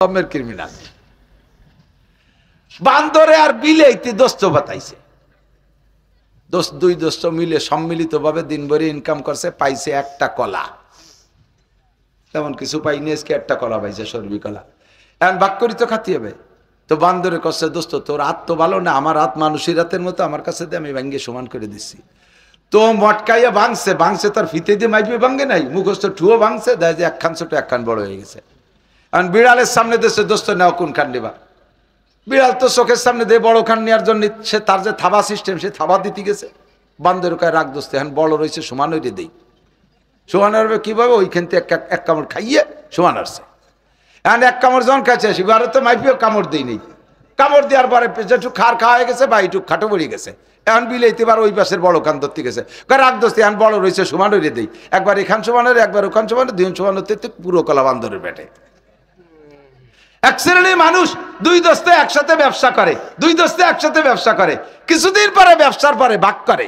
দমের ক্রিমিনাল বান্দরে আর বিলেইতে দোস্ত বাতাইছে। দুই দোস্ত মিলে সম্মিলিতভাবে দিনভরি ইনকাম করছে, পাইছে একটা কলা। তেমন কিছু পাইনি, আজকে একটা কলা পাইছে, সর্বি কলা। এখন ভাগ করি তো খাতি হবে। তো বান্দরে করছে, দোস্ত তোর হাত তো ভালো না, আমার হাত মানুষের হাতের মতো, আমার কাছে দিয়ে আমি ভাঙ্গে সমান করে দিচ্ছি। তো মটকাইয়া ভাঙছে তার ফিতে দিয়ে মাইপে ভাঙ্গে নাই, মুখস্থ ঠুয়ো ভাঙছে, দেয় যে একখান ছোট একখান বড় হয়ে গেছে। এখন বিড়ালের সামনে দেশে দোস্ত নেওয়া কোন খান নেবা? বিড়াল তো চোখের সামনে দিয়ে বড় খান নেওয়ার জন্য সে তার যে থাবা সিস্টেম, সে থাবা দিতে গেছে। বান্দর কায় রাগ দোস্ত, এখন বড় রয়েছে সমান হইতে দেই। সমান হবে কিভাবে? ওইখান থেকে এক কামড় খাইয়ে সমান আসছে। এখন এক কামড় যখন খাইছে, এবারে তো মাইপিও কামড় দিই নেই। কামড় দেওয়ার পরে যেটুক খাওয়া হয়ে গেছে বা এইটুক খাটো পড়ে গেছে। এখন বিলেইতে বার ওই পাশের বড় খান ধরতে গেছে, রাগ দোস্ত এখন বড় রয়েছে সমান হইতে দেই। একবার এখান সমান হলে একবার ওখান সমান, দুই সমান হতে পুরো কলা বান্দরের পেটে। এক শ্রেণীর মানুষ দুই দোস্তে একসাথে ব্যবসা করে, কিছুদিন পরে ব্যবসার পরে ভাগ করে।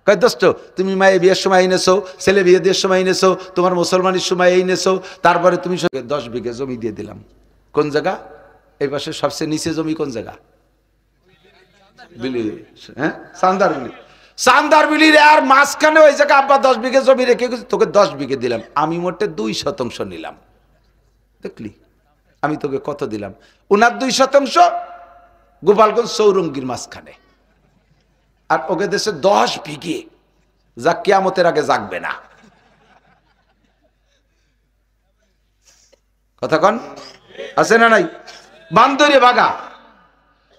কয় দোস্ত তুমি মায়ের বিয়ের সময় এনেছো, ছেলে বিয়ে দেওয়ার সময় এনেছো, তোমার মুসলমানের সময় এনেছো, তারপরে তুমি 10 বিঘে জমি দিয়ে দিলাম। কোন জায়গা? এই পাশে সবচেয়ে নিচে জমি কোন জায়গা? বিলি, হ্যাঁ, চান্দার বিলির আর মাঝখানে ওই জায়গা আব্বা 10 বিঘে জমি রেখে গেছি, তোকে 10 বিঘে দিলাম, আমি মোটে 2% নিলাম। দেখলি আমি তোকে কত দিলাম? ওনার 2% গোপালগঞ্জ চৌরঙ্গির মাঝখানে, আর ওকে দেশে 10 বিঘে, যা কিয়ামতের আগে জাগবে না। কথা কন আছে না নাই? বান্দরে বাগা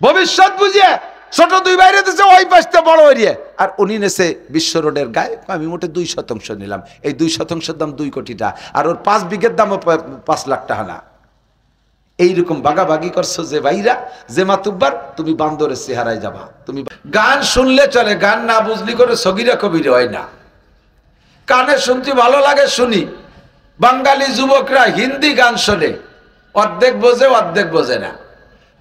ভবিষ্যৎ বুঝিয়ে ছোট দুই বাইরে দিচ্ছে, ওই পাশে বড় এরিয়া, আর উনি নেছে বিশ্ব রোডের গায়ে। আমি মোটে 2% নিলাম, এই 2%-এর দাম 2 কোটি টাকা, আর ওর 5 বিঘের দামও 5 লাখ টাকা না। এইরকম বাগাবাগি করছো যে ভাইরা, যে মাতুব্বার, তুমি বান্দরের চেহারায় যাবা। তুমি গান শুনলে চলে, গান না বুঝলি করে সগিরা কবির হয় না। কানে শুনতে ভালো লাগে শুনি। বাঙালি যুবকরা হিন্দি গান শোনে, অর্ধেক বোঝে অর্ধেক বোঝে না।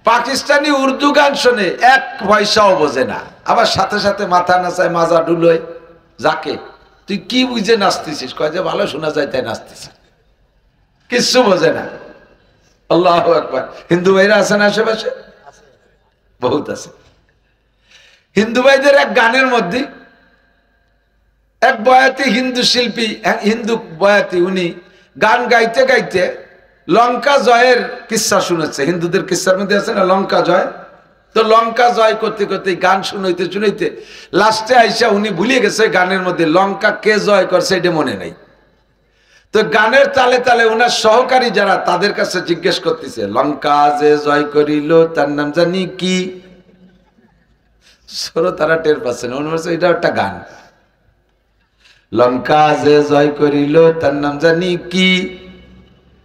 পাকিস্তানি উর্দু গান শোনে, 1 পয়সাও বোঝে না। আবার সাথে সাথে মাথা নাচায়, মাজা ডুলোয়। যাকে তুই কি বুঝে নাচতেছিস? কয় যে ভালো শোনা যায় তাই নাচতেছিস, কিচ্ছু বোঝে না। আল্লাহু আকবার। হিন্দু ভাইরা আছেন আশেপাশে? বহুত আছে। হিন্দু ভাইদের এক গানের মধ্যে এক বয়াতি হিন্দু শিল্পী, হিন্দু বয়াতি, উনি গান গাইতে গাইতে লঙ্কা জয়ের কিস্সা শুনেছে। হিন্দুদের কিস্সার মধ্যে আছে না লঙ্কা জয়? তো লঙ্কা জয় করতে করতে গান শুনাইতে লাস্টে আইসা উনি ভুলে গেছে গানের মধ্যে লঙ্কা কে জয় করছে এটা মনে নেই। তো গানের তালে তালে ওনার সহকারী যারা, তাদের কাছে জিজ্ঞেস করতেছে, লঙ্কা যে জয় করিল তার নাম জানি কি? তারা টের পাচ্ছে না, এটা একটা গান। লঙ্কা যে জয় করিল তার নাম জানি কি?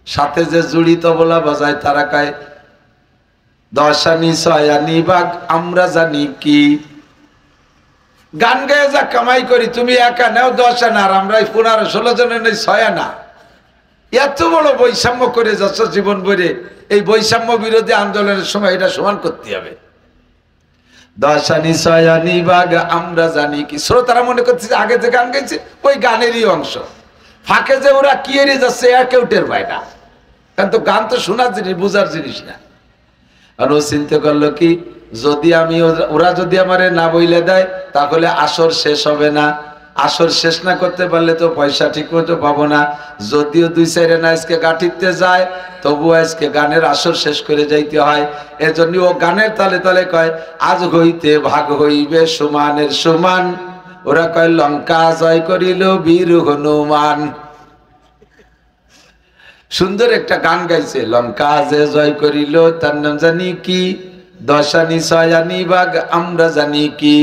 সাথে যে জুড়ি তবলা বাজায় তারা কয় 10 আনি 6 আনি বাঘ আমরা জানি কি? গান গায়ে যা কামাই করি, তুমি একা নেও 10 আনা, আর আমরা 15-16 জনের নেই 6 আনা। এত বড় বৈষম্য করে যাচ্ছ জীবন ভরে। এই বৈষম্য বিরোধী আন্দোলনের সময় এটা সমান করতে হবে। 10 আনি 6 আনি বাঘ আমরা জানি কি? শ্রোতারা মনে করছে আগে যে গান গাইছে ওই গানেরই অংশ। ফাঁকে যে ওরা কি এড়িয়ে যাচ্ছে কেউ টের পায় না, কারণ তো গান তো শোনার জিনিস, বোঝার জিনিস না। আর ও চিন্তা করলো কি, যদি আমি ওরা যদি আমারে না বইলে দেয় তাহলে আসর শেষ হবে না। আসর শেষ না করতে পারলে তো পয়সা ঠিক মতো পাবো না। যদিও 2-4 আনা আজকে গাঠিতে যায়, তবু আজকে গানের আসর শেষ করে যাইতে হয়। এজন্য ও গানের তালে তালে কয়, আজ হইতে ভাগ হইবে সমানের সমান। ওরা কয় লঙ্কা জয় করিল বীর হনুমান। সুন্দর একটা গান গাইছে, লঙ্কা যে জয় করিল তার নাম জানি কি? 10 আনি 6 আনি বাঘ আমরা জানি কি?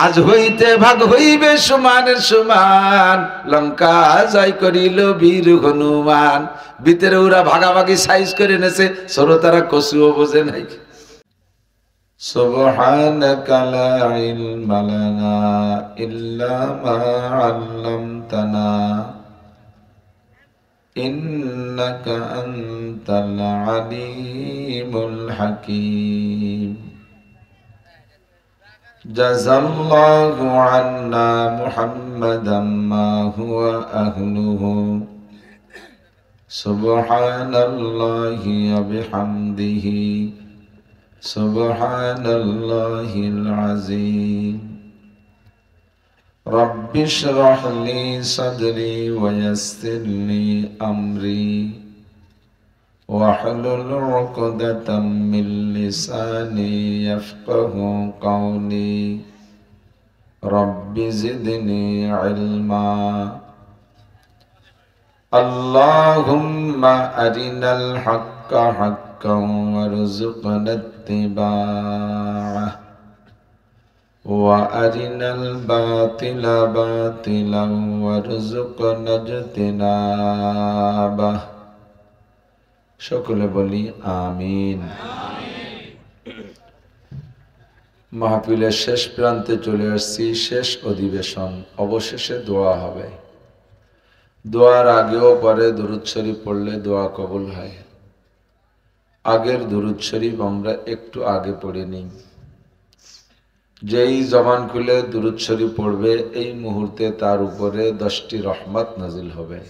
আজ হইতে ভাগ হইবে সমানের সমান, লঙ্কা জয় করিল বীর হনুমান। ভিতরে ওরা ভাগাভাগি সাইজ করে নেছে, শ্রোতারা কসুও বোঝে নাই। সুবহানাকা লা ইলমা লানা ইল্লা মা আল্লামতানা ইন্নাকা আনতাল আলিমুল হাকীম। জাযাল্লাহু আন্না মুহাম্মাদাম মা হুয়া আহলুহু সুবহানাল্লাহি ওয়া বিহামদিহি সুবহানাল্লাহিল আযীম রব্বি ইশরাহ লি সাদরি ওয়া ইয়াসসির লি আমরি واحلل عقدة من لساني يفقهوا قولي رب زدني علما اللهم أرنا الحق حقا وارزقنا اتباعه وأرنا الباطل باطلا وارزقنا اجتنابه সকলে বলি আমিন। মাহফিলের শেষ প্রান্তে চলে আসছি, শেষ অধিবেশন, অবশেষে দোয়া হবে। দোয়ার আগেও পরে দুরূদ শরীফ পড়লে দোয়া কবুল হয়। আগের দুরূদ শরীফ আমরা একটু আগে পড়ে নিই। যেই জবান খুলে দুরূদ শরীফ পড়বে এই মুহূর্তে তার উপরে 10টি রহমত নাজিল হবে।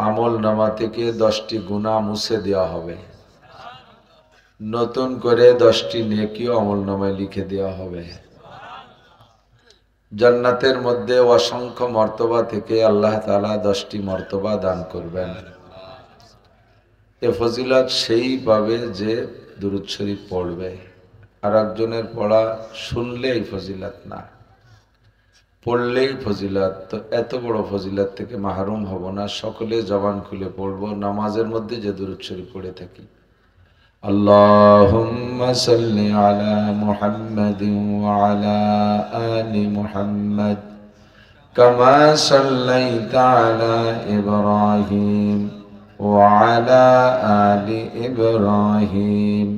আমল নামা থেকে 10টি গুনাহ মুছে দেওয়া হবে। নতুন করে 10টি নেকি আমল নামায় লিখে দেওয়া হবে। জান্নাতের মধ্যে অসংখ্য মর্তবা থেকে আল্লাহ তাআলা 10টি মর্তবা দান করবেন। এ ফজিলত সেই পাবে যে দুরূদ শরীফ পড়বে। আর একজনের পড়া শুনলেই ফজিলত না, পড়লেই ফজিলত। তো এত বড় ফজিলত থেকে মাহরুম হব না। সকলে জবান খুলে পড়ব। নামাজের মধ্যে যে দুরূদ শরীফ পড়ে থাকি, আল্লাহুম্মা সাল্লি আলা মুহাম্মাদিন ওয়া আলা আলি মুহাম্মাদ কামা সাল্লাইতা আলা ইব্রাহিম ওয়া আলা আলি ইব্রাহিম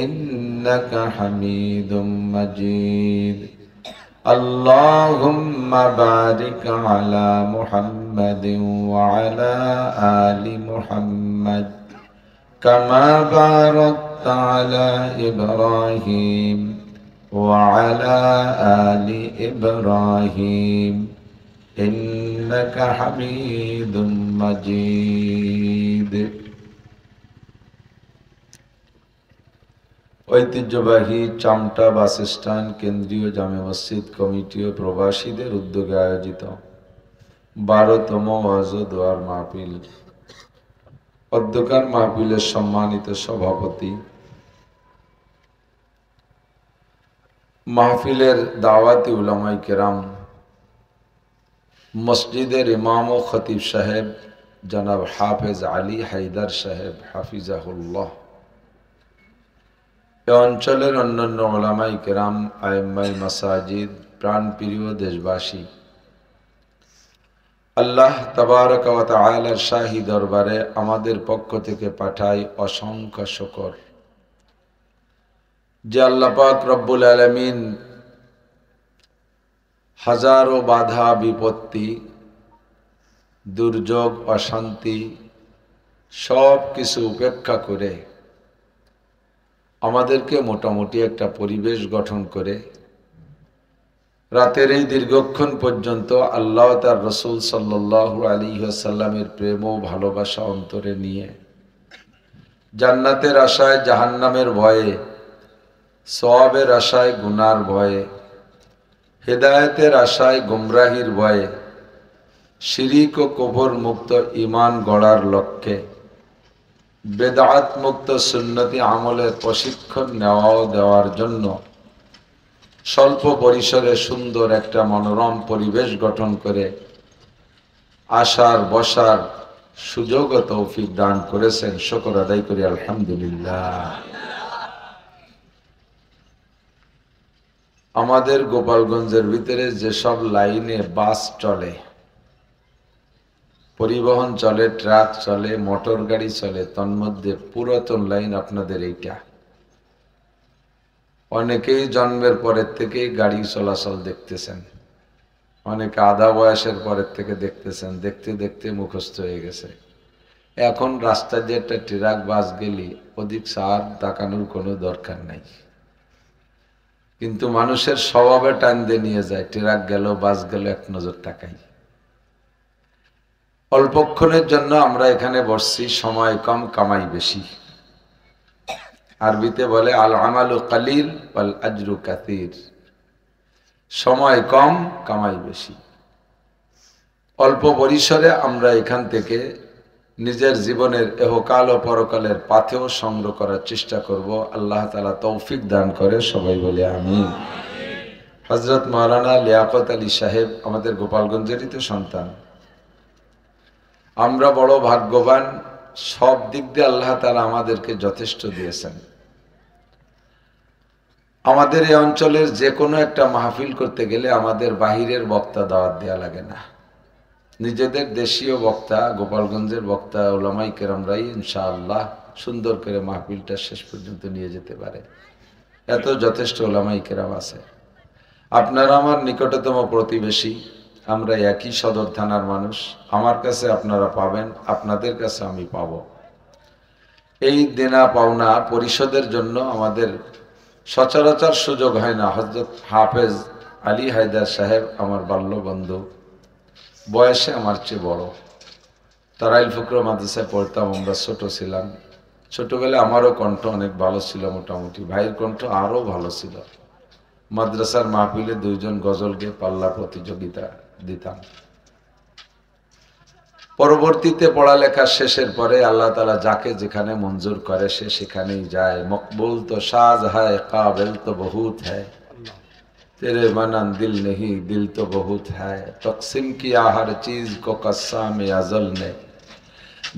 ইন্নাকা হামিদুম মাজিদ। اللهم بارك على محمد وعلى آل محمد كما باركت على إبراهيم وعلى آل إبراهيم إنك حميد مجيد। ঐতিহ্যবাহী চামটা বাস স্ট্যান্ড কেন্দ্রীয় জামে মসজিদ কমিটি ও প্রবাসীদের উদ্যোগে আয়োজিত 12তম ওয়াজ ও দোয়ার মাহফিল। অধ্যকার মাহফিলের সম্মানিত সভাপতি, মাহফিলের দাওয়াতি উলামায়ে কেরাম, মসজিদের ইমাম ও খতিব সাহেব জনাব হাফেজ আলী হায়দার সাহেব হাফিজাহুল্লাহ, এ অঞ্চলের অন্যান্য উলামায়ে কেরাম, আইম্মায়ে মাসাজিদ, প্রাণপ্রিয় দেশবাসী, আল্লাহ তাবারক ওয়া তাআলার শাহী দরবারে আমাদের পক্ষ থেকে পাঠাই অসংখ্য শুকর যে আল্লাহ পাক রব্বুল আলামিন হাজারো বাধা বিপত্তি, দুর্যোগ, অশান্তি সব কিছু উপেক্ষা করে আমাদেরকে মোটামুটি একটা পরিবেশ গঠন করে রাতের এই দীর্ঘক্ষণ পর্যন্ত আল্লাহ তার রসুল সাল্লাল্লাহু আলাইহি ওয়াসাল্লামের প্রেম ও ভালোবাসা অন্তরে নিয়ে জান্নাতের আশায় জাহান্নামের ভয়ে, সওয়াবের আশায় গুনার ভয়ে, হেদায়েতের আশায় গুমরাহির ভয়ে, শিরিক ও কুফর মুক্ত ঈমান গড়ার লক্ষ্যে বেদাত মুক্ত সুন্নতি আমলের প্রশিক্ষণ নেওয়া ও দেওয়ার জন্য স্বল্প পরিসরে সুন্দর একটা মনোরম পরিবেশ গঠন করে আসার বসার সুযোগ ও তৌফিক দান করেছেন। শুকর আদায় করি আলহামদুলিল্লাহ। আমাদের গোপালগঞ্জের ভিতরে যেসব লাইনে বাস চলে, পরিবহন চলে, ট্রাক চলে, মোটর গাড়ি চলে, তন্মধ্যে পুরাতন লাইন আপনাদের এইটা। অনেকেই জন্মের পরের থেকেই গাড়ি চলাচল দেখতেছেন, অনেকে আধা বয়সের পরের থেকে দেখতেছেন, দেখতে দেখতে মুখস্থ হয়ে গেছে। এখন রাস্তা দিয়ে একটা ট্রাক বাস গেলি অধিক সার তাকানোর কোনো দরকার নাই, কিন্তু মানুষের স্বভাবে টান দিয়ে নিয়ে যায়। ট্রাক গেল, বাস গেল, এক নজর তাকাই। অল্পক্ষণের জন্য আমরা এখানে বসছি, সময় কম কামাই বেশি। আরবিতে বলে আল আমালু কালিল ওয়াল আজরু কাসীর, সময় কম কামাই বেশি। অল্প পরিসরে আমরা এখান থেকে নিজের জীবনের এহকাল ও পরকালের পাথেয় সংগ্রহ করার চেষ্টা করব। আল্লাহ তাআলা তৌফিক দান করে, সবাই বলে আমিন। হযরত মাওলানা লিয়াকত আলী সাহেব আমাদের গোপালগঞ্জেরই তো সন্তান। আমরা বড় ভাগ্যবান, সব দিক দিয়ে আল্লাহ তাআলা আমাদেরকে যথেষ্ট দিয়েছেন। আমাদের এই অঞ্চলের যে কোনো একটা মাহফিল করতে গেলে আমাদের বাহিরের বক্তা দাওয়াত দেওয়া লাগে না, নিজেদের দেশীয় বক্তা, গোপালগঞ্জের বক্তা উলামায়ে কেরামরাই ইনশাআল্লাহ সুন্দর করে মাহফিলটা শেষ পর্যন্ত নিয়ে যেতে পারে। এত যথেষ্ট উলামায়ে কেরাম আছে। আপনারা আমার নিকটতম প্রতিবেশী, আমরা একই সদর থানার মানুষ। আমার কাছে আপনারা পাবেন, আপনাদের কাছে আমি পাব। এই দেনা পাওনা পরিশোধের জন্য আমাদের সচরাচর সুযোগ হয় না। হযরত হাফেজ আলী হায়দার সাহেব আমার বাল্য বন্ধু, বয়সে আমার চেয়ে বড়। তারাইল ফুকরা মাদ্রাসায় পড়তাম, আমরা ছোট ছিলাম। ছোটবেলায় আমারও কণ্ঠ অনেক ভালো ছিল, মোটামুটি। ভাইয়ের কণ্ঠ আরও ভালো ছিল। মাদ্রাসার মাহফিলে দুইজন গজল গেয়ে পাল্লা প্রতিযোগিতা দিতাম। পরবর্তীতে পড়ালেখা শেষের পরে আল্লাহ তাআলা যাকে যেখানে মঞ্জুর করে সে সেখানেই যায়। মকবুল তো সাজ হয়, কাবিল তো বহুত है, तेरे मना दिल नहीं दिल तो बहुत है, तकसीम किया हर चीज को कस्साम अज़ल ने,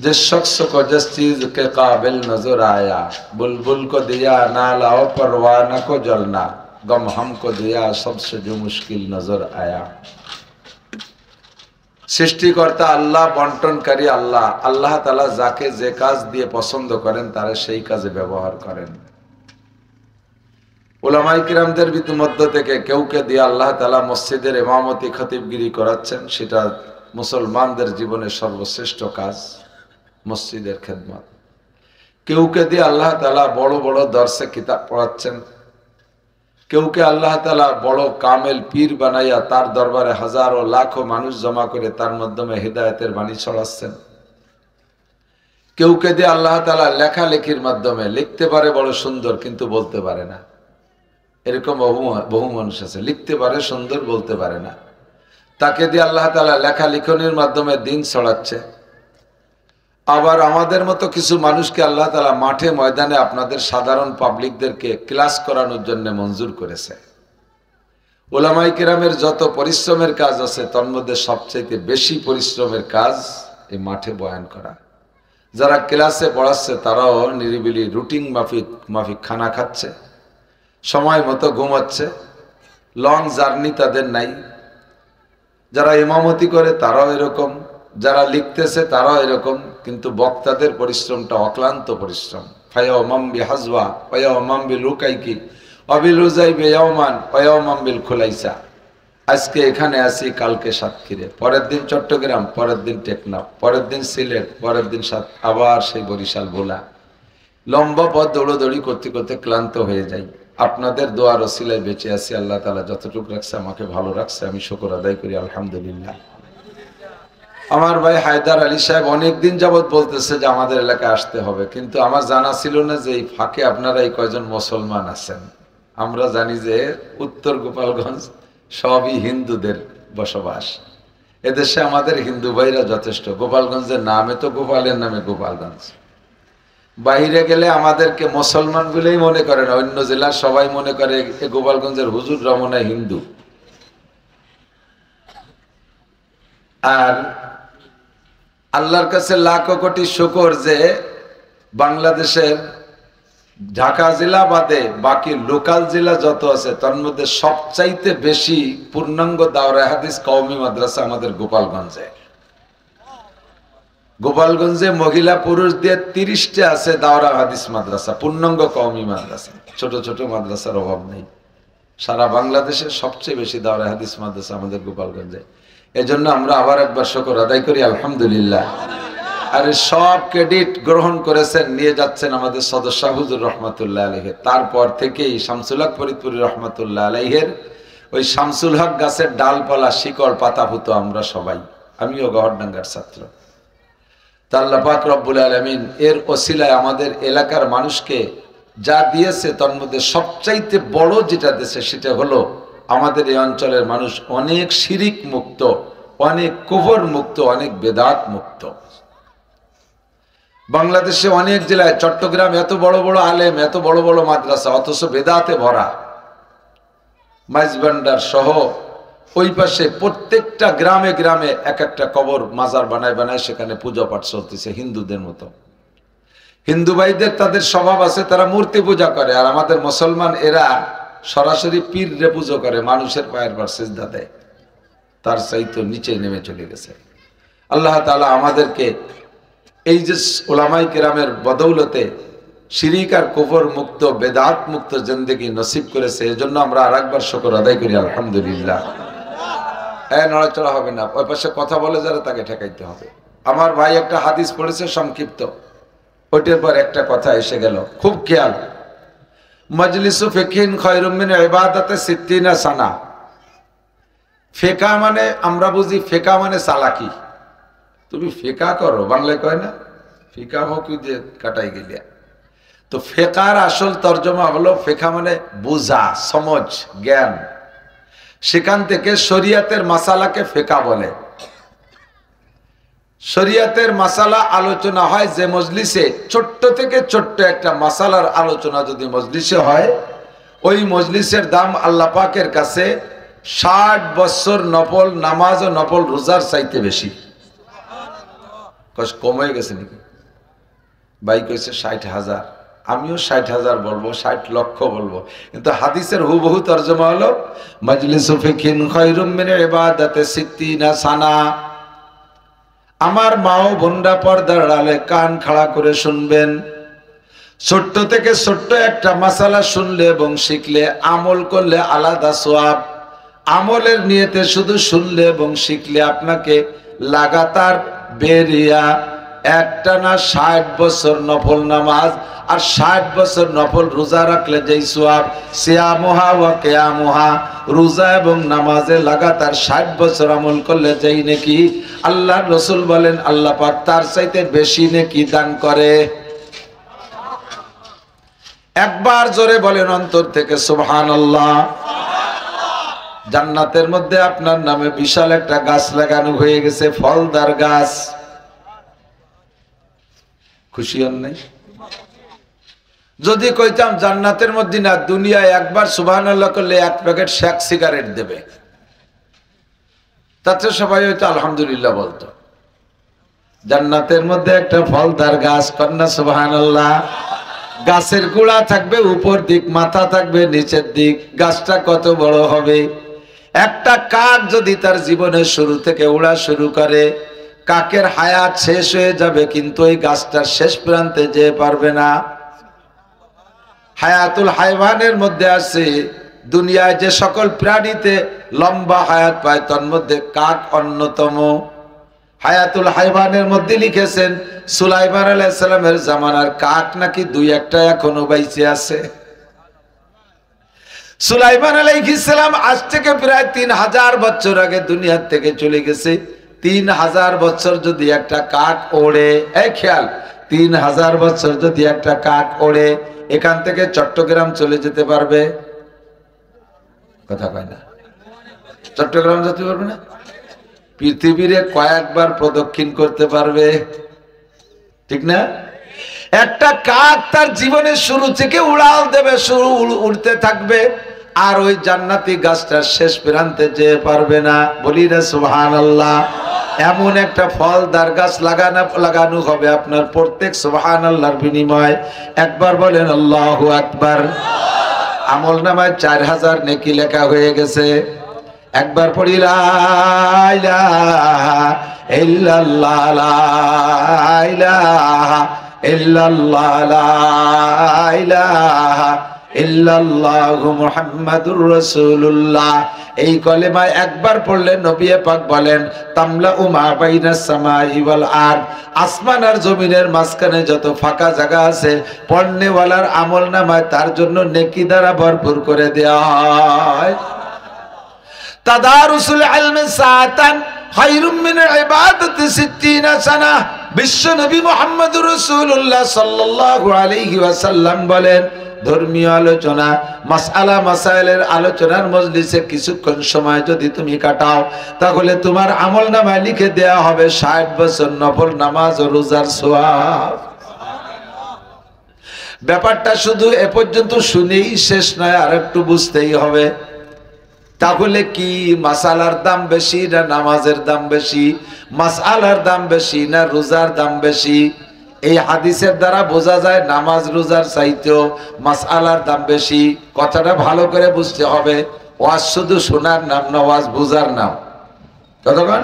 जिस शख्स को जिस चीज के काबिल नजर आया, बुलबुल को दिया नालाओ परवाना को जलना, गम हमको दिया सबसे जो मुश्किल नजर आया। সৃষ্টিকর্তা আল্লাহ, বন্টনকারী আল্লাহ। আল্লাহ তাআলা যাকে যে কাজ দিয়ে পছন্দ করেন তারা সেই কাজে ব্যবহার করেন। উলামায়ে কিরামদের মধ্য থেকে কেউকে দিয়ে আল্লাহ তাআলা মসজিদের ইমামতি খতিবগিরি করাচ্ছেন, সেটা মুসলমানদের জীবনের সর্বশ্রেষ্ঠ কাজ, মসজিদের খেদমত। কেউকে দিয়ে আল্লাহ তাআলা বড় বড় দর্শে কিতাব পড়াচ্ছেন। কেউকে আল্লাহ তাআলা বড় কামেল পীর বানাইয়া তার দরবারে হাজারো লাখো মানুষ জমা করে তার মাধ্যমে হিদায়াতের বাণী ছড়াচ্ছেন। কেউকে দিয়ে আল্লাহ তাআলা লেখালেখির মাধ্যমে, লিখতে পারে বড় সুন্দর কিন্তু বলতে পারে না, এরকম বহু মানুষ আছে, লিখতে পারে সুন্দর বলতে পারে না। তাকে দিয়ে আল্লাহ তাআলা লেখালেখনের মাধ্যমে দিন ছড়াচ্ছে। আবার আমাদের মতো কিছু মানুষকে আল্লাহ তাআলা মাঠে ময়দানে আপনাদের সাধারণ পাবলিকদেরকে ক্লাস করানোর জন্য মঞ্জুর করেছে। উলামায়ে কেরামের যত পরিশ্রমের কাজ আছে তার মধ্যে সবচেয়ে বেশি পরিশ্রমের কাজ এই মাঠে বয়ান করা। যারা ক্লাসে পড়াচ্ছে তারাও নিরিবিলি রুটিন মাফিক খানা খাচ্ছে, সময় মতো ঘুমাচ্ছে, লং জার্নি তাদের নাই। যারা ইমামতি করে তারাও এরকম, যারা লিখতেছে তারাও এরকম, কিন্তু বক্তাদের পরিশ্রমটা অক্লান্ত পরিশ্রম। ফায়াউমাম বিহাজওয়া ওয়ায়াউমাম বিলুকাইকি ওয়াবিলুজাই বিয়াউমান ওয়ায়াউমাম বিল খুলাইসা। আজকে এখানে আসি, কালকে সাতক্ষীরে, পরের দিন চট্টগ্রাম, পরের দিন টেকনাফ, পরের দিন সিলেট, পরের দিন আবার সেই বরিশাল ভোলা। লম্বা পথ দৌড়দৌড়ি করতে করতে ক্লান্ত হয়ে যাই। আপনাদের দোয়ার ওসিলায় বেঁচে আছি। আল্লাহ তাআলা যতটুকু রাখছে আমাকে ভালো রাখছে, আমি শুকর আদায় করি আলহামদুলিল্লাহ। আমার ভাই হায়দার আলী সাহেব অনেকদিন যাবৎ বলতেছে যে আমাদের এলাকায় আসতে হবে, কিন্তু আমার জানা ছিল না যে এই ফাঁকে আপনারা এই কয়জন মুসলমান আছেন। আমরা জানি যে উত্তর গোপালগঞ্জ সবই হিন্দুদের বসবাস। এদেশে আমাদের হিন্দু ভাইরা যথেষ্ট। গোপালগঞ্জের নামে তো গোপালের নামে গোপালগঞ্জ। বাইরে গেলে আমাদেরকে মুসলমান বলেই মনে করে না, অন্য জেলার সবাই মনে করে গোপালগঞ্জের হুজুর রমনা হিন্দু। আর আল্লাহর কাছে লাখো কোটি শুকর যে বাংলাদেশের ঢাকা জেলা বাদে বাকি লোকাল জেলা যত আছে তার মধ্যে সবচাইতে বেশি পূর্ণাঙ্গ দাওরা হাদিস কওমি মাদ্রাসা আমাদের গোপালগঞ্জে। গোপালগঞ্জে মহিলা পুরুষ দিয়ে 30টা আছে দাওরা হাদিস মাদ্রাসা, পূর্ণাঙ্গ কওমি মাদ্রাসা। ছোট ছোট মাদ্রাসার অভাব নেই। সারা বাংলাদেশে সবচেয়ে বেশি দাওরা হাদিস মাদ্রাসা আমাদের গোপালগঞ্জে। এজন্য আমরা আবার একবার শুকর আদায় করি আলহামদুলিল্লাহ। আর সব ক্রেডিট গ্রহণ করেছেন, নিয়ে যাচ্ছেন আমাদের সদস্য হুজুর রহমাতুল্লাহ আলাইহি। তারপর থেকেই শামসুল হক ফরিদপুরি রহমাতুল্লাহ আলাইহির ওই শামসুল হক গাছের ডালপালা শিকড় পাতা ফুতো আমরা সবাই, আমিও গহরডাঙ্গার ছাত্র। তা আল্লাহ পাক রব্বুল আলামিন এর ওসিলায় আমাদের এলাকার মানুষকে যা দিয়েছে তার মধ্যে সবচাইতে বড় যেটা দিয়েছে সেটা হলো আমাদের এই অঞ্চলের মানুষ অনেক শিরিক মুক্ত, অনেক কুফর মুক্ত, অনেক বেদাত মুক্ত। বাংলাদেশে অনেক জেলায়, চট্টগ্রাম এত বড় বড় আলেম, এত বড় বড় মাদ্রাসা, অথচ বেদাতে ভরা। মাইজবান্ডার সহ ওই পাশে প্রত্যেকটা গ্রামে গ্রামে এক একটা কবর মাজার বানায় বানায় সেখানে পূজা পাঠ চলতেছে হিন্দুদের মতো। হিন্দু ভাইদের তাদের স্বভাব আছে, তারা মূর্তি পূজা করে, আর আমাদের মুসলমান এরা সরাসরি পীররে পুজো করে, মানুষের পায়ের পর সিজদা দেয়, তার চাইতে নিচে নেমে চলে গেছে। আল্লাহ তাআলা আমাদেরকে এই যে ওলামাই কেরামের বদৌলতে শিরিক আর কুফর মুক্ত, বেদাত মুক্ত জিন্দেগি নসিব করেছে, এজন্য আমরা আরেকবার শুকর আদায় করি আলহামদুলিল্লাহ। নড়াচড়া হবে না, ওই পাশে কথা বলে যারা তাকে ঠেকাইতে হবে। আমার ভাই একটা হাদিস পড়েছে সংক্ষিপ্ত, ওইটার পর একটা কথা এসে গেল, খুব খেয়াল। মজলিসু ফিকহিন খায়রুম মিন ইবাদাতি সিত্তিনা সানা। ফেকা মানে আমরা বুঝি, ফেকা মানে চালাকি, তুমি ফেকা করো, বাংলায় কয় না ফিকা হকি যে কাটাই গেলিয়া। তো ফেকার আসল তর্জমা হলো, ফেকা মানে বুঝা, সমঝ, জ্ঞান। সেখান থেকে শরিয়াতের মাসালাকে ফেকা বলে। শরিয়াতের মাসালা আলোচনা হয় যে মজলিসে, ছোট্ট থেকে ছোট্ট একটা মাসালার আলোচনা যদি মজলিসে হয়, ওই মজলিসের দাম আল্লাহ পাকের কাছে 60 বছর নফল নামাজ ও নফল রোজার চাইতে বেশি। কম হয়ে গেছে নাকি? ভাই কইছে 60,000, আমিও 60,000 বলবো, 60 লক্ষ বলবো, কিন্তু হাদিসের হুবহু তরজমা হলো মজলিসু ফিকহিন খায়রুম মিন ইবাদাতি সিত্তিনা সানা। আমার মা ও বোনরা পর্দার আড়ালে কান খাড়া করে শুনবেন। ছোট্ট থেকে ছোট্ট একটা মাসালা শুনলে এবং শিখলে, আমল করলে আলাদা সওয়াব। আমলের নিয়তে শুধু শুনলে এবং শিখলে আপনাকে লাগাতার বেরিয়া একটানা 60 বছর নফল নামাজ আর 60 বছর নফল রোজা রাখলে যেই সওয়াব, সিয়ামুহা ওয়া কিয়ামুহা, রোজা এবং নামাজে লাগাতার 60 বছর আমল করলে যেই নেকি, আল্লাহর রাসূল বলেন আল্লাহ পাক তার চাইতে বেশি নেকি দান করে। একবার জোরে বলেন অন্তর থেকে সুবহানাল্লাহ। জান্নাতের মধ্যে আপনার নামে বিশাল একটা গাছ লাগানো হয়ে গেছে, ফলদার গাছ। খুশি হন নাই? যদি কইতাম জান্নাতের মধ্যে না, দুনিয়ায় একবার সুবহানাল্লাহ করলে 1 প্যাকেট শেক সিগারেট দেবে, তাতে সবাই হয়তো আলহামদুলিল্লাহ বলতো। জান্নাতের মধ্যে একটা ফলদার গাছ, কন্যা সুবহানাল্লাহ। গাছের গোড়া থাকবে উপর দিক, মাথা থাকবে নিচের দিক। গাছটা কত বড় হবে! একটা কাক যদি তার জীবনের শুরু থেকে উড়া শুরু করে, কাকের হায়াত শেষ হয়ে যাবে, কিন্তু এই গাছটার শেষ প্রান্তে যেতে পারবে না। হায়াতুল হায়ওয়ানের মধ্যে আছে, দুনিয়ায় যে সকল প্রাণীতে লম্বা হায়াত পায় তার মধ্যে কাক অন্যতম। হায়াতুল হায়ওয়ানের মধ্যে লিখেছেন সুলাইমান আলাইহিস সালামের জামানার কাক নাকি 2-1টা এখনো বাইচে আছে। সুলাইমান আলাইহিস সালাম আজ থেকে প্রায় 3000 বছর আগে দুনিয়া থেকে চলে গেছে। 3000 বছর যদি একটা কাক ওড়ে, এই খেয়াল, 3000 বছর যদি একটা কাক ওড়ে, এখান থেকে চট্টগ্রাম চলে যেতে পারবে? কথা কয় না, চট্টগ্রাম যেতে পারবে না? পৃথিবীরে কয়েকবার প্রদক্ষিণ করতে পারবে, ঠিক না? একটা কাক তার জীবনের শুরু থেকে উড়াল দেবে, শুরু উড়তে থাকবে, আর ওই জান্নাতি গাছটার শেষ প্রান্তে যেতে পারবে না। বলি না সুবহানাল্লাহ। এমন একটা ফলদার গাছ লাগানো হবে আপনার প্রত্যেক সুবহানাল্লাহর বিনিময়ে। একবার বলেন আল্লাহু আকবার। আমল নামায় 4000 নেকি লেখা হয়ে গেছে। একবার পড়ি লা ইলাহা ইল্লাল্লাহ, লা ইলাহা ইল্লাল্লাহ, লা ইলাহা ইল্লাল্লাহু মুহাম্মাদুর রাসূলুল্লাহ। এই কলেমায় একবার পড়লে নবী পাক বলেন তামলা মা বাইনাস সামাই ওয়াল আরদ, আসমান আর জমিনের মাঝখানে যত ফাঁকা জায়গা আছে, পড়নেওয়ালার আমলনামায় তার জন্য নেকি দ্বারা ভরপুর করে দেওয়া হয়। তাদারুসুল ইলমি সাআতান খায়রুম মিন ইবাদাতি 60 সানা। বিশ্ব নবী মুহাম্মদুর রাসূলুল্লাহ সাল্লাল্লাহু আলাইহি ওয়াসাল্লাম বলেন, ধর্মীয় আলোচনা, মাসআলা মাসাইলের আলোচনার মজলিসে কিছুক্ষণ সময় যদি তুমি কাটাও, তাহলে তোমার আমলনামায় লিখে দেয়া হবে 60 বছর নফল নামাজ ও রোজার সওয়াব। ব্যাপারটা শুধু এ পর্যন্ত শুনেই শেষ নয়, আর একটু বুঝতেই হবে। তাহলে কি মাসালার দাম বেশি না নামাজের দাম বেশি? মাসআলার দাম বেশি না রোজার দাম বেশি? এই হাদিসের দ্বারা বোঝা যায় নামাজ রোজার চাইতেও মাসআলার দাম বেশি। কথাটা ভালো করে বুঝতে হবে। ওয়াজ শুধু শোনার নাম না, ওয়াজ বুঝার নাম। কতক্ষণ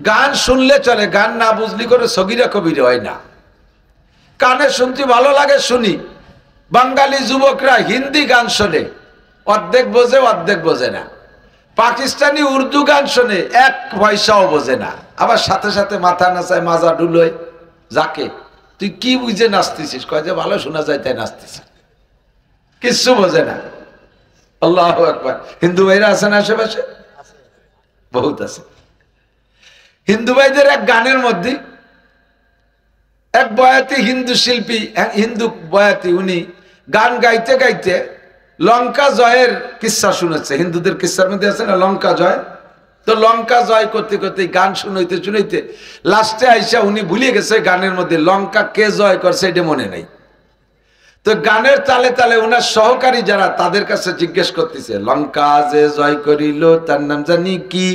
গান শুনলে চলে, গান না বুঝলি করে সগীরা কবির হয় না। কানে শুনতে ভালো লাগে শুনি। বাঙালি যুবকরা হিন্দি গান শোনে, অর্ধেক বোঝে অর্ধেক বোঝে না। পাকিস্তানি উর্দু গান শোনে, এক পয়সাও বোঝে না। আবার সাথে সাথে মাথা নাচায়, মাজা ডুলোয়। যাকে তুই কি বুঝে নাচতেছিস? কয় যে ভালো শোনা যায় তাই নাচতেছিস, কিচ্ছু বোঝে না। আল্লাহু আকবার। হিন্দু ভাইরা আছেন আশেপাশে? বহুত আছে। হিন্দু ভাইদের এক গানের মধ্যে এক বয়াতি হিন্দু শিল্পী, হিন্দু বয়াতি, উনি গান গাইতে গাইতে লঙ্কা জয়ের কিস্সা শুনেছে। হিন্দুদের কিস্সার মধ্যে আছে না লঙ্কা জয়? তো লঙ্কা জয় করতে করতে গান শুনাইতে শুনাইতে লাস্টে আইসা উনি ভুলে গেছে গানের মধ্যে লঙ্কা কে জয় করছে এটা মনে নাই। তো গানের তালে তালে উনার সহকারী যারা, তাদের কাছে জিজ্ঞেস করতেছে, লঙ্কা যে জয় করিল তার নাম জানি কি?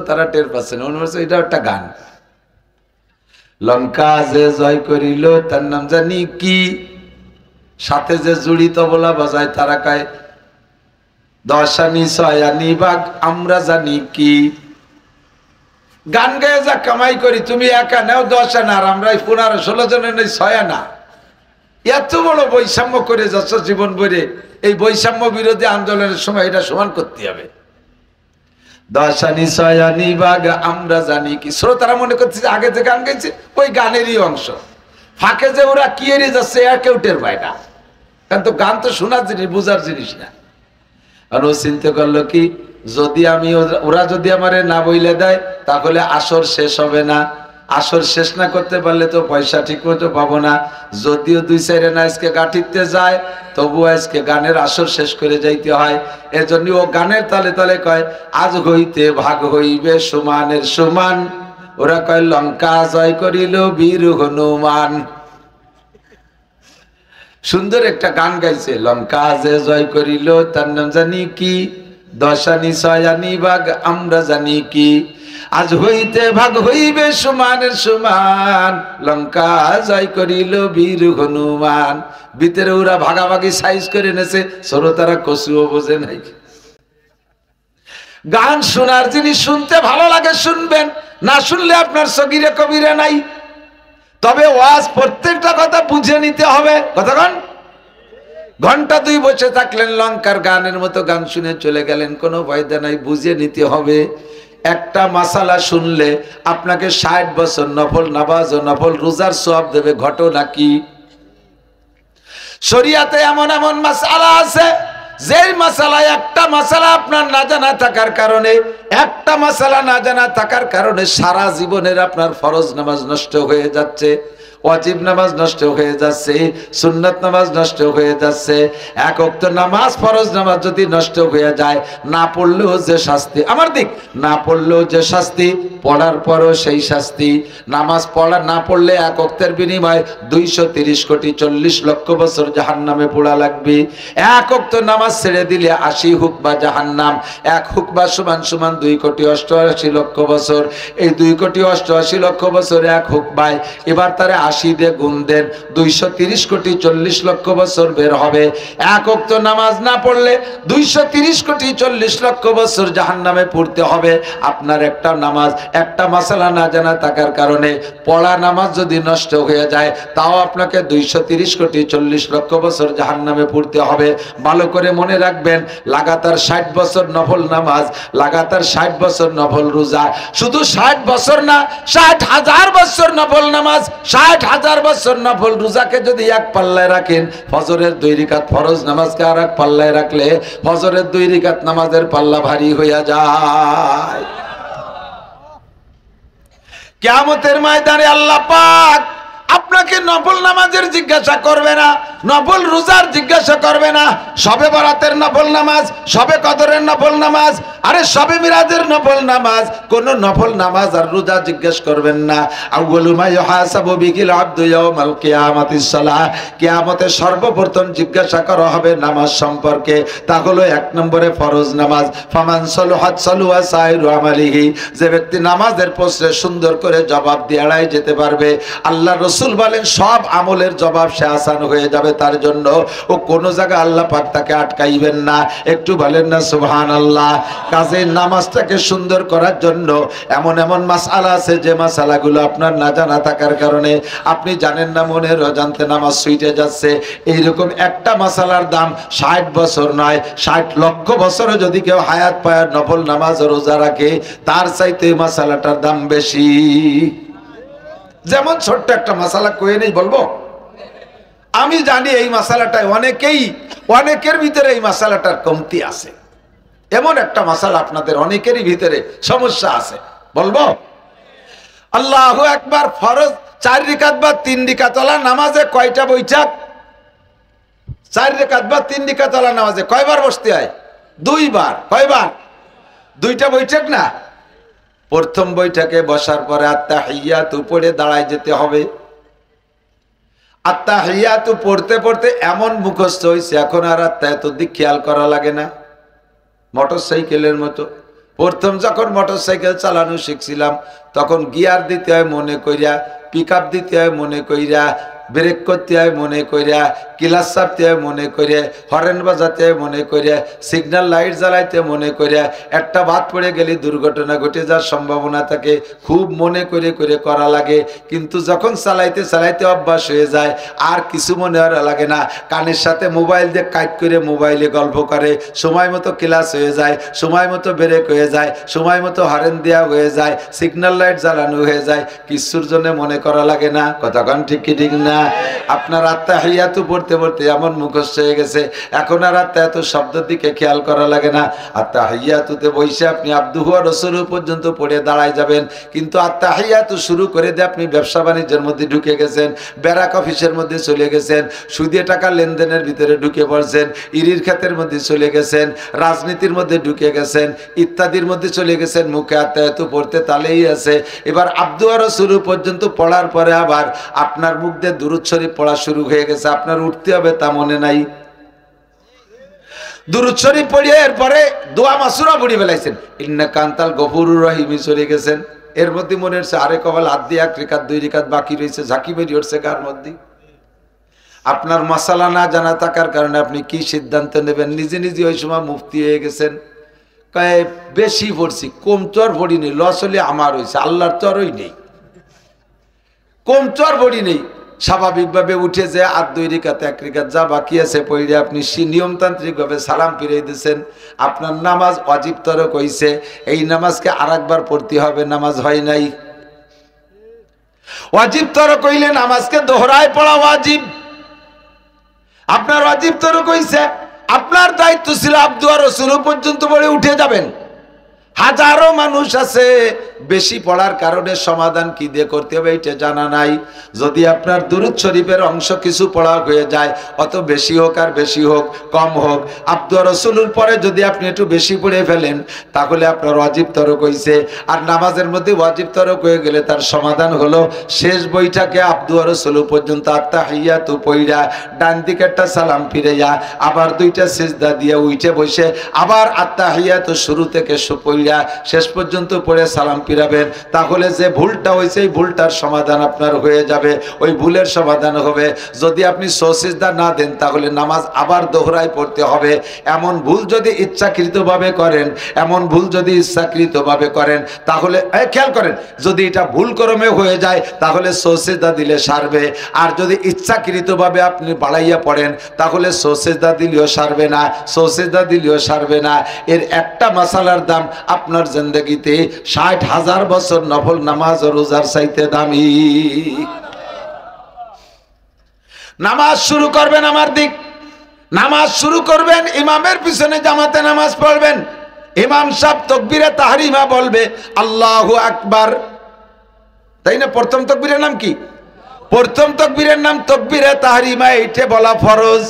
তারা টের পাচ্ছে না, উনি বলছে এটা একটা গান। লঙ্কা যে জয় করিল তার নাম জানি কি? সাথে যে জুড়ি তবলা বাজায় তারা কয় দশানি ছয়ানি বাঘ আমরা জানি কি? গান গায়ে যা কামাই করি, তুমি একা নেও 10 আনা, আর আমরা 15-16 জনের নেই 6 আনা। এত বড় বৈষম্য করে যাচ্ছ জীবন ভরে। এই বৈষম্য বিরোধী আন্দোলনের সময় এটা সমান করতে হবে। দশানি ছয়ানি বাঘ আমরা জানি কি? শ্রোতারা মনে করছে আগে যে গান গাইছে ওই গানেরই অংশ। ফাঁকে যে ওরা কি এড়িয়ে যাচ্ছে কেউ টের পায় না, কারণ তো গান তো শোনার জিনিস, বুঝার জিনিস না। আর ও চিন্তা করলো কি, যদি আমি ওরা যদি আমারে না বইলে দেয় তাহলে আসর শেষ হবে না। আসর শেষ না করতে পারলে তো পয়সা ঠিক মতো পাবো না। যদিও 2-4 আনা আজকে গাঠিতে যায়, তবু আজকে গানের আসর শেষ করে যাইতে হয়। এজন্য ও গানের তালে তালে কয় আজ হইতে ভাগ হইবে সমানের সমান। ওরা কয় লঙ্কা জয় করিল বীর হনুমান। সুন্দর একটা গান গাইছে, লঙ্কা যে জয় করিল তার নাম জানি কি? দশানি ছয়ানি বাঘ আমরা জানি কি? আজ হইতে ভাগ হইবে সমানের সমান, লঙ্কা জয় করিল বীর হনুমান। ভিতরে ওরা ভাগাভাগি সাইজ করে নেছে, শ্রোতারা কচুও বোঝে নাই। গান শোনার জিনিস, শুনতে ভালো লাগে শুনবেন, না শুনলে আপনার সগীরে কবিরে নাই। তবে ওয়াজ প্রত্যেকটা কথা বুঝে নিতে হবে। কতক্ষণ ঘন্টা 2 বসে থাকলেন লঙ্কার গানের মতো গান শুনে চলে গেলেন, কোনো ফায়দা নাই। বুঝে নিতে হবে। একটা মাসালা শুনলে আপনাকে 60 বছর নফল নামাজ ও নফল রোজার সওয়াব দেবে। ঘটনা কি? শরিয়াতে এমন এমন মাসালা আছে, যে মাসালায় একটা মাসালা আপনার না জানা থাকার কারণে, একটা মাসালা না জানা থাকার কারণে সারা জীবনের আপনার ফরজ নামাজ নষ্ট হয়ে যাচ্ছে, ওয়াজিব নামাজ নষ্ট হয়ে যাচ্ছে, সুন্নাত নামাজ নষ্ট হয়ে যাচ্ছে। এক ওয়াক্ত নামাজ, ফরজ নামাজ যদি নষ্ট হয়ে যায়, না পড়লেও যে শাস্তি, আমার দিক না পড়লেও যে শাস্তি, পড়ার পরও সেই শাস্তি। নামাজ পড়া না পড়লে এক ওয়াক্তের বিনিময়ে 230 কোটি 40 লক্ষ বছর জাহান্নামে পোড়া লাগবে। এক ওয়াক্ত নামাজ ছেড়ে দিলে 80 হুকবা জাহান্নাম। এক হুকবা সমান সমান 2 কোটি 88 লক্ষ বছর। এই 2 কোটি 88 লক্ষ বছর এক হুকবায়, এবার তারে 80 দিয়ে গুণ দেন, 230 কোটি 40 লক্ষ বছর বের হবে। এক ওয়াক্ত নামাজ না পড়লে 230 কোটি 40 লক্ষ বছর জাহান্নামে পড়তে হবে। আপনার একটা নামাজ, একটা মাসালা না জানা থাকার কারণে পড়া নামাজ যদি নষ্ট হয়ে যায়, তাও আপনাকে 230 কোটি 40 লক্ষ বছর জাহান্নামে পড়তে হবে। ভালো করে মনে রাখবেন, লাগাতার 60 বছর নফল নামাজ, লাগাতার 60 বছর নফল রোজা, শুধু 60 বছর না, 60,000 বছর নফল নামাজ, 60,000 বছর নফল রোজাকে যদি এক পাল্লায় রাখেন, ফজরের 2 রাকাত ফরজ নামাজকে আর এক পাল্লায় রাখলে ফজরের 2 রাকাত নামাজের পাল্লা ভারী হইয়া যায়। কিয়ামতের ময়দানে আল্লাহ পাক আপনাকে নফল নামাজের জিজ্ঞাসা করবে না, নফল রোজার জিজ্ঞাসা করবে না, শবে বরাতের নফল নামাজ, শবে কদরের নফল নামাজ, আরে শবে মিরাজের নফল নামাজ, কোন নফল নামাজ আর রোজা জিজ্ঞেস করবেন না। আউয়ালু মা ইউহাসাবু বিহিল আবদু ইয়াউমাল কিয়ামাতিস সালাহ, কিয়ামতে সর্বপ্রথম জিজ্ঞাসা করা হবে নামাজ সম্পর্কে। তা হলো 1 নম্বরে ফরজ নামাজ। ফামান সালাহাত সালুয়া সাইরু আমালিহি, যে ব্যক্তি নামাজের প্রশ্নে সুন্দর করে জবাব দিয়ে এড়ায় যেতে পারবে, আল্লাহ রাসূল বলেন সব আমলের জবাব সে আসান হয়ে যাবে তার জন্য। ও কোন জায়গায় আল্লাহ পাক তাকে আটকাইবেন না। একটু বলেন না সুবহানাল্লাহ। কাজে নামাজটাকে সুন্দর করার জন্য এমন এমন মাসআলা আছে যে মাসআলাগুলো আপনার না জানা থাকার কারণে আপনি জানেন না, মনের অজান্তে নামাজ ছুটে যাচ্ছে। এইরকম একটা মাসআলার দাম 60 বছর নয়, 60 লক্ষ বছরে যদি কেউ হায়াত পায় নফল নামাজ ও রোজা রাখে, তার চাইতে এই মাসআলাটার দাম বেশি। যেমন ছোট্ট একটা মাসালা কয়ে নেই বলবো, আমি জানি এই মাসালাটায় অনেকের ভিতরে এই মাসালাটার কমতি আছে। এমন একটা মাসালা আপনাদের অনেকেরই ভিতরে সমস্যা আছে, বলবো? আল্লাহু আকবার। ফরজ 4 রাকাত বা 3 রাকাত ওয়ালা নামাজে কয়টা বৈঠক? 4 রাকাত বা 3 রাকাত ওয়ালা নামাজে কয়বার বসতে হয়? 2 বার। কয়বার? 2টা বৈঠক না? প্রথম বৈঠকে বসার পরে আত্তাহিয়াতু পড়ে দাঁড়ায় যেতে হবে। আত্তাহিয়াতু পড়তে পড়তে এমন মুখস্থ হয়েছে এখন আর আত্তাহিয়াতুর দিক খেয়াল করা লাগে না। মোটরসাইকেলের মতো প্রথম যখন মোটরসাইকেল চালানো শিখছিলাম তখন গিয়ার দিতে হয় মনে কইরা, পিকআপ দিতে হয় মনে কইরা, ব্রেক করতে হয় মনে কইরা, ক্লাচ চাপতে হয় মনে করে, হরেন বাজাতে হয় মনে করে, সিগন্যাল লাইট জ্বালাইতে মনে করে। একটা বাদ পড়ে গেলে দুর্ঘটনা ঘটে যাওয়ার সম্ভাবনা থাকে, খুব মনে করে করে করা লাগে। কিন্তু যখন চালাইতে চালাইতে অভ্যাস হয়ে যায় আর কিছু মনে হওয়া লাগে না। কানের সাথে মোবাইল দিয়ে কাট করে মোবাইলে গল্প করে, সময় মতো ক্লাচ হয়ে যায়, সময় মতো ব্রেক হয়ে যায়, সময় মতো হরেন দেওয়া হয়ে যায়, সিগন্যাল লাইট জ্বালানো হয়ে যায়, কিছুর জন্য মনে করা লাগে না। কতক্ষণ ঠিক কি ঠিক না? আপনার আত্তাহিয়াতু পড়তে পড়তে এমন মুখস্থ হয়ে গেছে এখন আর আত্তাহিয়াতু শব্দের দিকে খেয়াল করা লাগে না। আত্তাহিয়াতুতে বসে আপনি আবদুহু ওয়া রাসূলুহু পর্যন্ত পড়ে দাঁড়ায় যাবেন, কিন্তু আত্তাহিয়াতু শুরু করে দিয়ে আপনি ব্যবসা বাণিজ্যের মধ্যে ঢুকে গেছেন, ব্যারাক অফিসের মধ্যে চলে গেছেন, সুদে টাকা লেনদেনের ভিতরে ঢুকে পড়ছেন, ইরির খাতের মধ্যে চলে গেছেন, রাজনীতির মধ্যে ঢুকে গেছেন, ইত্যাদির মধ্যে চলে গেছেন। মুখে আত্তাহিয়াতু পড়তে তালেই আছে। এবার আবদু ওয়া রাসূলুহু পর্যন্ত পড়ার পরে আবার আপনার মুখ দিয়ে দুরূদ শরীফ পড়া শুরু হয়ে গেছে, আপনার উঠতে হবে তা মনে নাই। দুরূদ শরীফ পড়িয়ে এরপরে দোয়া মাসুরা পড়ে ফেলাইছেন, ইন্নাকা আনতাল গফুরুর রহিম চলে গেছেন। এর মধ্যে মনে হচ্ছে আরে কবাল হাত দিয়ে 1 রাকাত 2 রাকাত বাকি রয়েছে, ঝাঁকি বেরিয়ে উঠছে কার মধ্যে। আপনার মাসালা না জানা থাকার কারণে আপনি কি সিদ্ধান্ত নেবেন? নিজে নিজে ওই সময় মুফতি হয়ে গেছেন। কয় বেশি পড়ছি, কম চর পড়ি নেই, লস হলে আমার হয়েছে, আল্লাহর চরই নেই, কম চর পড়ি নেই। স্বাভাবিকভাবে উঠে যে আর 2 রাকাত 1 রাকাত যা বাকি আছে পড়ে আপনি নিয়মতান্ত্রিকভাবে সালাম ফিরিয়ে দিয়েছেন। আপনার নামাজ ওয়াজিব তরক হইছে, এই নামাজকে আরেকবার পড়তে হবে, নামাজ হয় নাই। ওয়াজিব তরক হইলে নামাজকে দোহরায় পড়া ওয়াজিব, আপনার ওয়াজিব তরক হইছে। আপনার দায়িত্ব ছিল আবদু ওয়া রাসূলুহু পর্যন্ত পড়ে উঠে যাবেন। হাজারো মানুষ আছে বেশি পড়ার কারণে সমাধান কি দিয়ে করতে হবে এটা জানা নাই। যদি আপনার দুরূদ শরীফের অংশ কিছু পড়া হয়ে যায়, অত বেশি হোক আর বেশি হোক কম হোক, আবদু ওয়া রাসূলুর পরে যদি আপনি একটু বেশি পড়ে ফেলেন তাহলে আপনার ওয়াজিব তরক হইছে। আর নামাজের মধ্যে ওয়াজিব তরক হয়ে গেলে তার সমাধান হলো শেষ বইটাকে আবদু ওয়া রাসূলু পর্যন্ত আত্তাহিয়াতু পইরা ডান দিকে একটা সালাম ফিরাইয়া আবার 2টা সিজদা দিয়ে উঠে বসে আবার আত্তাহিয়াতু শুরু থেকে পইরা শেষ পর্যন্ত পড়ে সালাম ফিরাবেন। তাহলে যে ভুলটা হয়েছে এই ভুলটার সমাধান আপনার হয়ে যাবে, ওই ভুলের সমাধান হবে। যদি আপনি সিজদা না দেন তাহলে নামাজ আবার দোহরায় পড়তে হবে। এমন ভুল যদি ইচ্ছাকৃতভাবে করেন, এমন ভুল যদি ইচ্ছাকৃতভাবে করেন তাহলে খেয়াল করেন, যদি এটা ভুল ক্রমে হয়ে যায় তাহলে সিজদা দিলে সারবে। আর যদি ইচ্ছাকৃতভাবে আপনি বাড়াইয়া পড়েন তাহলে সিজদা দিলেও সারবে না, সিজদা দিলেও সারবে না। এর একটা মাসালার দাম আপনার জিন্দেগিতে 60,000 বছর নফল নামাজ ও রোজার চাইতে দামি। নামাজ শুরু করবেন আমার দিক, নামাজ শুরু করবেন ইমামের পিছনে জামাতে নামাজ পড়বেন। ইমাম সাহেব তাকবীরে তাহরিমা বলবে আল্লাহু আকবার, তাই না? প্রথম তাকবীরের নাম কি? প্রথম তাকবীরের নাম তাকবীরে তাহরিমা, এইটা বলা ফরজ।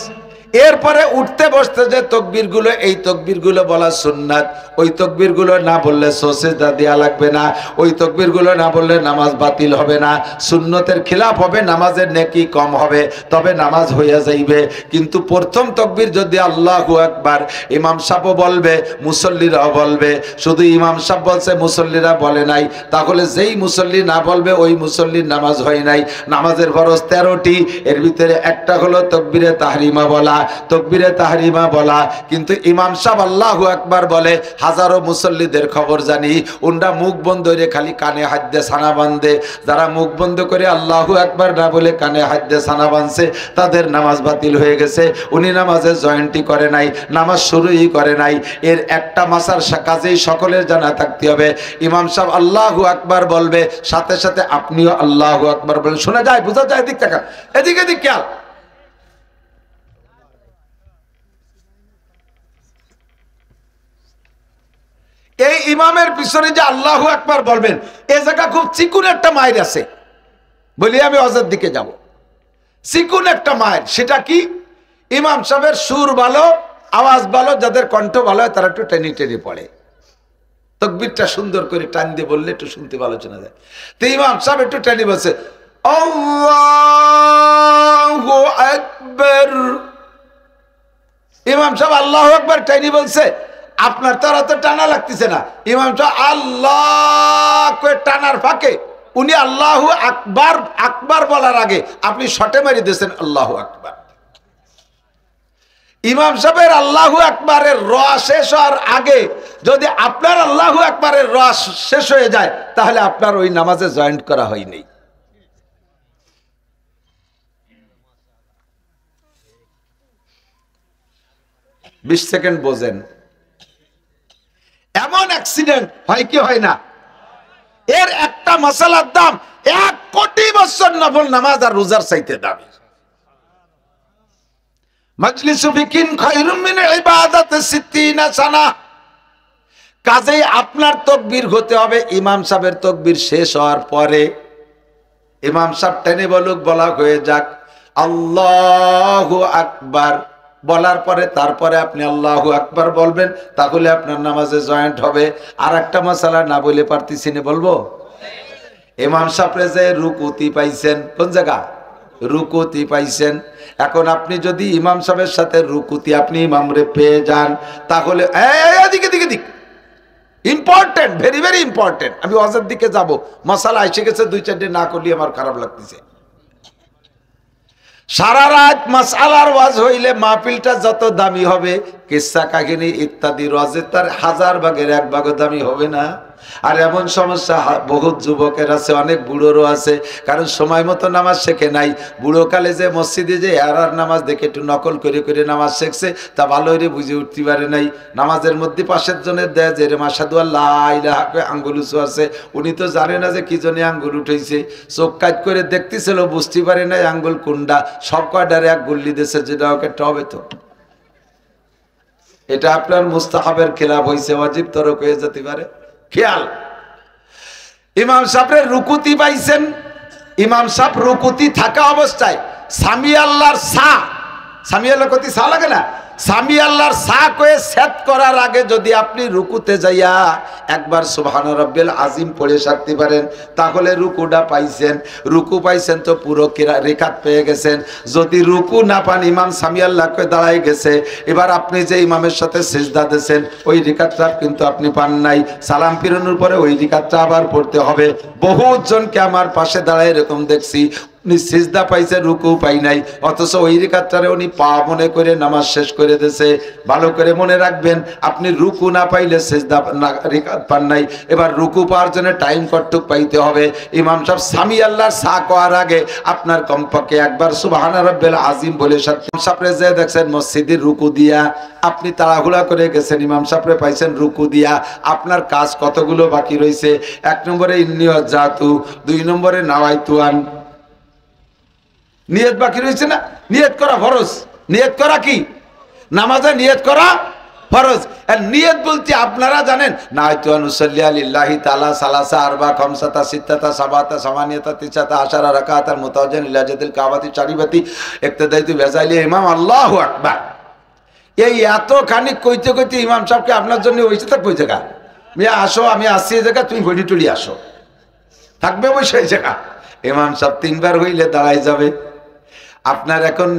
এরপরে উঠতে বসতে যে তাকবীরগুলো, এই তাকবীরগুলো বলা সুন্নাত। ওই তাকবীরগুলো না বললে সিজদা দেয়া লাগবে না, ওই তাকবীরগুলো না বললে নামাজ বাতিল হবে না, সুন্নতের খিলাফ হবে, নামাজের নেকি কম হবে, তবে নামাজ হইয়া যাইবে। কিন্তু প্রথম তাকবীর যদি আল্লাহু আকবার ইমাম সাহেবও বলবে, মুসল্লিরাও বলবে, শুধু ইমাম সাহেব বলছে মুসল্লিরা বলে নাই, তাহলে যেই মুসল্লি না বলবে ওই মুসল্লির নামাজ হয় নাই। নামাজের ফরজ 13টি, এর ভিতরে একটা হলো তাকবীরে তাহরিমা বলা, তাকবীরে তাহরিমা বলা। কিন্তু ইমাম সাহেব আল্লাহু আকবার বলে, হাজারো মুসল্লিদের খবর জানি, উনরা মুখ বন্ধ করে খালি কানে হাত দিয়ে সানা বাঁধে। যারা মুখ বন্ধ করে আল্লাহু আকবার না বলে কানে হাত দিয়ে সানা বাঁধছে, তাদের নামাজ বাতিল হয়ে গেছে। উনি নামাজে জয়েন্টই করে নাই, নামাজ শুরুই করে নাই। এর একটা মাসার কাজেই সকলের জানা থাকতে হবে, ইমাম সাহেব আল্লাহু আকবার বলবে, সাথে সাথে আপনিও আল্লাহু আকবার বলেন। শোনা যায়, বোঝা যায়? এদিক টাকা, এদিকে এদিক খেয়াল। এই ইমামের পিছনে যে আল্লাহু আকবার বলবেন, এই জায়গা খুব চিকুন একটা মায়ের আছে, বলি আমি অজের দিকে যাব। চিকুন একটা মায়ের, সেটা কি? ইমাম সাহেবের সুর ভালো, আওয়াজ ভালো, যাদের কণ্ঠ ভালো হয় তারা একটু টেনে টেনে পড়ে, তাকবীরটা সুন্দর করে টান দিয়ে বললে একটু শুনতে ভালো শোনা যায়। তো ইমাম সাহেব একটু টেনে বলছে আল্লাহু আকবার। ইমাম সাহেব আল্লাহু আকবার টেনে বলছে, আপনার তারা তো টানা লাগতেছে না। ইমাম সাহেব আল্লাহ করে টানার ফাঁকে উনি আল্লাহু আকবার আকবার বলার আগে আপনি শটে মারি দিয়েছেন আল্লাহু আকবার। ইমাম সাহেবের আল্লাহু আকবারের র শেষ হওয়ার আগে যদি আপনার আল্লাহু আকবারের র শেষ হয়ে যায়, তাহলে আপনার ওই নামাজে জয়েন্ট করা হয়নি। বিশ সেকেন্ড বোঝেন। এমন অ্যাক্সিডেন্ট হয় কি হয় না? এর একটা মাসালার দাম 1 কোটি বছর নফল নামাজ আর রোজার চাইতে দামি। মাজলিসু ফিকিন খায়রুম মিন ইবাদাতি 60 সানা। কাজেই আপনার তাকবীর হতে হবে ইমাম সাহেবের তাকবীর শেষ হওয়ার পরে। ইমাম সাহেব টেনে বলুক, বলা হয়ে যাক আল্লাহু আকবার, বলার পরে তারপরে আপনি আল্লাহু আকবার বলবেন, তাহলে আপনার নামাজে জয়েন্ট হবে। আর একটা মাসালা না বলে পারতেছি না, বলবো? ইমাম সাহেবরে যে রুকুতি পাইছেন, কোন জায়গা? রুকুতি পাইছেন। এখন আপনি যদি ইমাম সাহেবের সাথে রুকুতি আপনি ইমামরে পেয়ে যান, তাহলে এদিকে দিকে দিক ইম্পর্টেন্ট, ভেরি ভেরি ইম্পর্টেন্ট। আমি ওয়াজের দিকে যাব, মশালা এসে গেছে, 2-4টে না করলে আমার খারাপ লাগতেছে। সারা রাত মাসআলার ওয়াজ হইলে মাহফিলটা যত দামি হবে, কিসসা কাহিনী ইত্যাদি ওয়াজে তার 1000 ভাগের 1 ভাগও দামি হবে না। আর এমন সমস্যা বহুত যুবকের আছে, অনেক বুড়োরও আছে, কারণ সময় মতো নামাজ শেখে নাই। বুড়ো কালে যে মসজিদে যে আর নামাজ দেখে একটু নকল করে করে নামাজ শিখছে, তা ভালো করে বুঝে উঠতে পারে নাই। নামাজের মধ্যে পাশের জনের দেয় যে মাশহাদু আল্লাহ ইলাহা আঙ্গুল উঁচু আছে, উনি তো জানে না যে কি জন্য আঙ্গুল উঠেছে, চোখ কাজ করে দেখতেছিল, বুঝতে পারে নাই আঙ্গুল কোনটা, সব কয়টারে এক গুল্লি দিয়েছে, যেটা ওকে টবে। তো এটা আপনার মুস্তাহাবের খেলাফ হয়েছে, ওয়াজিব তরক হয়ে যেতে পারে। খেয়াল, ইমাম সাহেবের রুকুতি পাইছেন। ইমাম সাহেব রুকুতি থাকা অবস্থায় সামি আল্লাহর সা, সামি আল্লাহ কতি সা লাগে না, সামি আল্লাহর সা কয়ে সেট করার আগে যদি আপনি রুকুতে যাইয়া একবার সুবহান রাব্বিল আজিম পড়ে সারতে পারেন, তাহলে রুকুটা পাইছেন। রুকু পাইছেন তো পুরো রেখাত পেয়ে গেছেন। যদি রুকু না পান, ইমাম সামি আল্লাহ কয়ে দাঁড়াই গেছে, এবার আপনি যে ইমামের সাথে সিজদা দিয়েছেন ওই রেখাতটা কিন্তু আপনি পান নাই। সালাম ফিরানোর পরে ওই রেখাতটা আবার পড়তে হবে। বহুত জনকে আমার পাশে দাঁড়ায় এরকম দেখছি, উনি সিজদা পাইছে, রুকু পাই নাই, অথচ ওই রেখাতটারে উনি পা মনে করে নামাজ শেষ করে দিয়েছে। ভালো করে মনে রাখবেন, আপনি রুকু না পাইলে সিজদা রেখাত পান নাই। এবার রুকু পাওয়ার জন্য টাইম কতটুক পাইতে হবে? ইমাম সাহেব সামি আল্লাহর সা করার আগে আপনার কমপক্ষে একবার সুবহান রাব্বিল আজিম বলে সাপরে যে দেখছেন মসজিদের রুকু দিয়া, আপনি তাড়াহুড়া করে গেছেন, ইমাম সাহেবরে পাইছেন রুকু দিয়া, আপনার কাজ কতগুলো বাকি রয়েছে? 1 নম্বরে ইন্নী ওয়াজ্জাতু, 2 নম্বরে নাওয়াইতুয়ান, নিয়ত বাকি রয়েছে না? নিয়ত করা ফরজ। নিয়ত করা কি? নামাজে নিয়ত করা ফরজ। আর নিয়ত বলতে আপনারা জানেন, নাইতু আনুসাল্লি লিল্লাহি তাআলা সালাসা আরবা খামসাতা সিত্তাতা সাবাতা সামানিয়াতা তিসাতা আশারা রাকাতার মুতাওয়াজ্জিহান ইলা জাদিল কাবাতি শারিফাতি ইক্তাদাইতু বিযাইলি ইমাম আল্লাহু আকবার। এই এত খানিক কইতে কইতে ইমাম সাহেবকে আপনার জন্য হইছে থাকবে ওই জায়গা, মিয়া আসো আমি আসছি এই জায়গা, তুমি ঘড়ি টুলি আসো, থাকবে বসে এই জায়গা। ইমাম সাহেব 3 বার হইলে দাঁড়াই যাবে। আপনার এখন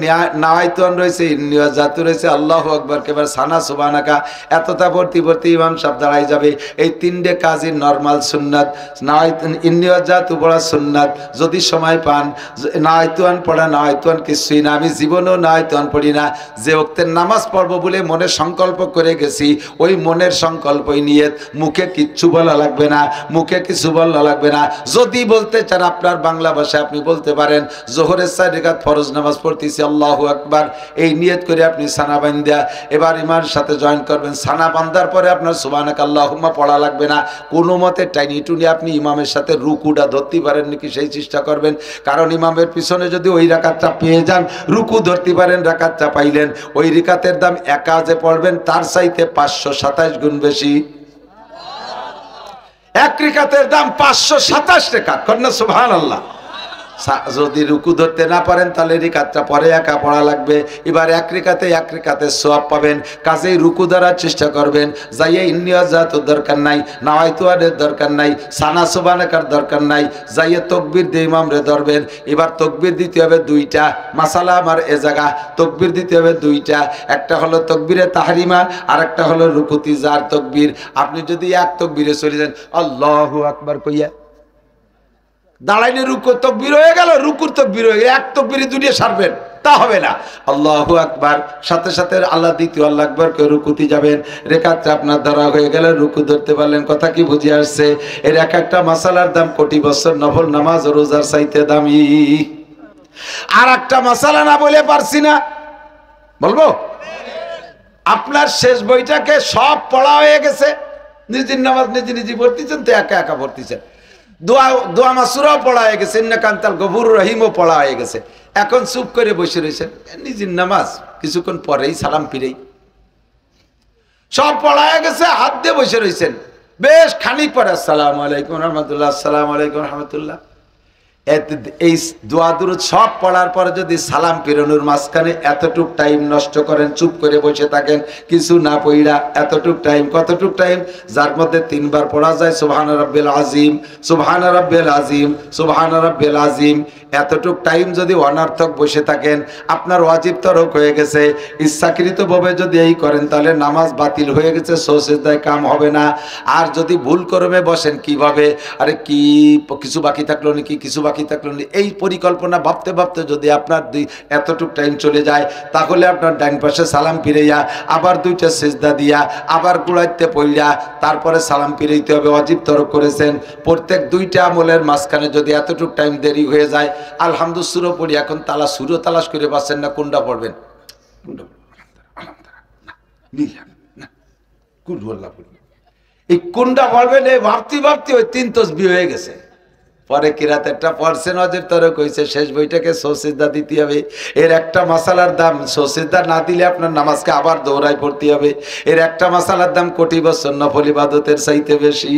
নাওয়াইতুন রয়েছে, ইন্নিয়াজাতু রয়েছে, আল্লাহু আকবার কেবার সানা সুবহানাকা এতটা ভর্তি ভর্তি ইমাম সাহেব দাঁড়াই যাবে। এই 3টে কাজই নরমাল সুন্নাত। নাওয়াইতুন ইন্নিয়াজাতু পড়া সুন্নাত, যদি সময় পান। নাওয়াইতুন পড়া, নাওয়াইতুন কিছুই না, আমি জীবনেও নাওয়াইতুন পড়ি না। যে ওক্তের নামাজ পড়বো বলে মনে সংকল্প করে গেছি, ওই মনের সংকল্পই নিয়ত, মুখে কিচ্ছু বলা লাগবে না, মুখে কিছু বলা লাগবে না। যদি বলতে চান আপনার বাংলা ভাষায় আপনি বলতে পারেন জোহরের 4 রাকাত ফরজ নামাজ পড়তেছি আল্লাহু আকবার, এই নিয়ত করে আপনি সানা বান্ধা এবার ইমামের সাথে জয়েন করবেন। সানা বান্ধার পরে আপনার সুবহানাকা আল্লাহুম্মা পড়া লাগবে না, কোনো মতে টাইনি টুনি আপনি ইমামের সাথে রুকুটা ধরতে পারেন নাকি সেই চেষ্টা করবেন। কারণ ইমামের পিছনে যদি ওই রাকাতটা পেয়ে যান, রুকু ধরতে পারেন, রাকাতটা পাইলেন, ওই রাকাতের দাম একাজে পড়বেন তার চাইতে 527 গুণ বেশি। এক রাকাতের দাম 527 টাকা। কন্যা সুবহানাল্লাহ। যদি রুকু ধরতে না পারেন তাহলে রিকাতটা পরে একা পড়া লাগবে। এবার এক রিকাতে সওয়াব পাবেন, কাজেই রুকু ধরার চেষ্টা করবেন। যাইয়ে ইন্নিয়াজাতুর দরকার নাই, নাওয়াইতুনের দরকার নাই, সানা সুবহানাকার দরকার নাই, যাইয়ে তাকবীর দিয়ে ইমামরে ধরবেন। এবার তাকবীর দিতে হবে 2টা, মাসালা আমার এ জায়গা। তাকবীর দিতে হবে 2টা, একটা হলো তাকবীরে তাহরিমা আর একটা হলো রুকুতি জার তাকবীর। আপনি যদি এক তাকবীরে চলে যান আল্লাহু আকবার কইয়া দাঁড়াইলে রুকু তাকবীর হয়ে গেল, রুকুর তাকবীর হয়ে গেল, এক তাকবীরে 2টা সারবেন, তা হবে না। আল্লাহু আকবার সাথে সাথে আল্লাহ দ্বিতীয় আল্লাহু আকবার কে রুকুতে যাবেন। রেখাতটা আপনার ধরা হয়ে গেল, রুকু ধরতে পারলেন। কথা কি বুঝে আসছে? এর এক একটা মাসালার দাম কোটি বছর নফল নামাজ ও রোজার চাইতে দামি। আর একটা মাসালা না বলে পারছি না, বলবো? আপনার শেষ বইটাকে সব পড়া হয়ে গেছে, নিজের নামাজ নিজে নিজে পড়তেছেন, তো একা একা পড়তেছেন। দোয়া মাসুরাও পড়া হয়ে গেছে, ইন্নাকা আনতাল গফুরুর রহিমও পড়া হয়ে গেছে। এখন চুপ করে বসে রয়েছেন, নিজের নামাজ কিছুক্ষণ পরেই সালাম ফিরেই সব পড়া হয়ে গেছে, হাত দিয়ে বসে রয়েছেন। বেশ খানিক পরে আসসালামু আলাইকুম রহমতুল্লাহ, আসসালামু আলাইকুম রহমতুল্লাহ, এই দোয়া দুরুদ সব পড়ার পরে যদি সালাম ফিরানোর মাঝখানে এতটুক টাইম নষ্ট করেন, চুপ করে বসে থাকেন কিছু না পড়া, এতটুক টাইম, কতটুক টাইম? যার মধ্যে 3 বার পড়া যায় সুবহানা রাব্বিল আযীম, সুবহানা রাব্বিল আযীম, সুবহানা রাব্বিল আযীম, এতটুক টাইম যদি অনর্থক বসে থাকেন আপনার ওয়াজিব তরক হয়ে গেছে। ইচ্ছাকৃতভাবে যদি এই করেন তাহলে নামাজ বাতিল হয়ে গেছে, সজদায় কাম হবে না। আর যদি ভুল করমে বসেন কিভাবে, আরে কি কিছু বাকি থাকলো নাকি, কিছু বাকি থাকলো না, এই পরিকল্পনা ভাবতে ভাবতে যদি আপনার এতটুক টাইম চলে যায়, তাহলে আপনার ডাইন পাশে সালাম ফিরাইয়া আবার 2টা সিজদা দিয়া আবার কুড়াইতে পড়িয়া তারপরে সালাম ফিরাইতে হবে। ওয়াজিব তরক করেছেন। প্রত্যেক 2টা আমলের মাঝখানে যদি এতটুক টাইম দেরি হয়ে যায়, আলহামদুলিল্লাহ সুরো পড়ি, এখন সুরো তালাশ করে পাচ্ছেন না, কোনটা পড়বেন? এই কোনটা পড়বেন এই ভাবতে ভাবতে ওই 3 তাসবিহ হয়ে গেছে। পরে কিরাতেরটা পড়ছেন, ওয়াজিব তরক হয়েছে, শেষ বইটাকে সজদা দিতে হবে। এর একটা মাসালার দাম, সজদা না দিলে আপনার নামাজকে আবার দৌড়াই পড়তে হবে। এর একটা মাসালার দাম কোটি বছর নফল ইবাদতের চাইতে বেশি।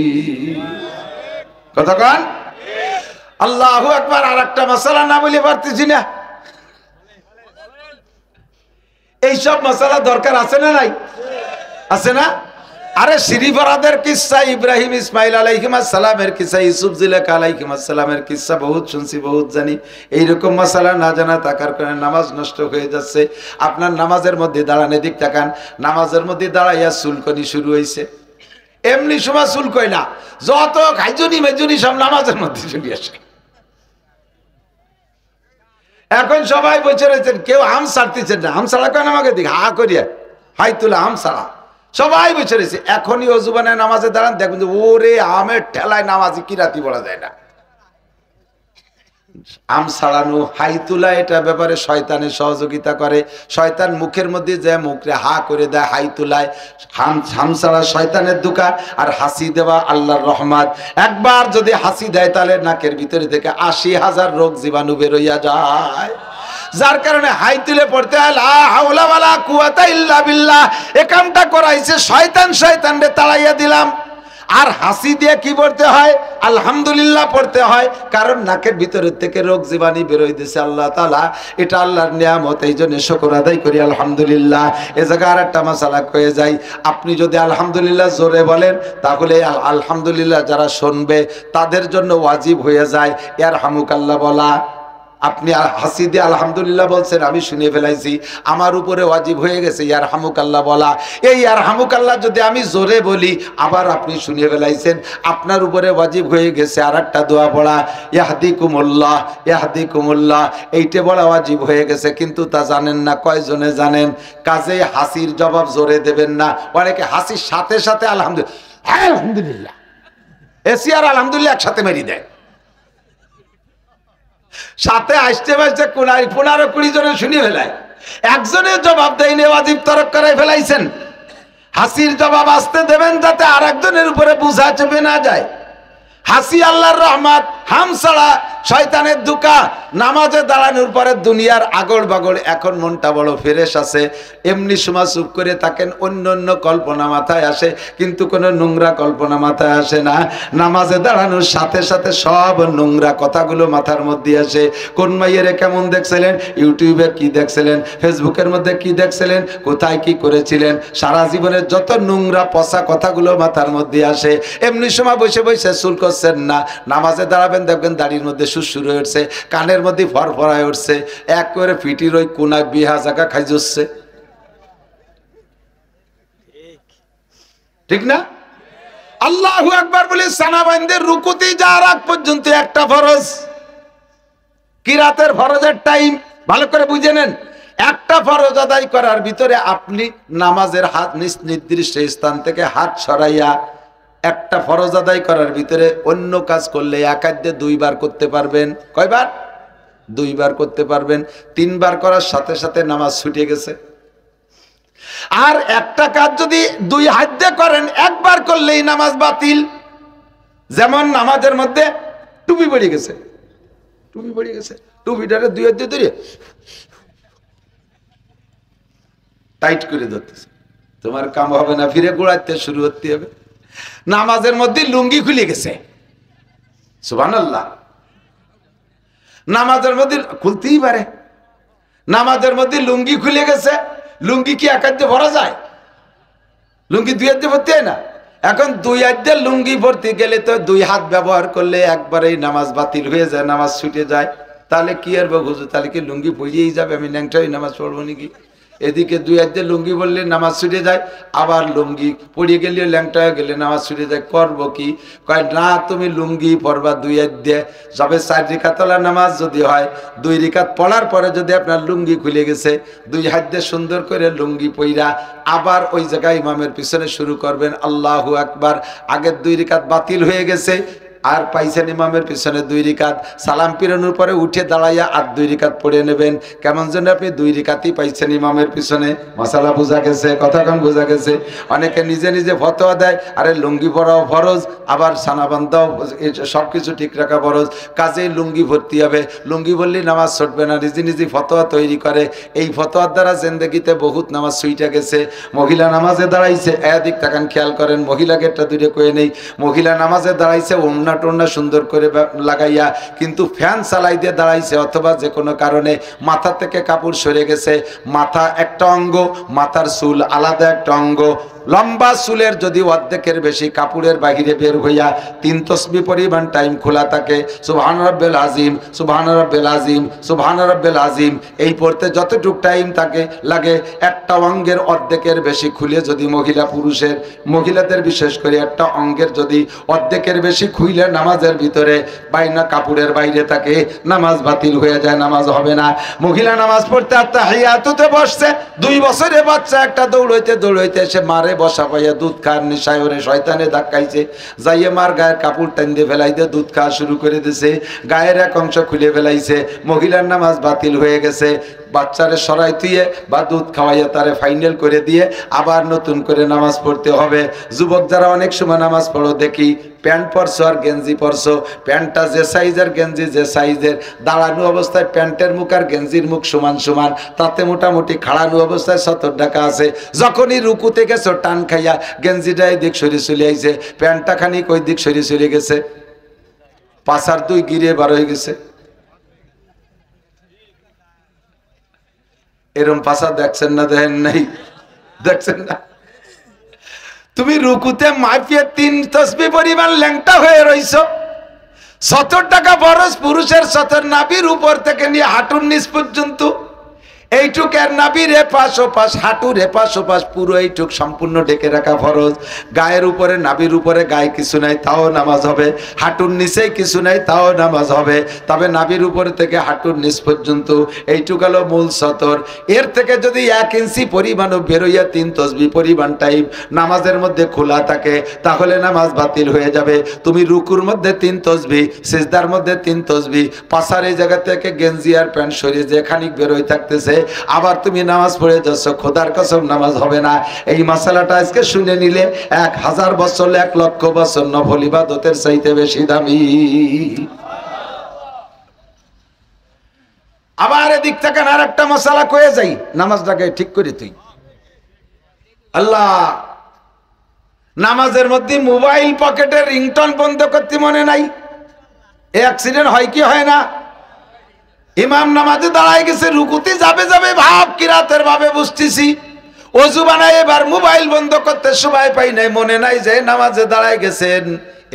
কতক্ষণ? আল্লাহু আকবার। আর একটা মাসালা না বলে পারতেছি না, এইসব মাসালা দরকার আছে না নাই? আছে না? আরে শ্রীফরাদের কিসসা, ইব্রাহিম ইসমাইল আলাইহিস সালামের কিসসা, ইউসুফ জিলাকা আলাইহিস সালামের কিসসা বহুত শুনছি, বহুত জানি। এইরকম মাসালা না জানা থাকার কারণে নামাজ নষ্ট হয়ে যাচ্ছে। আপনার নামাজের মধ্যে দাঁড়ান, এদিক তাকান, নামাজের মধ্যে দাঁড়াইয়া চুলকনি শুরু হয়েছে। এমনি সময় চুলকই না, যত খাইজুনি মেজুনি সব নামাজের মধ্যে চলে আসে। এখন সবাই বসে রয়েছেন, কেউ আম ছাড়তেছেন না, আম ছাড়া কেন আমাকে দিক হা করিয়া হাই তুলা আম ছাড়া, সবাই বসে রয়েছে। এখনই অজুবানে নামাজে দাঁড়ান, দেখুন যে ওরে আমের ঠেলায় নামাজে কি রাতি পড়া যায় না। আম ছাড়ানো, হাই তোলা, এটা ব্যাপারে শয়তানের সহযোগিতা করে। শয়তান মুখের মধ্যে যে মুখে হা করে দেয়, হাই তোলায় হাম ছাড়া শয়তানের দোকান, আর হাসি দেওয়া আল্লাহর রহমত। একবার যদি হাসি দেয় তাহলে নাকের ভিতরে থেকে 80,000 রোগ জীবাণু বেরোইয়া যায়। যার কারণে হাই তুলে পড়তে হয় লা হাওলা ওয়ালা কুওয়াতা ইল্লা বিল্লাহ। এই কামটা করাইছে শয়তান, শয়তানরে তাড়াইয়া দিলাম। আর হাসি দিয়ে কি পড়তে হয়? আলহামদুলিল্লাহ পড়তে হয়, কারণ নাকের ভিতরের থেকে রোগ জীবাণু বেরোই দিয়েছে আল্লাহ তাআলা, এটা আল্লাহর নিয়ামত, এই জন্য শুকর আদায় করি আলহামদুলিল্লাহ। এ জায়গায় আর একটা মাসালা কয়ে যাই, আপনি যদি আলহামদুলিল্লাহ জোরে বলেন তাহলে আলহামদুলিল্লাহ যারা শুনবে তাদের জন্য ওয়াজিব হয়ে যায় ইয়ারহামুকাল্লাহ বলা। আপনি হাসি দিয়ে আলহামদুলিল্লাহ বলছেন, আমি শুনে ফেলাইছি, আমার উপরে ওয়াজিব হয়ে গেছে ইয়ারহামুকাল্লাহ বলা। এই ইয়ারহামুকাল্লাহ যদি আমি জোরে বলি আবার আপনি শুনে ফেলাইছেন, আপনার উপরে ওয়াজিব হয়ে গেছে আর একটা দোয়া পড়া ইয়াহদিকুমুল্লাহ ইয়াহদিকুমুল্লাহ, এইটা বলা ওয়াজিব হয়ে গেছে, কিন্তু তা জানেন না। কয়জনে জানেন? কাজেই হাসির জবাব জোরে দেবেন না। অনেকে হাসির সাথে সাথে আলহামদুলিল্লাহ এসি আর আলহামদুলিল্লাহ একসাথে মেরি দেয়, সাথে আসতে বাসতে 15-20 জনে শুনে ফেলায়, একজনের জবাব দেয়নি, ওয়াজিব তরক করাই ফেলাইছেন। হাসির জবাব আসতে দেবেন যাতে আর একজনের উপরে বুঝা চেপে না যায়। হাসি আল্লাহর রহমত, হাম ছাড়া শয়তানের দুকা। নামাজে দাঁড়ানোর পরে দুনিয়ার আগড় বাগড়, এখন মনটা বড় ফ্রেশ আছে, এমনি সময় চুপ করে থাকেন, অন্য অন্য কল্পনা মাথায় আসে, কিন্তু কোনো নোংরা কল্পনা মাথায় আসে না। নামাজে দাঁড়ানোর সাথে সাথে সব নোংরা কথাগুলো মাথার মধ্যে আসে। কোন মাইয়েরে কেমন দেখছিলেন, ইউটিউবে কি দেখছিলেন, ফেসবুকের মধ্যে কি দেখছিলেন, কোথায় কি করেছিলেন, সারা জীবনের যত নোংরা পচা কথাগুলো মাথার মধ্যে আসে। এমনি সময় বসে বসে চুল করছেন না, নামাজে দাঁড়াবেন দেখবেন দাড়ির মধ্যে সুরসুর হয়ে উঠছে, কানের মধ্যে ফরফরায় উঠছে, এক করে ফিটির ওই কোনায় বিহা জায়গা খাই যাচ্ছে, ঠিক না? আল্লাহু আকবার বলে সানাবাইনদের রুকুতে যাওয়ার আগ পর্যন্ত একটা ফরজ, কিরাতের ফরজের টাইম ভালো করে বুঝে নেন। একটা ফরজ আদায় করার ভিতরে আপনি নামাজের হাত নির্দিষ্ট স্থান থেকে হাত সরাইয়া একটা ফরজ আদায় করার ভিতরে অন্য কাজ করলে এক হাতে 2 বার করতে পারবেন। কয়বার? 2 বার করতে পারবেন। 3 বার করার সাথে সাথে নামাজ ছুটে গেছে। আর একটা কাজ যদি 2 হাত দিয়ে করেন, একবার করলেই নামাজ বাতিল। যেমন নামাজের মধ্যে টুপি পড়ে গেছে, টুপি পড়ে গেছে, টুপিটারে 2 হাত দিয়ে ধরে টাইট করে ধরতেছে, তোমার কাম হবে না, ফিরে গোড়াতে শুরু করতে হবে। নামাজের মধ্যে লুঙ্গি খুলে গেছে, সুবহানাল্লাহ, নামাজের মধ্যে খুলতেই পারে। নামাজের মধ্যে লুঙ্গি খুলে গেছে, লুঙ্গি কি এক হাত দিয়ে ভরা যায়? লুঙ্গি 2 হাত দিয়ে ভরতে হয় না। এখন 2 হাত দিয়ে লুঙ্গি ভরতে গেলে তো 2 হাত ব্যবহার করলে একবারেই নামাজ বাতিল হয়ে যায়, নামাজ ছুটে যায়। তাহলে কি আর হুজুর, তাহলে কি লুঙ্গি পড়িয়েই যাবে, আমি ন্যাংটাই নামাজ পড়বো নাকি? এদিকে 2 হাত দিয়ে লুঙ্গি বললে নামাজ ছুটে যায়, আবার লুঙ্গি পড়িয়ে গেলে ল্যাংটা হয়ে গেলে নামাজ ছুটে যায়। করবো কি? কয় না, তুমি লুঙ্গি পড়বা 2 হাত দিয়ে। যবে 4 রিকাতওয়ালা নামাজ যদি হয়, 2 রিকাত পড়ার পরে যদি আপনার লুঙ্গি খুলে গেছে, 2 হাত দিয়ে সুন্দর করে লুঙ্গি পইরা আবার ওই জায়গায় ইমামের পিছনে শুরু করবেন আল্লাহু আকবার। আগের 2 রিকাত বাতিল হয়ে গেছে, আর পাইছেন ইমামের পিছনে 2 রিকাত, সালাম পিরানোর পরে উঠে দাঁড়াইয়া আর 2 রিকাত পড়ে নেবেন। কেমন যেন আপনি 2 রিকাতই পাইছেন ইমামের পিছনে। মাসালা বোঝা গেছে? কথা কম বোঝা গেছে? অনেকে নিজে নিজে ফতোয়া দেয়, আরে লুঙ্গি পরাও ফরজ, আবার সানা বান্ধাও, সব কিছু ঠিক রাখা ফরজ, কাজেই লুঙ্গি ভর্তি হবে, লুঙ্গি বললেই নামাজ ছুটবে না, নিজে নিজে ফতোয়া তৈরি করে। এই ফতোয়ার দ্বারা জিন্দেগিতে বহুত নামাজ ছুইটা গেছে। মহিলা নামাজে দাঁড়াইছে, এদিক তাকান, খেয়াল করেন, মহিলাকে একটা 2টা কয়ে নেই, মহিলা নামাজে দাঁড়াইছে ওন্না টোন্না সুন্দর করে লাগাইয়া, কিন্তু ফ্যান চালাই দিয়ে দাঁড়াইছে, অথবা যে কোনো কারণে মাথা থেকে কাপড় সরে গেছে, মাথা একটা অঙ্গ, মাথার চুল আলাদা একটা অঙ্গ, লম্বা চুলের যদি অর্ধেকের বেশি কাপড়ের বাহিরে বের হইয়া 3 তসবিহ পরিমাণ টাইম খোলা থাকে, সুবহান রাব্বিল আযীম, সুবহান রাব্বিল আযীম, সুবহান রাব্বিল আযীম, এই পড়তে যতটুক টাইম থাকে লাগে, একটা অঙ্গের অর্ধেকের বেশি খুলে যদি মহিলা পুরুষের, মহিলাদের বিশেষ করে একটা অঙ্গের যদি অর্ধেকের বেশি খুইলে নামাজের ভিতরে বাইনা কাপড়ের বাইরে থাকে, নামাজ বাতিল হয়ে যায়, নামাজ হবে না। মহিলা নামাজ পড়তে তাহিয়াতুতে বসছে, 2 বছরের বাচ্চা একটা দৌড়াইতে এসে মারে বসা পাইয়া দুধ খাওয়ার নেশায় ওরে শয়তানে ধাক্কাইছে, যাইয়ে মার গায়ের কাপড় টান দিয়ে ফেলাই দিয়ে দুধ খাওয়া শুরু করে দিছে, গায়ের এক অংশ খুলে ফেলাইছে, মহিলার নামাজ বাতিল হয়ে গেছে। বাচ্চারে সরাই দিয়ে বা দুধ খাওয়াইয়া তারে ফাইনাল করে দিয়ে আবার নতুন করে নামাজ পড়তে হবে। যুবক যারা অনেক সময় নামাজ পড়ো দেখি প্যান্ট পরছো আর গেঞ্জি পরছো, প্যান্টটা যে সাইজের গেঞ্জি যে সাইজের, দাঁড়ানো অবস্থায় প্যান্টের মুখ আর গেঞ্জির মুখ সমান সমান, তাতে মোটামুটি খাড়ানো অবস্থায় 70 টাকা আছে। যখনই রুকুতে গেছো টান খাইয়া গেঞ্জিটা এই দিক সরে চলে আইছে, প্যান্টটা খানিক ওই দিক সরে চলে গেছে, পাশার 2 গিরে বার হয়ে গেছে। এরম পাশা দেখছেন না? দেখেন নাই? দেখছেন না? তুমি রুকুতে মাফিয়ে 3 তসবিহ পরিমাণ ল্যাংটা হয়ে রইছো। 70 টাকা বরস পুরুষের 70 নাভির উপর থেকে নিয়ে হাঁটুর নিচ পর্যন্ত, এইটুকের নাভির এপাশ ওপাশ, হাঁটুর এপাশ ওপাশ পুরো এইটুক সম্পূর্ণ ঢেকে রাখা ফরজ। গায়ের উপরে নাভির উপরে গায়ে কিছু নাই তাও নামাজ হবে, হাঁটুর নিচেই কিছু নাই তাও নামাজ হবে। তবে নাভির উপরে থেকে হাঁটুর নিচ পর্যন্ত এইটুক হলো মূল সতর। এর থেকে যদি 1 ইঞ্চি পরিমাণও বেরোইয়া 3 তসবিহ পরিমাণ টাইম নামাজের মধ্যে খোলা থাকে তাহলে নামাজ বাতিল হয়ে যাবে। তুমি রুকুর মধ্যে 3 তসবিহ, সিজদার মধ্যে 3 তসবিহ, পাশার এই জায়গা থেকে গেঞ্জি আর প্যান্ট সরিয়ে যে খানিক বেরোয় থাকতেছে, আবার তুমি নামাজ পড়ে যাচ্ছ, খোদার কসম নামাজ হবে না। এই মাসালাটা আজকে শুনে নিলে 1000 বছর 1 লক্ষ বছর নফল ইবাদতের চাইতে বেশি দামি। আবার এদিক থেকে আর একটা মশালা কয়ে যাই, নামাজটাকে ঠিক করে তুই আল্লাহ নামাজের মধ্যে মোবাইল পকেটের রিংটোন বন্ধ করতে মনে নাই? অ্যাক্সিডেন্ট হয় কি হয় না? ইমাম নামাজে দাঁড়ায় গেছে, রুকুতে যাবে যাবে ভাব কিরাতের ভাবে বুঝতেছি, ওযু বানায় এবার মোবাইল বন্ধ করতে সময় পাই নাই, মনে নাই যে নামাজে দাঁড়ায় গেছেন।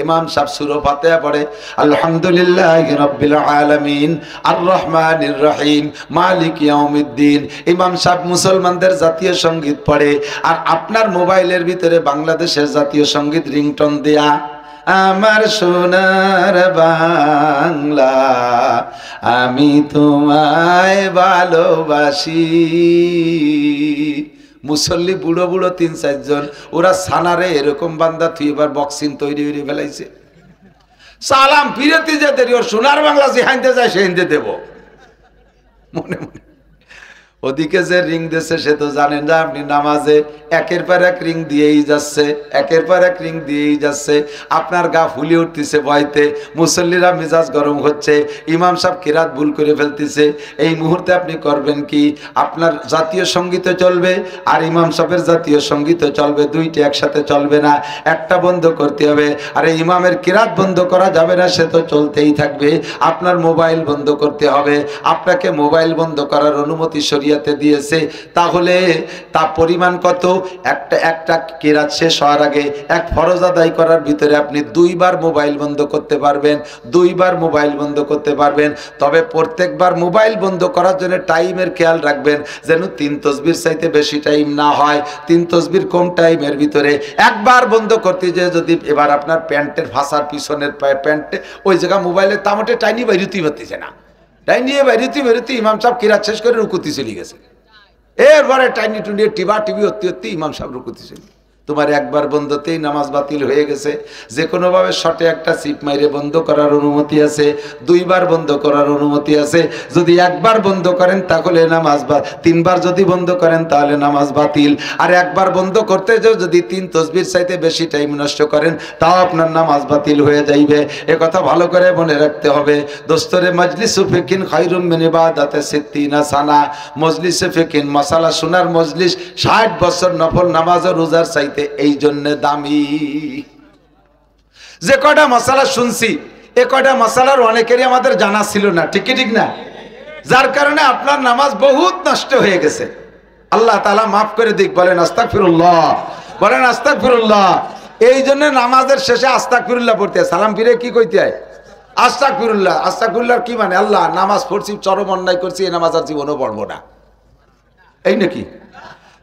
ইমাম সাহেব সূরা ফাতিহা পড়ে, আলহামদুলিল্লাহি রাব্বিল আলামিন আর রহমানির রহিম মালিক ইয়াউমিদ্দিন। ইমাম সাহেব মুসলমানদের জাতীয় সঙ্গীত পড়ে, আর আপনার মোবাইলের ভিতরে বাংলাদেশের জাতীয় সঙ্গীত রিংটোন দেয়া, আমার সোনার বাংলা আমি তোমায় ভালোবাসি। মুসল্লি বুড়ো বুড়ো 3-4 জন, ওরা সানারে এরকম বান্দা তুই এবার বক্সিং তৈরি হয়ে ফেলাইছে। সালাম ফিরেতে যে দেরি, ওর সোনার বাংলা যে হাইতে যায় সে হিন্দে দেব মনে মনে। ওদিকে যে রিং দিয়েছে সে তো জানেন না আপনি নামাজে একের পর এক রিং দিয়েই যাচ্ছে, একের পর এক রিং দিয়েই যাচ্ছে, আপনার গা ফুলে উঠতেছে ভয়তে, মুসল্লিরা মেজাজ গরম হচ্ছে, ইমাম সাহেব কিরাত ভুল করে ফেলতেছে। এই মুহূর্তে আপনি করবেন কি? আপনার জাতীয় সঙ্গীত চলবে আর ইমাম সাহেবের জাতীয় সঙ্গীত চলবে, দুইটা একসাথে চলবে না, একটা বন্ধ করতে হবে। আর ইমামের কিরাত বন্ধ করা যাবে না, সে তো চলতেই থাকবে। আপনার মোবাইল বন্ধ করতে হবে। আপনাকে মোবাইল বন্ধ করার অনুমতি শরীয়তে দিয়েছে, তাহলে তা পরিমাণ কত? একটা কিরাত শেষ হওয়ার আগে এক ফরজ আদায় করার ভিতরে আপনি 2 বার মোবাইল বন্ধ করতে পারবেন, 2 বার মোবাইল বন্ধ করতে পারবেন। তবে প্রত্যেকবার মোবাইল বন্ধ করার জন্য টাইমের খেয়াল রাখবেন যেন 3 তসবির চাইতে বেশি টাইম না হয়, 3 তসবির কম টাইমের ভিতরে। একবার বন্ধ করতে যে যদি এবার আপনার প্যান্টের ভাষার পিছনের প্যান্টে ওই জায়গা মোবাইলের তামটে টাইনি বাইরুতেই পারতেছে না, টাইনি বেরোতে ইমাম সাহেব কিরাত শেষ করে রুকুতি চলে গেছে, এরপরে টাইনি টুনিয়ে টিভি হতে ইমাম সাহেব রুকুতি চলে। তোমার একবার বন্ধতেই নামাজ বাতিল হয়ে গেছে। যে কোনোভাবে শর্টে একটা সিপ মাইরে বন্ধ করার অনুমতি আছে, 2 বার বন্ধ করার অনুমতি আছে। যদি একবার বন্ধ করেন তাহলে নামাজ 3 বার যদি বন্ধ করেন তাহলে নামাজ বাতিল। আর একবার বন্ধ করতে যদি 3 তসবির চাইতে বেশি টাইম নষ্ট করেন তাও আপনার নামাজ বাতিল হয়ে যাইবে। এ কথা ভালো করে মনে রাখতে হবে। দোস্তরে মজলিসু ফিকিন খায়রুম মিন ইবাদাতি 60 সানা। মজলিসে ফিকিন মাসালা শোনার মজলিস 60 বছর নফল নামাজ ও রোজার চাইতে এই জন্য দামি। যে কয়টা মাসালা শুনছি এ কয়টা মাসালার অনেকেরই আমাদের জানা ছিল না, ঠিক না? যার কারণে আপনার নামাজ বহুত নষ্ট হয়ে গেছে। আল্লাহ তাআলা মাফ করে দিক। বলেন আস্তাগফিরুল্লাহ, বলেন আস্তাগফিরুল্লাহ। এই জন্য নামাজের শেষে আস্তাগফিরুল্লাহ পড়তে হয়, সালাম ফিরে কি কইতে হয়? আস্তাগফিরুল্লাহ। আস্তাগফিরুল্লাহ কি মানে? আল্লাহ নামাজ পড়ছি, চরম অন্যায় করছি, এই নামাজ আর জীবনও পড়বো না, এই নাকি?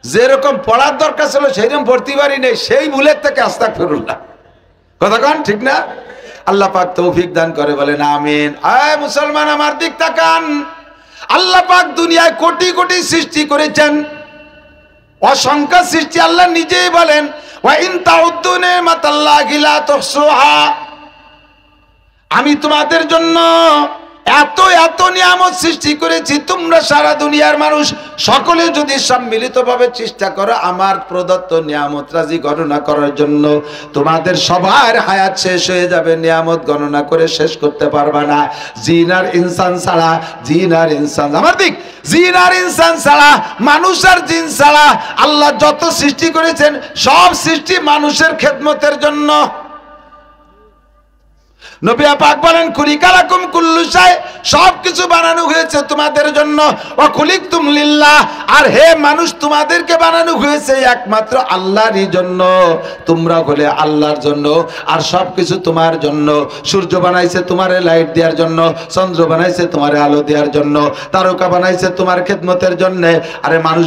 যেরকম পড়ার দরকার ছিল সেইরকম পড়তে পারি নেই, সেই ভুলের থেকে আস্তাগফিরুল্লাহ। কথা কন ঠিক না? আল্লাহ পাক তৌফিক দান করে, বলেন আমিন। আয় মুসলমান আমার দিক তাকান। আল্লাহ পাক দুনিয়ায় কোটি কোটি সৃষ্টি করেছেন, অসংখ্য সৃষ্টি। আল্লাহ নিজেই বলেন ওয়া ইন তাউদ্দু নিমাতাল্লাহি লা তুহসুহা। আমি তোমাদের জন্য এত এত নিয়ামত সৃষ্টি করেছি, তোমরা সারা দুনিয়ার মানুষ সকলে যদি সম্মিলিতভাবে চেষ্টা করো আমার প্রদত্ত নিয়ামত রাজি গণনা করার জন্য, তোমাদের সবার হায়াত শেষ হয়ে যাবে, নিয়ামত গণনা করে শেষ করতে পারবে না। জিন আর ইনসান ছাড়া, জিন আর ইনসান, আমার দিক, জিন আর ইনসান ছাড়া, মানুষ আর জিন ছাড়া আল্লাহ যত সৃষ্টি করেছেন সব সৃষ্টি মানুষের খেদমতের জন্য। নবী পাক বলেন খুলিকালাকুম কুল্লু শাই, সবকিছু বানানো হয়েছে তোমাদের জন্য। ওয়া খুলিকতুম লিল্লাহ, আর হে মানুষ তোমাদেরকে বানানো হয়েছে একমাত্র আল্লাহরই জন্য, তোমরা হলে আল্লাহর জন্য, আর সবকিছু তোমার জন্য। সূর্য বানাইছে তোমারে লাইট দেওয়ার জন্য, চন্দ্র বানাইছে তোমারে আলো দেওয়ার জন্য, তারকা বানাইছে তোমার খেদমতের জন্য। আরে মানুষ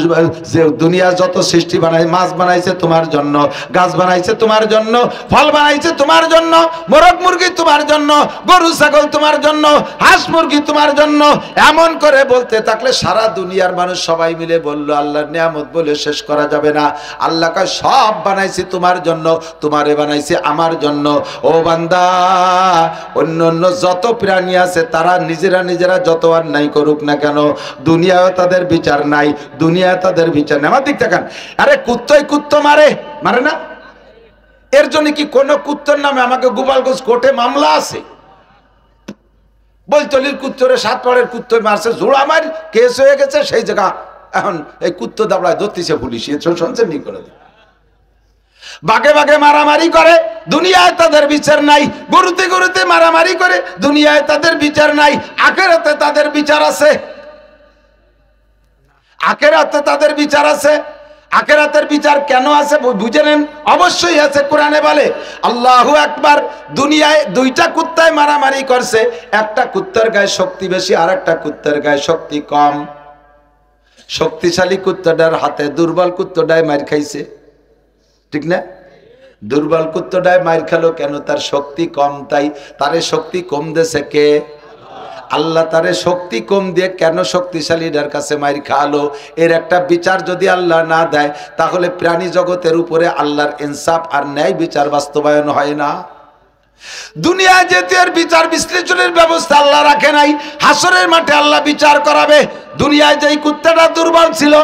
যে দুনিয়া যত সৃষ্টি বানাই, মাছ বানাইছে তোমার জন্য, গাছ বানাইছে তোমার জন্য, ফল বানাইছে তোমার জন্য, মোরগ মুরগি তোমার জন্য, গরু ছাগল তোমার জন্য, হাঁস মুরগি তোমার জন্য। এমন করে বলতে থাকলে সারা দুনিয়ার মানুষ সবাই মিলে বললো আল্লাহর নিয়ামত বলে শেষ করা যাবে না। আল্লাহ কয় সব বানাইছি তোমার জন্য, তোমারে বানাইছি আমার জন্য। ও বান্দা, অন্য অন্য যত প্রাণী আছে তারা নিজেরা নিজেরা যত অন্যায় করুক না কেন, দুনিয়াও তাদের বিচার নাই, দুনিয়া তাদের বিচার নেই। আমার দিক দেখান, আরে কুত্তই কুত্ত মারে, মারে না? এর জন্য কি কোন কুত্তর নামে আমাকে গোপালগঞ্জ কোর্টে মামলা আছে? বৈতলির কুত্তরে সাতপাড়ের কুত্তর মারছে, জোড়া মার কেস হয়ে গেছে, সেই জায়গা এখন এই কুত্ত দাবড়ায় ধরতেছে পুলিশ। শুনছেন নি কোনদিন? বাগে বাগে মারামারি করে, দুনিয়ায় তাদের বিচার নাই। গরুতে গরুতে মারামারি করে, দুনিয়ায় তাদের বিচার নাই। আখেরাতে তাদের বিচার আছে, আখেরাতে তাদের বিচার আছে। আখেরাতের বিচার কেন আছে বুঝে নেন? অবশ্যই আছে, কোরআনে বলে আল্লাহু আকবার। দুনিয়ায় দুইটা কুত্তায় মারামারি করছে, একটা কুত্তার গায়ে শক্তি বেশি, আর একটা কুত্তার গায়ে শক্তি কম। শক্তিশালী কুত্তাটার হাতে দুর্বল কুত্তাটায় মার খাইছে, ঠিক না? দুর্বল কুত্তাটায় মার খেলো কেন? তার শক্তি কম, তাই তারে শক্তি কম দিয়েছে কে? আল্লাহ। তারে শক্তি কম দিয়ে কেন শক্তিশালীদের কাছে মাইর খাওয়ালো? এর একটা বিচার যদি আল্লাহ না দেয় তাহলে প্রাণী জগতের উপরে আল্লাহর ইনসাফ আর ন্যায় বিচার বাস্তবায়ন হয় না। দুনিয়ায় যেতে আর বিচার বিশ্লেষণের ব্যবস্থা আল্লাহ রাখে নাই, হাসরের মাঠে আল্লাহ বিচার করাবে। দুনিয়ায় যেই কুত্তাটা দুর্বল ছিল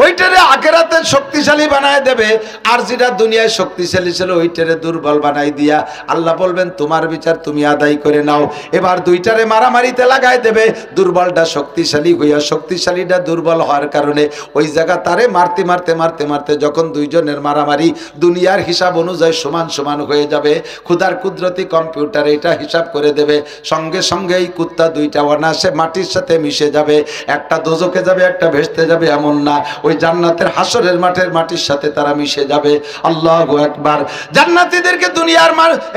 ওইটারে আখেরাতে শক্তিশালী বানায় দেবে, আর যেটা দুনিয়ায় শক্তিশালী ছিল ওইটারে দুর্বল বানাই দিয়া আল্লাহ বলবেন তোমার বিচার তুমি আদায় করে নাও। এবার দুইটারে মারামারিতে লাগাই দেবে, দুর্বলটা শক্তিশালী হইয়া শক্তিশালীটা দুর্বল হওয়ার কারণে ওই জায়গা তারে মারতে মারতে মারতে মারতে যখন দুইজনের মারামারি দুনিয়ার হিসাব অনুযায়ী সমান সমান হয়ে যাবে, খুদার কুদরতি কম্পিউটার এটা হিসাব করে দেবে, সঙ্গে সঙ্গে এই কুত্তা দুইটা অনায়াসে মাটির সাথে মিশে যাবে। একটা দোজকে যাবে, একটা ভেস্তে যাবে, এমন না, ওই জান্নাতের হাসরের মাঠের মাটির সাথে তারা মিশে যাবে। আল্লাহু আকবার। জান্নাতীদেরকে দুনিয়ার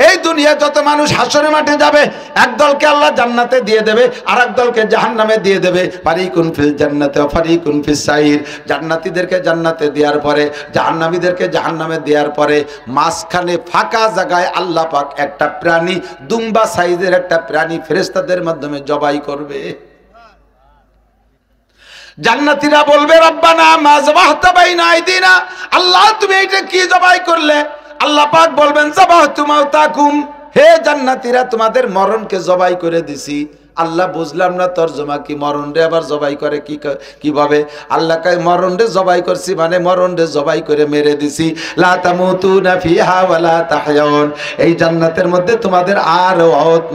এই দুনিয়া যত মানুষ হাসরের মাঠে যাবে, একদলকে আল্লাহ জান্নাতে দিয়ে দেবে, আর একদলকে জাহান্নামে দিয়ে দেবে। ফারিকুন ফিল জান্নাতে ওয়া ফারিকুন ফিস সাইর। জান্নাতীদেরকে জান্নাতে দেওয়ার পরে জাহান্নামীদেরকে জাহান্নামে দেওয়ার পরে মাঝখানে ফাঁকা জায়গায় আল্লাহ পাক একটা প্রাণী, দুম্বা সাইজের একটা প্রাণী ফেরেশতাদের মাধ্যমে জবাই করবে। জান্নাতীরা বলবে রব্বানা মা যাবাহতা বাইনা আইদিনা, আল্লাহ তুমি এটা কি জবাই করলে? আল্লাহ পাক বলবেন যাবাহতু মাউতাকুম, হে জান্নাতীরা তোমাদের মরণকে জবাই করে দিছি। আল্লাহ বুঝলাম না তরজমা কি, মরণ রে আবার জবাই করে কিভাবে? আল্লাহ কয় মরণ রে জবাই করছি মানে মরণ রে জবাই করে মেরে দিছি। লা তামুতুনা ফিহা ওয়া লা তাহয়াউন, এই জান্নাতের মধ্যে তোমাদের আর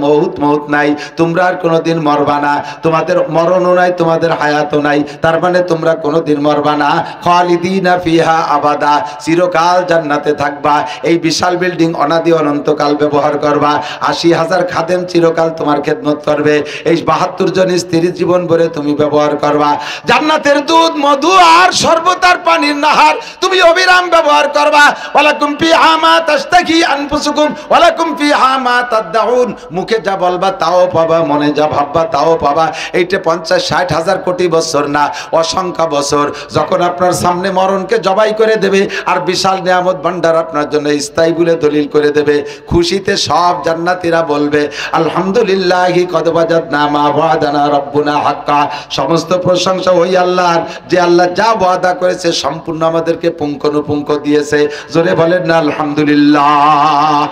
মউত নাই, তোমরা আর কোনোদিন মরবা না, তোমাদের মরণও নাই, তোমাদের হায়াতও নাই, তার মানে তোমরা কোনোদিন মরবা না। খালিদিনা ফিহা আবাদা, চিরকাল জান্নাতে থাকবা। এই বিশাল বিল্ডিং অনাদি অনন্তকাল ব্যবহার করবা। ৮০,০০০ খাদেম চিরকাল তোমার খেদমত করবে। এই ৭২ জন স্ত্রীর জীবন ভরে তুমি ব্যবহার করবা। জান্নাতের দুধ, মধু আর সর্বতার পানির নাহার তুমি অবিরাম ব্যবহার করবা। ওয়ালাকুম ফিহা মা তাশতাহি আনফুসুকুম ওয়ালাকুম ফিহা মা তাদউন, মুখে যা বলবা তাও পাবা, মনে যা ভাববা তাও পাবা। এইটা ৫০-৬০,০০০ কোটি বছর না, অসংখ্য বছর। যখন আপনার সামনে মরণকে জবাই করে দেবে আর বিশাল নিয়ামত ভান্ডার আপনার জন্য স্থায়ী বলে দলিল করে দেবে, খুশিতে সব জান্নাতীরা বলবে আলহামদুলিল্লাহি কদ ওয়াজাদনা মা ওয়াদানা রাব্বুনা হাক্কা। সমস্ত প্রশংসা ওই আল্লাহর, যে আল্লাহ যা ওয়াদা করেছে সম্পূর্ণ আমাদেরকে পুঙ্খানুপুঙ্খ দিয়েছে। জোরে বলেন না আলহামদুলিল্লাহ।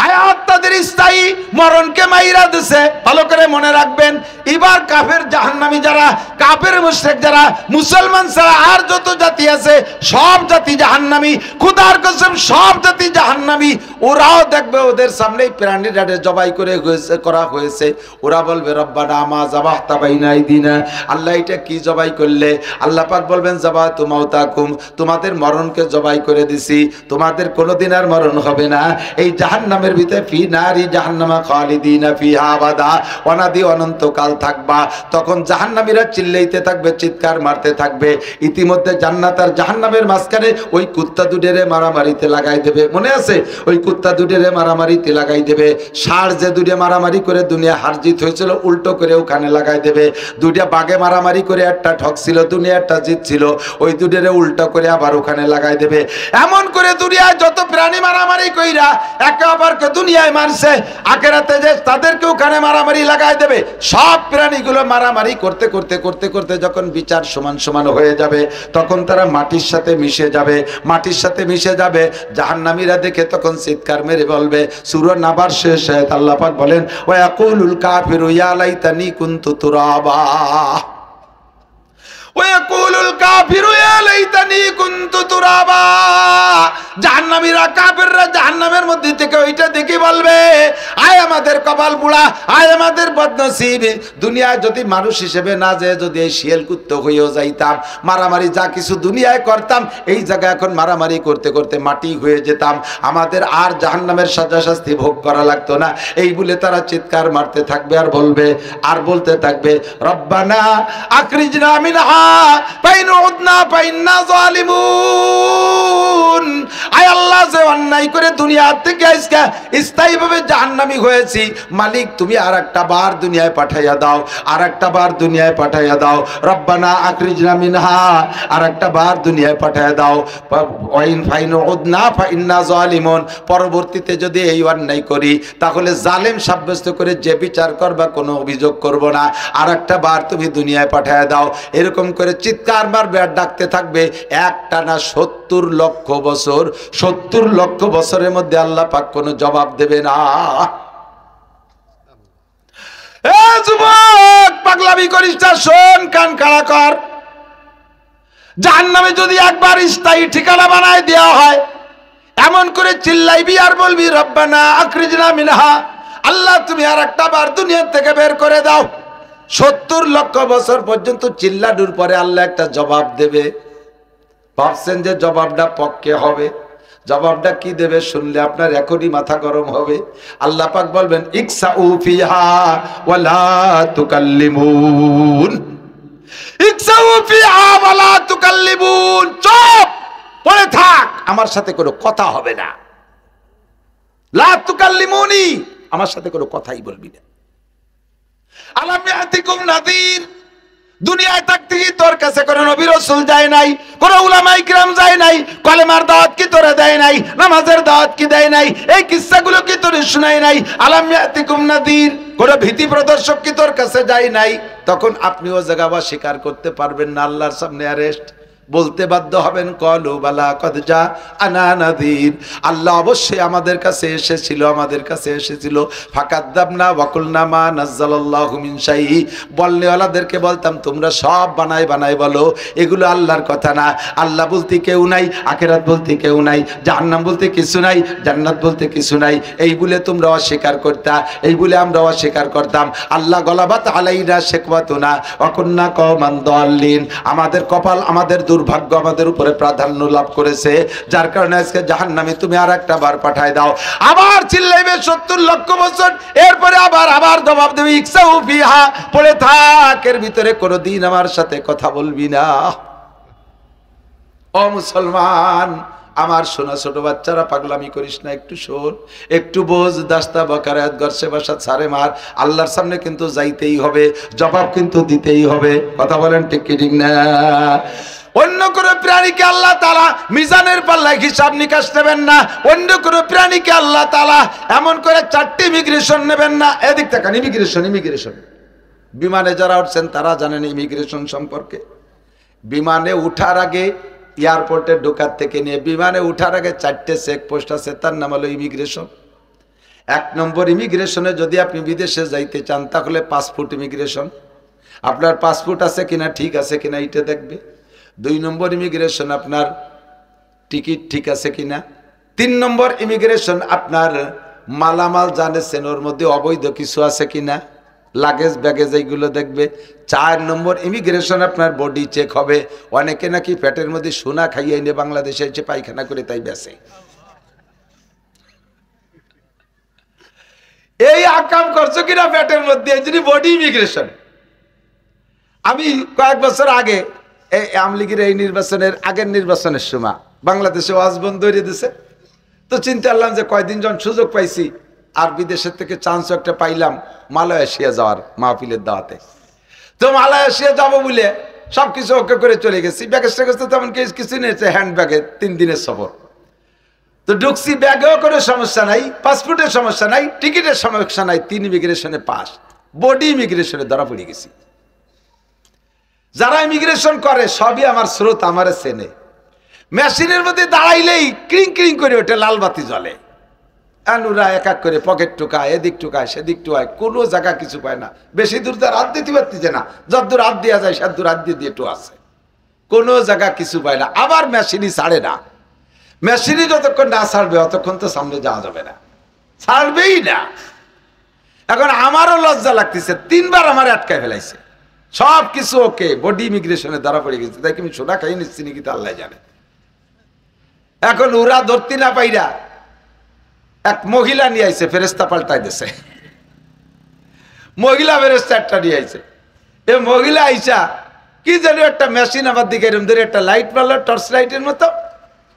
হায়াত তাদের স্থায়ী, মরণকে মাইরা দিছে। ভালো করে মনে রাখবেন, এবার কাফের জাহান্নামী যারা, কাফের মুশরিক যারা, মুসলমান ছাড়া আর যত জাতি আছে সব জাতি জাহান্নামী। খোদার কসম সব জাতি জাহান্নামী। ওরাও দেখবে ওদের সামনেই প্রাণীটাকে জবাই করা হয়েছে। ওরা বলবে রব্বানা মা যাবাহতা বাইনা আইদিনা, আল্লাহ এটা কি জবাই করলে? আল্লাহ পাক বলবেন যাবাতু মাউতাকুম, তোমাদের মরণকে জবাই করে দিছি, তোমাদের কোনোদিন আর মরণ হবে না। এই জাহান্নামের ভিতরে ফি নারি জাহান্নামা খালিদিনা ফিহা আবাদা, অনাদি অনন্তকাল থাকবা। তখন জাহান্নামীরা চিল্লাইতে থাকবে, চিৎকার মারতে থাকবে। ইতিমধ্যে জান্নাত আর জাহান্নামের মাঝখানে ওই কুত্তা দুটেরে মারামারিতে লাগাই দেবে। মনে আছে? ওই কুত্তা দুটেরে মারামারিতে লাগাই দেবে। ষাঁড় যে দুটে মারামারি করে দুনিয়া হার জিত হয়েছিল, উল্টো করে ওখানে লাগাই দেবে। দুইটা বাঘে মারামারি করে একটা ঠকছিল, দুনিয়া একটা জিতছিল, ওই দুটেরে উল্টো করে আবার ওখানে লাগাই দেবে। এমন করে দুনিয়ায় যত প্রাণী মারামারি কইরা একে অপরকে দুনিয়ায় মারছে, আখিরাতে যে তাদেরকে ওখানে মারামারি লাগাই দেবে। সব প্রাণীগুলো মারামারি করতে করতে করতে করতে যখন বিচার সমান সমান হয়ে যাবে, তখন তারা মাটির সাথে মিশে যাবে। মাটির সাথে মিশে যাবে, জাহান্নামীরা দেখে তখন চিৎকার মেরে বলবে। সূরা নাবার শেষ আয়াত আল্লাহ পাক বলেন ওয়া ইয়াকুলুল কাফিরু ইয়া লাইতানি কুনতু তুরাবা, ওয়াকুলুল কাফিরু ইয়া লাইতানি কুনতু তুরাবা। জাহান্নামীরা, কাফেররা জাহান্নামের মধ্যে থেকে ওইটা দেখে বলবে, আয় আমাদের কপাল পোড়া, আয় আমাদের বদনসিব। দুনিয়ায় যদি মানুষ হিসেবে না যায়, যদি এই শিয়াল কুত্ত হয়েও যাইতাম, মারামারি যা কিছু দুনিয়ায় করতাম, এই জায়গায় এখন মারামারি করতে করতে মাটি হয়ে যেতাম, আমাদের আর জাহান্নামের সাজা শাস্তি ভোগ করা লাগতো না। এই বলে তারা চিৎকার মারতে থাকবে আর বলবে, আর বলতে থাকবে রব্বানা আখরিজনা মিনহা ফাইন উদনা ফাইন্না যালিমুন। আয় আল্লাহ, যে অন্যায় করে দুনিয়া থেকে আজকে স্থায়ীভাবে জাহান্নামী হয়েছি, মালিক তুমি আর একটা বার দুনিয়ায় পাঠাইয়া দাও, আর একটা বার দুনিয়ায় পাঠাইয়া দাও। রব্বানা আখরিজনা মিনহা, আর একটা বার দুনিয়ায় পাঠাইয়া দাও। ওয়াইন ফাইন উদনা ফাইন্না যালিমুন। পরবর্তীতে যদি এই অন্যায় করি, তাহলে জালেম সাব্যস্ত করে যে বিচার করবা, কোনো অভিযোগ করব না, আর একটা বার তুমি দুনিয়ায় পাঠাইয়া দাও। এরকম করে চিৎকার মারবে আর ডাকতে থাকবে একটানা 70 লক্ষ বছর। 70 লক্ষ বছরের মধ্যে আল্লাহ পাক কোনো জবাব দেবে না। এ যুবক, পাগলামি করিস না, শোন, কান খাড়া কর। জাহান্নামে যদি একবার স্থায়ী ঠিকানা বানায় দেওয়া হয়, এমন করে চিল্লাইবি আর বলবি রব্বানা আখরিজনা মিনহা, আল্লাহ তুমি আর একটা বার দুনিয়া থেকে বের করে দাও। 70 লক্ষ বছর পর্যন্ত চিল্লানোর পরে আল্লাহ একটা জবাব দেবে। ভাবছেন যে জবাবটা পক্ষে হবে? জবাবটা কি দেবে শুনলে আপনার এখনই মাথা গরম হবে। আল্লাহ পাক বলবেন ইকসাউ ফিহা ওয়ালা তুকাল্লিমুন, ইকসাউ ফিহা ওয়ালা তুকাল্লিমুন। চুপ পড়ে থাক, আমার সাথে কোনো কথা হবে না। লা তুকাল্লিমুনি, আমার সাথে কোনো কথাই বলবি না। আলাম ইয়াতিকুম নাযীর, দুনিয়ায় থাকতে কি তোর কাছে কোনো নবী রাসূল যায় নাই, কোন উলামা ইকরাম যায় নাই? কলেমার দাওয়াত কি তোরে দেয় নাই? নামাজের দাওয়াত কি দেয় নাই? এই কিসসাগুলো কি তোরে শোনায় নাই? আলাম ইয়াতিকুম নাযীর, কোন ভীতি প্রদর্শক কি তোর কাছে যায় নাই? তখন আপনিও জায়গা স্বীকার করতে পারবেন না, আল্লাহর সামনে অ্যারেস্ট। বলতে বাধ্য হবেন কলু বালা কদ জা আনা নাযীর, আল্লাহ অবশ্যই আমাদের কাছে এসেছিল, আমাদের কাছে এসেছিল। ফাকাদ্দাবনা ওয়া কুলনা মা নাযালাল্লাহু মিন শাই, বলনেওয়ালাদেরকে বলতাম তোমরা সব বানায় বানায় বলো, এগুলো আল্লাহর কথা না। আল্লাহ বলতে কেউ নাই, আখিরাত বলতে কেউ নাই, জাহান্নাম বলতে কিছু নাই, জান্নাত বলতে কিছু নাই। এই বলে তোমরা অস্বীকার করতা, এই বলে আমরা অস্বীকার করতাম। আল্লাহ গলাবাত আলাইনা শিকওয়াতুনা ওয়া কুননা কওমান দাল্লিন, আমাদের কপাল, আমাদের দুর্ভাগ্য আমাদের উপরে প্রাধান্য লাভ করেছে, যার কারণে আজকে জাহান্নামে তুমি আর একটা বার পাঠায় দাও। আবার চিল্লাইবে 70 লক্ষ বছর, এরপরে আবার জবাব দেবে ইকসাউ ফিহা, পড়ে থাক, এর ভিতরে কোনোদিন আমার সাথে কথা বলবি না। ও মুসলমান আমার, শোনা ছোট বাচ্চারা, পাগলামি করিস না, একটু শোন, একটু বোঝ। দাস্তা বকারাত গর্ষে বাসা ছাড়ে মার, আল্লাহর সামনে কিন্তু যাইতেই হবে, জবাব কিন্তু দিতেই হবে। কথা বলেন ঠিক কি ঠিক না? অন্য কোনো প্রাণীকে আল্লাহ তাআলা মিজানের পাল্লায় হিসাব নিকাশ নেবেন না। অন্য কোনো প্রাণীকে আল্লাহ তাআলা এমন করে 4টি ইমিগ্রেশন নেবেন না। এদিক থেকে ইমিগ্রেশন। বিমানে যারা উঠছেন তারা জানেন ইমিগ্রেশন সম্পর্কে। বিমানে উঠার আগে, এয়ারপোর্টে ঢোকার থেকে নিয়ে বিমানে উঠার আগে 4টে চেকপোস্ট আছে, তার নাম হলো ইমিগ্রেশন। এক নম্বর ইমিগ্রেশনে যদি আপনি বিদেশে যাইতে চান তাহলে পাসপোর্ট ইমিগ্রেশন, আপনার পাসপোর্ট আছে কিনা, ঠিক আছে কিনা এটা দেখবে। 2 নম্বর ইমিগ্রেশন আপনার টিকিট ঠিক আছে কিনা। 3 নম্বর ইমিগ্রেশন আপনার মালামাল জানেছেন ওর মধ্যে অবৈধ কিছু আছে কিনা, লাগেজ ব্যাগেজ এইগুলো দেখবে। 4 নম্বর ইমিগ্রেশন আপনার বডি চেক হবে। অনেকে নাকি পেটের মধ্যে সোনা খাইয়ে এনে বাংলাদেশে এসে পায়খানা করে তাই বেঁচে। এই আকাম করছো কিনা পেটের মধ্যে, এই জন্য বডি ইমিগ্রেশন। আমি কয়েক বছর আগে এই আওয়ামী লীগের এই নির্বাচনের আগের নির্বাচনের সময় বাংলাদেশে ওয়াজ বন্ধ হয়ে দিয়েছে, তো চিন্তা করলাম যে কয়দিন যখন সুযোগ পাইছি আর বিদেশের থেকে চান্স একটা পাইলাম মালয়েশিয়া যাওয়ার মাহফিলের দাওয়াতে। তো মালয়েশিয়া যাবো বলে সবকিছু ওকে করে চলে গেছি। ব্যাগেজ ট্যাগেজ তো তেমন কিছু নিয়েছে, হ্যান্ড ব্যাগে 3 দিনের সফর। তো ঢুকছি, ব্যাগেও কোনো সমস্যা নাই, পাসপোর্টের সমস্যা নাই, টিকিটের সমস্যা নাই, 3 ইমিগ্রেশনে পাস। বডি ইমিগ্রেশনে ধরা পড়ে গেছি। যারা ইমিগ্রেশন করে সবই আমার স্রোত, আমার চেনে। মেশিনের মধ্যে দাঁড়াইলেই ক্রিং ক্রিং করে ওঠে, লাল বাতি জ্বলে। আনুরা এক এক করে পকেট টুকায়, এদিক টুকায় সেদিক টুকায়, কোনো জায়গা কিছু পায় না। বেশি দূর তার হাত দিতে পারতেছে না, যতদূর হাত দেওয়া যায় সেদূর হাত দিয়ে একটু আছে, কোনো জায়গা কিছু পায় না। আবার মেশিনই ছাড়ে না, মেশিনই যতক্ষণ না ছাড়বে অতক্ষণ তো সামনে যাওয়া যাবে না, ছাড়বেই না। এখন আমারও লজ্জা লাগতেছে, 3 বার আমার আটকায় ফেলাইছে। সব কিছু ওকে, বডি ইমিগ্রেশনে ধরা পড়ে গেছে। তাই আমি সোনা খাই নিচ্ছি নাকি তা আল্লাহ জানে। এখন ওরা ধরতে না পাইরা এক মহিলা নিয়ে আইছে, ফেরেস্তা পাল্টাই দিছে। মহিলা ফেরেস্তা একটা নিয়ে আইছে। এ মহিলা আইসা কি জানি একটা মেশিন আমার দিকে এরম ধরে একটা লাইট মারলো, টর্চ লাইটের মতো।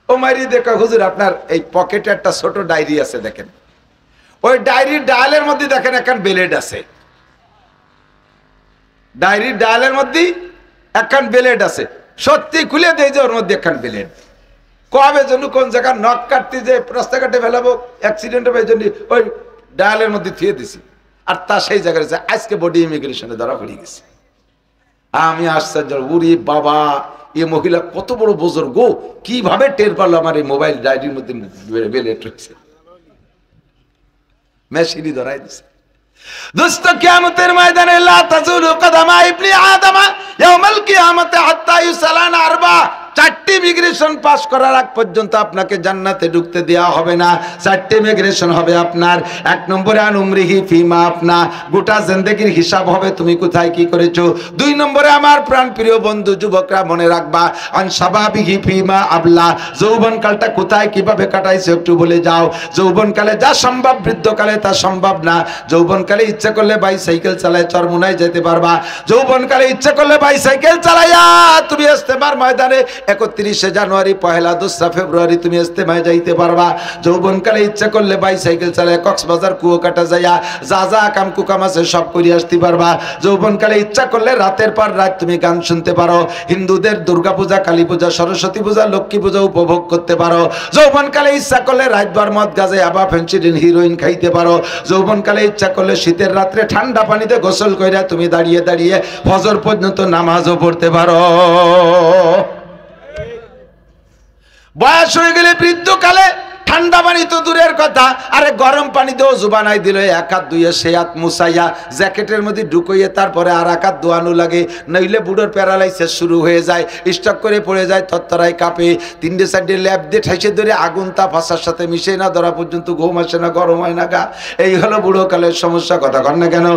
ও মাইরি দেখা, হুজুর আপনার এই পকেটে একটা ছোট ডায়েরি আছে দেখেন, ওই ডায়েরির ডায়ালের মধ্যে দেখেন একখান ব্লেড আছে। ডায়েরির ডায়ালের মধ্যে একখান ব্লেড আছে। সত্যি খুলে দেয় যে ওর মধ্যে একখান ব্লেড। কবে জন্য কোন জায়গায় নখ কাটতে যে রাস্তাঘাটে ফেলাবো, অ্যাক্সিডেন্ট হবে, এই জন্য ওই ডায়ালের মধ্যে থুয়ে দিছি। আর তা সেই জায়গায় আজকে বডি ইমিগ্রেশনে ধরা পড়ে গেছে। আমি আশ্চর্য, উরি বাবা, এ মহিলা কত বড় বুজুর্গ, কিভাবে টের পারলো আমার এই মোবাইল ডায়েরির মধ্যে ব্লেড রয়েছে। মেশিনই ধরাই দিছে। দোস্ত, কিয়ামতের ময়দানে লা তাজুলু কদমা ইবনি আদম ইয়াউমাল কিয়ামতি হাত্তা ইউসালানা আরবা। 4টি ইমিগ্রেশন পাস করার আগ পর্যন্ত আপনাকে জান্নাতে ঢুকতে দেওয়া হবে না। 4টি ইমিগ্রেশন হবে আপনার। 1 নম্বরে আন উমরিহি ফিমা, আপনা গোটা জিন্দেগির হিসাব হবে তুমি কোথায় কি করেছো। 2 নম্বরে আমার প্রাণ প্রিয় বন্ধু যুবকরা মনে রাখবা, আন শাবাবিহি ফিমা আবলা, যৌবনকালটা কোথায় কিভাবে কাটাইছো একটু বলে যাও। যৌবনকালে যা সম্ভব বৃদ্ধকালে তা সম্ভব না। যৌবনকালে ইচ্ছা করলে বাইসাইকেল চালায় চরমুনায় যেতে পারবা। যৌবনকালে ইচ্ছা করলে বাইসাইকেল চালাইয়া তুমি ইস্তেমার ময়দানে 31শে জানুয়ারি, 1লা 2রা ফেব্রুয়ারি তুমি ইস্তেমায় যাইতে পারবা। যৌবনকালে ইচ্ছা করলে বাইসাইকেল চালায় কক্সবাজার কুয়াকাটা যাইয়া যা যা কাম কুকাম আছে সব করে আসতে পারবা। যৌবনকালে ইচ্ছা করলে রাতের পর রাত তুমি গান শুনতে পারো। হিন্দুদের দুর্গা পূজা, কালী পূজা, সরস্বতী পূজা, লক্ষ্মী পূজা উপভোগ করতে পারো। যৌবনকালে ইচ্ছা করলে রাতভর মদ গাঁজা আবা ফেন্সিডিন হিরোইন খাইতে পারো। যৌবনকালে ইচ্ছা করলে শীতের রাত্রে ঠান্ডা পানিতে গোসল কইরা তুমি দাঁড়িয়ে দাঁড়িয়ে ফজর পর্যন্ত নামাজও পড়তে পারো। বয়স হয়ে গেলে বৃদ্ধকালে ঠান্ডা পানি তো দূরের কথা, আরে গরম পানি দিয়ে ওযু বানাই দিল, 1 হাত ধুয়ে সে হাত মুছাইয়া জ্যাকেটের মধ্যে ঢুকাইয়ে তারপরে আর 1 হাত ধোয়ানো লাগে, নইলে বুড়োর প্যারালাইসিস শুরু হয়ে যায়, স্টক করে পড়ে যায়, থরথরায় কাঁপে। 3টে 4টে ল্যাব দিয়ে ঠাইসে ধরে আগুন তাপ হাসার সাথে মিশে না ধরা পর্যন্ত ঘুম আসে না, গরম হয় না গা। এই হলো বুড়োকালের সমস্যা। কথা কর না কেন?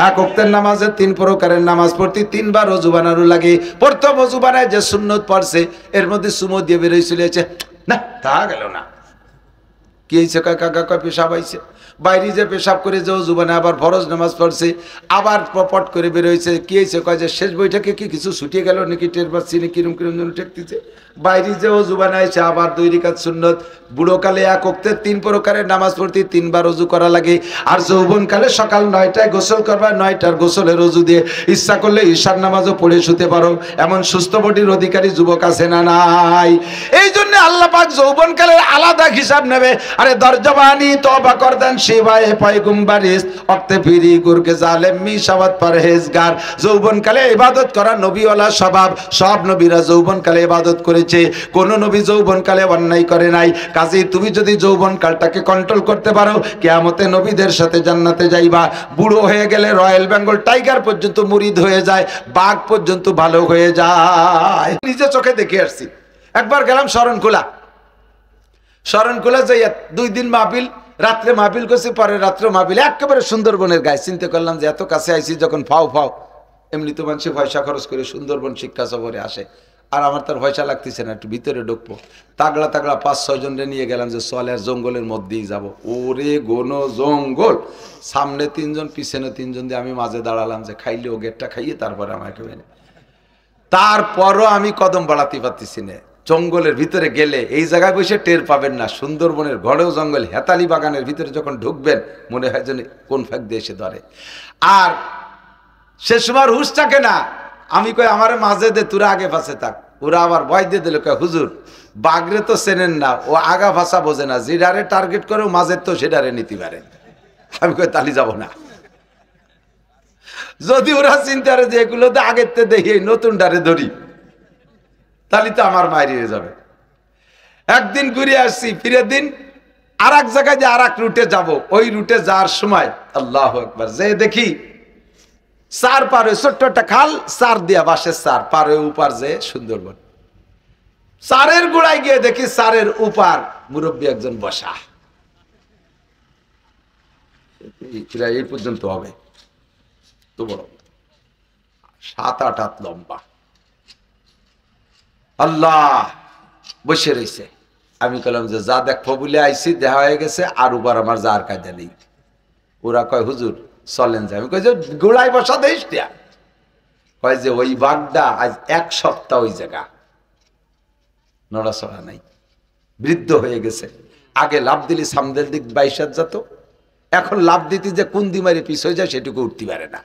1 ওয়াক্তের নামাজে 3 প্রকারের নামাজ পড়তে 3 বার ওযু বানানো লাগে। প্রথম ওযু বানায় যে সুন্নত পড়ছে এর মধ্যে সুমো দিয়ে বেরোই চলেছে, না তা গেল না। কি হয়েছে? কাকা পেশাব আইছে। বাইরে যে পেশাব করে যে ওযু বানায় আবার ফরজ নামাজ পড়ছে, আবার পট করে বেরোইছে। কি হয়েছে? কয় যে শেষ বইটাকে কি কিছু ছুটিয়ে গেল নাকি, টের পাচ্ছি না কিরম কিরম যেন ঠেকতেছে। বাইরে যে ওযু বানাইছে আবার 2 রাকাত সুন্নত। বুড়োকালে 1 ওয়াক্তের 3 প্রকারের নামাজ পড়তে 3 বার ওযু করা লাগে। আর যৌবনকালে সকাল 9টায় গোসল করবা, 9টার গোসলের ওযু দিয়ে ইচ্ছা করলে ঈশার নামাজও পড়ে শুতে পারো। এমন সুস্থ বডির অধিকারী যুবক আছে না নাই? এই জন্য আল্লাহ পাক যৌবনকালের আলাদা হিসাব নেবে। আরে দরজবানি তওবা কর দেন শিবায়ে পয়গম্বরিস ওয়াক্তে ফিরি গুরকে জালেম মিশাওয়াত পরহেজগার। যৌবনকালে ইবাদত করা নবীওয়ালা স্বভাব। সব নবীরা যৌবনকালে ইবাদত করেছে, কোন নবী যৌবনকালে অন্যায় করে নাই। কাজেই তুমি যদি যৌবনকালটাকে কন্ট্রোল করতে পারো, কিয়ামতে নবীদের সাথে জান্নাতে যাইবা। বুড়ো হয়ে গেলে রয়্যাল বেঙ্গল টাইগার পর্যন্ত মুরিদ হয়ে যায়, বাঘ পর্যন্ত ভালো হয়ে যায়। নিজে চোখে দেখে আসছি। একবার গেলাম শরণখোলা যাইয়া 2 দিন মাহফিল, রাত্রে মাহফিল করছি, পরে রাত্রে মাহফিল একেবারে সুন্দরবনের গায়ে। চিন্তা করলাম যে এত কাছে আইছি যখন ফাও এমনি তো মানুষ পয়সা খরচ করে সুন্দরবন শিক্ষা সফরে আসে, আর আমার তার পয়সা লাগতেছে না, একটু ভিতরে ঢুকবো। তাগড়া 5-6 জনরে নিয়ে গেলাম যে চলে আর জঙ্গলের মধ্যেই যাব। ওরে ঘন জঙ্গল, সামনে 3 জন পিছনে 3 জন দিয়ে আমি মাঝে দাঁড়ালাম যে খাইলে ও গেটটা খাইয়ে তারপরে আমাকে মেনে। তারপরও আমি কদম বাড়াতে পারতেছি না। জঙ্গলের ভিতরে গেলে এই জায়গায় বসে টের পাবেন না, সুন্দরবনের ঘরেও জঙ্গল, হেতালি বাগানের ভিতরে যখন ঢুকবেন মনে হয় যেন কোন ফাঁক দিয়ে এসে ধরে। আর সে সময় হুশ থাকে না। আমি কই আমার মাঝে দে, তোরা আগে পাশে থাক। ওরা আবার ভয় দিয়ে দিল, কয় হুজুর বাগরে তো চেনেন না, ও আগা ভাষা বোঝে না, যেডারে টার্গেট করে মাঝের তো সেডারে নিতে পারে। আমি কই তালি যাব না। যদি ওরা চিন্তা করে যে এগুলো তো আগের তে দেখি নতুন ডারে ধরি, তাহলে তো আমার মারিয়ে যাবে। একদিন ঘুরে আসছি, ফিরে দিন আর এক জায়গায় যে আর এক রুটে যাব। ওই রুটে যাওয়ার সময় আল্লাহু আকবার, যে দেখি চার পারে ছোট্ট একটা খাল, চার দিয়া বাঁশের চার পারে উপার যে সুন্দরবন। চারের গোড়ায় গিয়ে দেখি চারের উপার মুরব্বী একজন বসা। এই পর্যন্ত হবে তো বড়, 7-8 হাত লম্বা। আল্লাহ বসে রয়েছে। আমি বললাম যে যা দেখবো বলে আইসি, দেখা হয়ে গেছে, আর উবার আমার যার কায়দা নেই। ওরা কয় হুজুর চলেন যে। আমি কই যে গোড়ায় বসা দেশ দিয়া। কয় যে ওই বাঘটা আজ 1 সপ্তাহ ওই জায়গা নড়াচড়া নাই, বৃদ্ধ হয়ে গেছে। আগে লাভ দিলে সামনের দিক 22 হাত যেত, এখন লাভ দিতে যে কোন দিমারে পিছ হয়ে যায় সেটুকু উঠতে পারে না।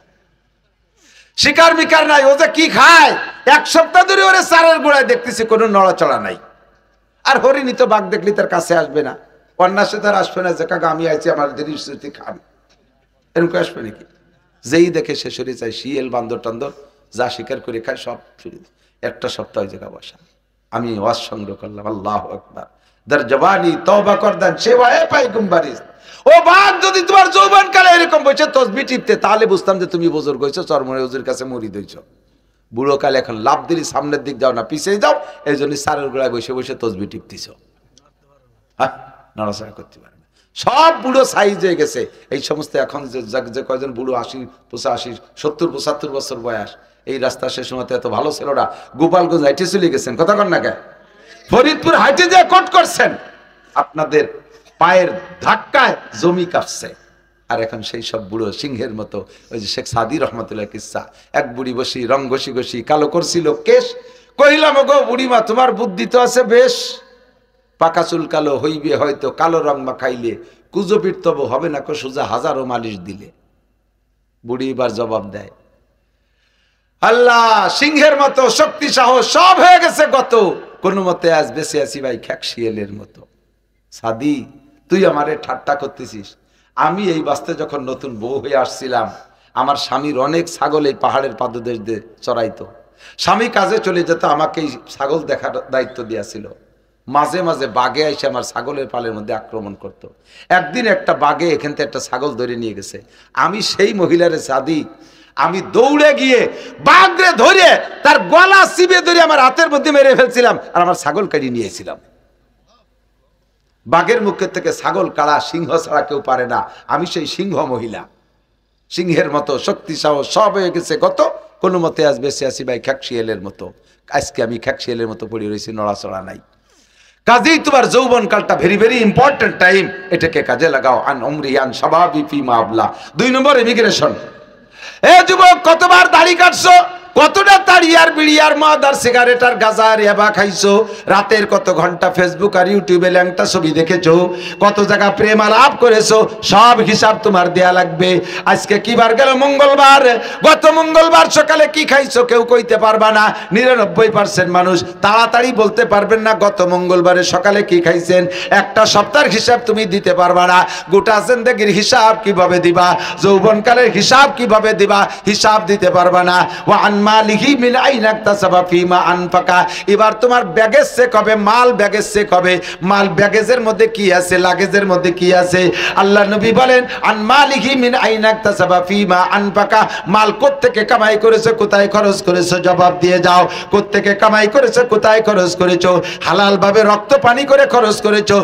শিকার মিকার নাই, ও যে কি খায়। 1 সপ্তাহ ধরে ওরে চারের গোড়ায় দেখতেছি কোনো নড়াচড়া নাই। আর হরিণী তো বাঘ দেখলি তার কাছে আসবে না, অন্যাসে তার আসবে না যে কাকা আমি আইছি আমার দেরি স্মৃতি খান, এরকম আসবে নাকি? যেই দেখে সে সরে চাই, শিয়াল বান্দর টান্দর যা শিকার করে খায় সব ছুরি। 1 সপ্তাহ ওই জায়গা বসা। আমি ওয়াজ সংগ্রহ করলাম, আল্লাহু আকবার। দর জওয়ানি তওবা করদান সেবায়ে পয়গম্বরিস। ও বাঘ যদি তোমার যৌবন কালে এরকম বসে তসবিহ টিপতে, তাহলে বুঝতাম যে তুমি বুজুর্গ হইছো, চরমনে হুজুর কাছে মুরিদ হইছো। বুড়ো কালে এখন লাভ দিলি সামনের দিক যাও না, পিছিয়ে যাও, এই জন্য সারের গোড়ায় বসে বসে তসবিহ টিপতেছ। হ্যাঁ, নড়াচড়া করতে পারে না, সব বুড়ো সাইজ হয়ে গেছে। এই সমস্ত এখন যে কয়জন বুড়ো 80, 85, 70, 75 বছর বয়স, এই রাস্তা সে সময় এত ভালো ছিল না। গোপালগঞ্জ হাইটে চলে গেছেন, কথা কন না কে? ফরিদপুর হাইটে যে কোট করছেন, আপনাদের পায়ের ধাক্কায় জমি কাঁপছে। আর এখন সেই সব বুড়ো সিংহের মতো, ওই যে শেখ সাদি রহমতুল্লাহ কিসা, এক বুড়ি বসি রং ঘষি ঘষি কালো করছিল কেশ। কহিলাম গো বুড়িমা, তোমার বুদ্ধি তো আছে বেশ, পাকা চুল কালো হইবে হয়তো, কালো রং মাখাইলে কুজো পিটতব হবে না কো সোজা, হাজারো মালিশ দিলে। বুড়ি এবার জবাব দেয়, আল্লাহ সিংহের মতো শক্তি সাহস সব হয়ে গেছে গত, কোন মতে আজ বেঁচে আছি ভাই খ্যাকশিয়ালের মতো। সাদি তুই আমারে ঠাট্টা করতেছিস? আমি এই বাস্তে যখন নতুন বউ হয়ে আসছিলাম, আমার স্বামীর অনেক ছাগল এই পাহাড়ের পাদদেশ দিয়ে চড়াইতো। স্বামী কাজে চলে যেত, আমাকে এই ছাগল দেখার দায়িত্ব দিয়েছিল। মাঝে মাঝে বাঘে এসে আমার ছাগলের পালের মধ্যে আক্রমণ করত। একদিন একটা বাঘে এখান থেকে একটা ছাগল ধরে নিয়ে গেছে। আমি সেই মহিলারে সাদি, আমি দৌড়ে গিয়ে বাঘরে ধরে তার গলা চিপে ধরে আমার হাতের মধ্যে মেরে ফেলছিলাম, আর আমার ছাগল কাটিয়ে নিয়েছিলাম। বাঘের মুখের থেকে ছাগল কাড়া সিংহ ছাড়া কেউ পারে না। আমি সেই সিংহ মহিলা, সিংহের মতো শক্তি সাহস সব হয়ে গেছে গত, কোনো মতে আজ বেঁচে আছি ভাই খ্যাকশিয়ালের মতো। আজকে আমি খ্যাকশিয়ালের মতো পড়ে রয়েছি, নড়াচড়া নাই। কাজেই তোমার যৌবন কালটা ভেরি ভেরি ইম্পর্টেন্ট টাইম, এটাকে কাজে লাগাও। আন উমরিয়ান শাবাবি ফি মাবলা। 2 নম্বর ইমিগ্রেশন। এ যুবক, কতবার দাড়ি কাটছো, কতটা তাড়িয়ার বিড়িয়ার মদ আর সিগারেট আর গাঁজা আর ইয়াবা খাইছো, রাতের কত ঘন্টা ফেসবুক আর ইউটিউবে ল্যাংটা ছবি দেখেছো, কত জায়গা প্রেম আলাপ করেছো, সব হিসাব তোমার দেয়া লাগবে। আজকে কি বার গেল? মঙ্গলবার। গত মঙ্গলবার সকালে কি খাইছো কেউ কইতে পারবা না। 99% মানুষ তাড়াতাড়ি বলতে পারবেন না গত মঙ্গলবারে সকালে কি খাইছেন। একটা সপ্তাহের হিসাব তুমি দিতে পারবা না। গোটা জিন্দেগির হিসাব কিভাবে দিবা? যৌবনকালের হিসাব কিভাবে দিবা? হিসাব দিতে পারবা না। ওয়া আন মালিহি মিন আইনা ইকতাসাবা ফিমা আনফাকা। এবার তোমার ব্যাগেজ চেক হবে, মাল ব্যাগেজ চেক হবে। মাল ব্যাগেজের মধ্যে কি আছে, লাগেজের মধ্যে কি আছে। আল্লাহ নবী বলেন আন মালিহি মিন আইনা ইকতাসাবা ফিমা আনফাকা। মাল কোত্থেকে কামাই করেছো, কোথায় খরচ করেছো, জবাব দিয়ে যাও। কোত্থেকে কামাই করেছো, কোথায় খরচ করেছো? হালাল ভাবে রক্ত পানি করে খরচ করেছো,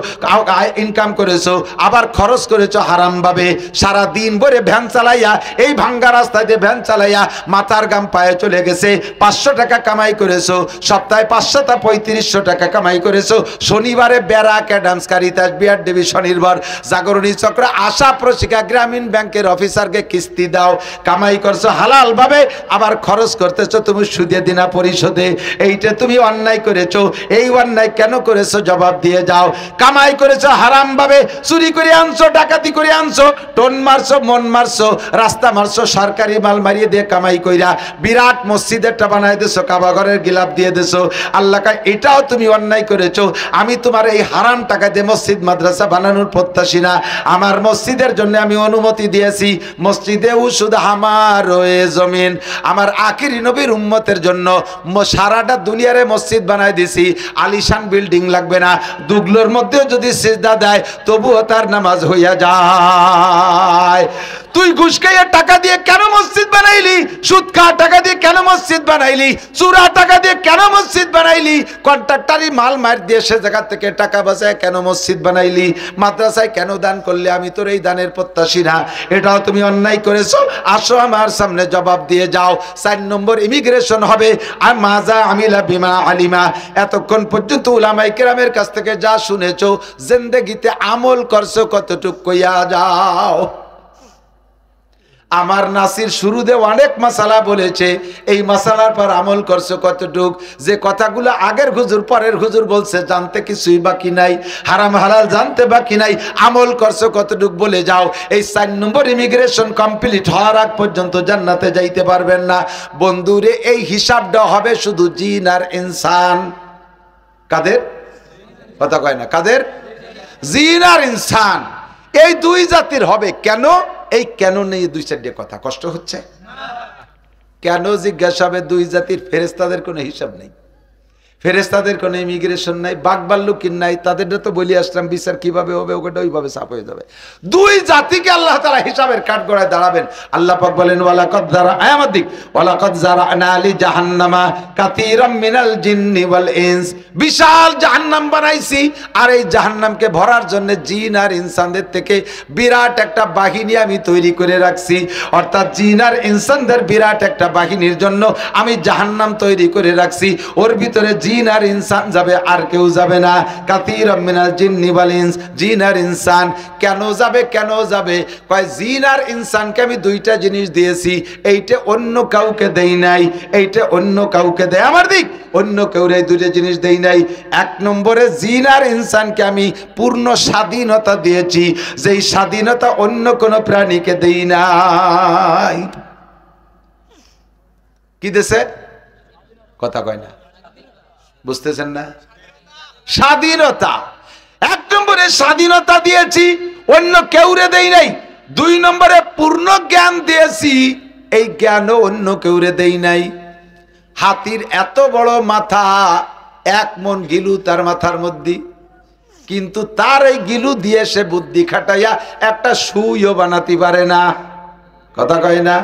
ইনকাম করেছো, আবার খরচ করেছো হারাম ভাবে। সারা দিন ভরে ভ্যান চালাইয়া, এই ভাঙ্গা রাস্তায় দিয়ে ভ্যান চালাইয়া মাথার গাম পায়ে চলে গেছে। 500 টাকা কামাই করেছো, সপ্তাহে 500টা 3500 টাকা কামাই করেছো। শনিবারে ব্যারাক অ্যাডামস কারিতাস বিআর দেবী স্বনির্ভর জাগরণী চক্র আশা প্রশিকা গ্রামীণ ব্যাংকের অফিসারকে কিস্তি দাও। কামাই করছো হালাল ভাবে, আবার খরচ করতেছো তুমি সুদে দিনা পরিশোধে। এইটা তুমি অন্যায় করেছো। এই অন্যায় কেন করেছো জবাব দিয়ে যাও। কামাই করেছো হারাম ভাবে, চুরি করে আনছো, ডাকাতি করে আনছো, টোন মারছো, মন মারছো, রাস্তা মারছো, সরকারি মাল মারিয়ে দিয়ে কামাই কইরা বিরাট মসজিদেরটা বানাই দিছো, কাবা ঘরের গিলাপ দিয়ে দিছো। আল্লাহ কয় এটাও তুমি অন্যায় করেছো। আমি তোমার এই হারাম টাকা দিয়ে মসজিদ মাদ্রাসা বানানোর প্রত্যাশী না। আমার মসজিদের জন্য আমি অনুমতি দিয়েছি। মসজিদে উসুদ আমার রয়ে জমিন, আমার আখিরি নবীর উম্মতের জন্য সারাটা দুনিয়ারে মসজিদ বানাই দিছি। আলিশান বিল্ডিং লাগবে না। দুগলোর মধ্যেও যদি সিজদা দেয় তবুও তার নামাজ হইয়া যায়। তুই ঘুষ খাইয়া টাকা দিয়ে কেন মসজিদ বানাইলি? সুদ খাওয়া টাকা দিয়ে কেন মসজিদ বানাইলি? চুরা টাকা দিয়ে কেন মসজিদ বানাইলি? কন্ট্রাক্টারি মাল মার দিয়ে সে জায়গা থেকে টাকা বাঁচায় কেন মসজিদ বানাইলি? মাদ্রাসায় কেন দান করলে? আমি তোর এই দানের প্রত্যাশী না। এটাও তুমি অন্যায় করেছো। আসো আমার সামনে জবাব দিয়ে যাও। 4 নম্বর ইমিগ্রেশন হবে। আর মাজা আমিলা বিমা আলিমা। এতক্ষণ পর্যন্ত উলামায়ে কেরামের কাছ থেকে যা শুনেছো, জিন্দেগিতে আমল করছো কতটুক কইয়া যাও। আমার নাসির শুরুতে অনেক মাসালা বলেছে, এই মাসালার পর আমল করছো কতটুক? যে কথাগুলো আগের হুজুর পরের হুজুর বলছে জানতে কিছুই বাকি নাই, হারাম হালাল জানতে বাকি নাই, আমল করছো কতটুক বলে যাও। এই 4 নম্বর ইমিগ্রেশন কমপ্লিট হওয়ার আগ পর্যন্ত জান্নাতে যাইতে পারবেন না। বন্ধুরে এই হিসাবটা হবে শুধু জিন আর ইনসান। কাদের কথা কয় না? কাদের? জিন আর ইনসান, এই দুই জাতির হবে। কেন? এই কেন নেই 2-4 কথা কষ্ট হচ্ছে কেন জিজ্ঞাসা হবে। দুই জাতির ফেরেশতাদের কোনো হিসাব নেই, ফেরেশতাদের কোনো ইমিগ্রেশন নাই, বাঘবাল্লুকিন নাই। তাদেরটা তো বলি আসলাম বিচার কিভাবে হবে, ওটা ওইভাবে সাফ হয়ে যাবে। দুই জাতিকে আল্লাহ তাআলা হিসাবের কাঠগড়ায় দাঁড়াবেন। আল্লাহ পাক বলেন ওয়ালাকাদ যারা আমার দিক ওয়ালাকাদ যারানা লি জাহান্নামা কাতীরাম মিনাল জিন্নি ওয়াল ইনস। বিশাল জাহান্নাম বানাইছি, আর এই জাহান্নামকে ভরার জন্য জিন আর ইনসানদের থেকে বিরাট একটা বাহিনী আমি তৈরি করে রাখছি। অর্থাৎ জিন আর ইনসানদের বিরাট একটা বাহিনীর জন্য আমি জাহান্নাম তৈরি করে রাখছি। ওর ভিতরে জিন আর ইনসান যাবে, আর কেউ যাবে না। কাতীরাম মিনাল জিন্নি ওয়াল ইনস। জিন আর ইনসান কেন যাবে? কেন যাবে? কয় জিন আর ইনসানকে আমি 2টা জিনিস দিয়েছি, এইটা অন্য কাউকে দেই নাই, এইটা অন্য কাউকে দেয় আমার দিক, অন্য কেউ এই 2টা জিনিস দেই নাই। 1 নম্বরে জিন আর ইনসানকে আমি পূর্ণ স্বাধীনতা দিয়েছি, যেই স্বাধীনতা অন্য কোন প্রাণীকে দেই নাই। কি দেশে কথা কয় না? বুঝতেছেন না? স্বাধীনতা। 1 নম্বরে স্বাধীনতা দিয়েছি, অন্য কেউরে দেই নাই। 2 নম্বরে পূর্ণ জ্ঞান দিয়েছি, এই জ্ঞানও অন্য কেউরে দেই নাই। হাতির এত বড় মাথা, 1 মণ গিলু তার মাথার মধ্যে, কিন্তু তার এই গিলু দিয়ে সে বুদ্ধি খাটাইয়া একটা সুইও বানাতে পারে না। কথা কয় না?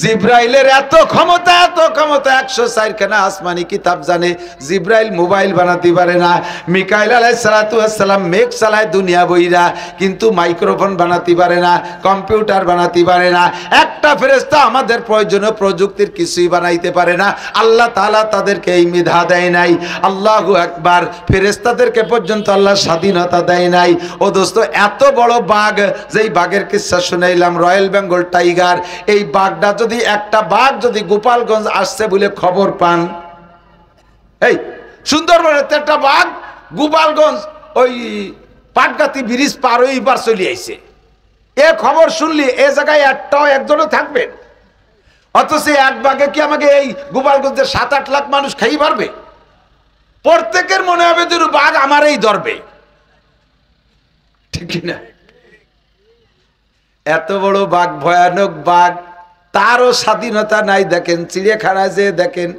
জিব্রাইলের এত ক্ষমতা, এত ক্ষমতা, 104 খানা আসমানি কিতাব জানে, জিব্রাইল মোবাইল বানাতে পারে না। মিকাইল আলাইহিস সালাতু ওয়াস সালাম মেঘ চালায় দুনিয়া বইরা, কিন্তু মাইক্রোফোন বানাতে পারে না, কম্পিউটার বানাতে পারে না। একটা ফেরেশতা আমাদের প্রয়োজনীয় প্রযুক্তির কিছুই বানাইতে পারে না। আল্লাহ তাআলা তাদেরকে এই মেধা দেয় নাই। আল্লাহু আকবার। ফেরেশতাদেরকে পর্যন্ত আল্লাহ স্বাধীনতা দেয় নাই। ও দোস্ত, এত বড় বাঘ, যেই বাঘের কিচ্ছা শুনাইলাম, রয়্যাল বেঙ্গল টাইগার, এই বাঘটা যদি একটা বাঘ যদি গোপালগঞ্জ আসছে বলে খবর পান, এই সুন্দরবনের একটা বাঘ গোপালগঞ্জ ওই পাটগাতি ব্রিজ পার হয়ে এবার চলে আইছে, এ খবর শুনলি এ জায়গায় একজনও থাকবেন? অথচ এক বাঘে কি আমাকে এই গোপালগঞ্জের 7-8 লাখ মানুষ খাই পারবে? প্রত্যেকের মনে হবে যে বাঘ আমারই ধরবে, ঠিক না? এত বড় বাঘ, ভয়ানক বাঘ, তারও স্বাধীনতা নাই। দেখেন চিড়িয়াখানায় যে দেখেন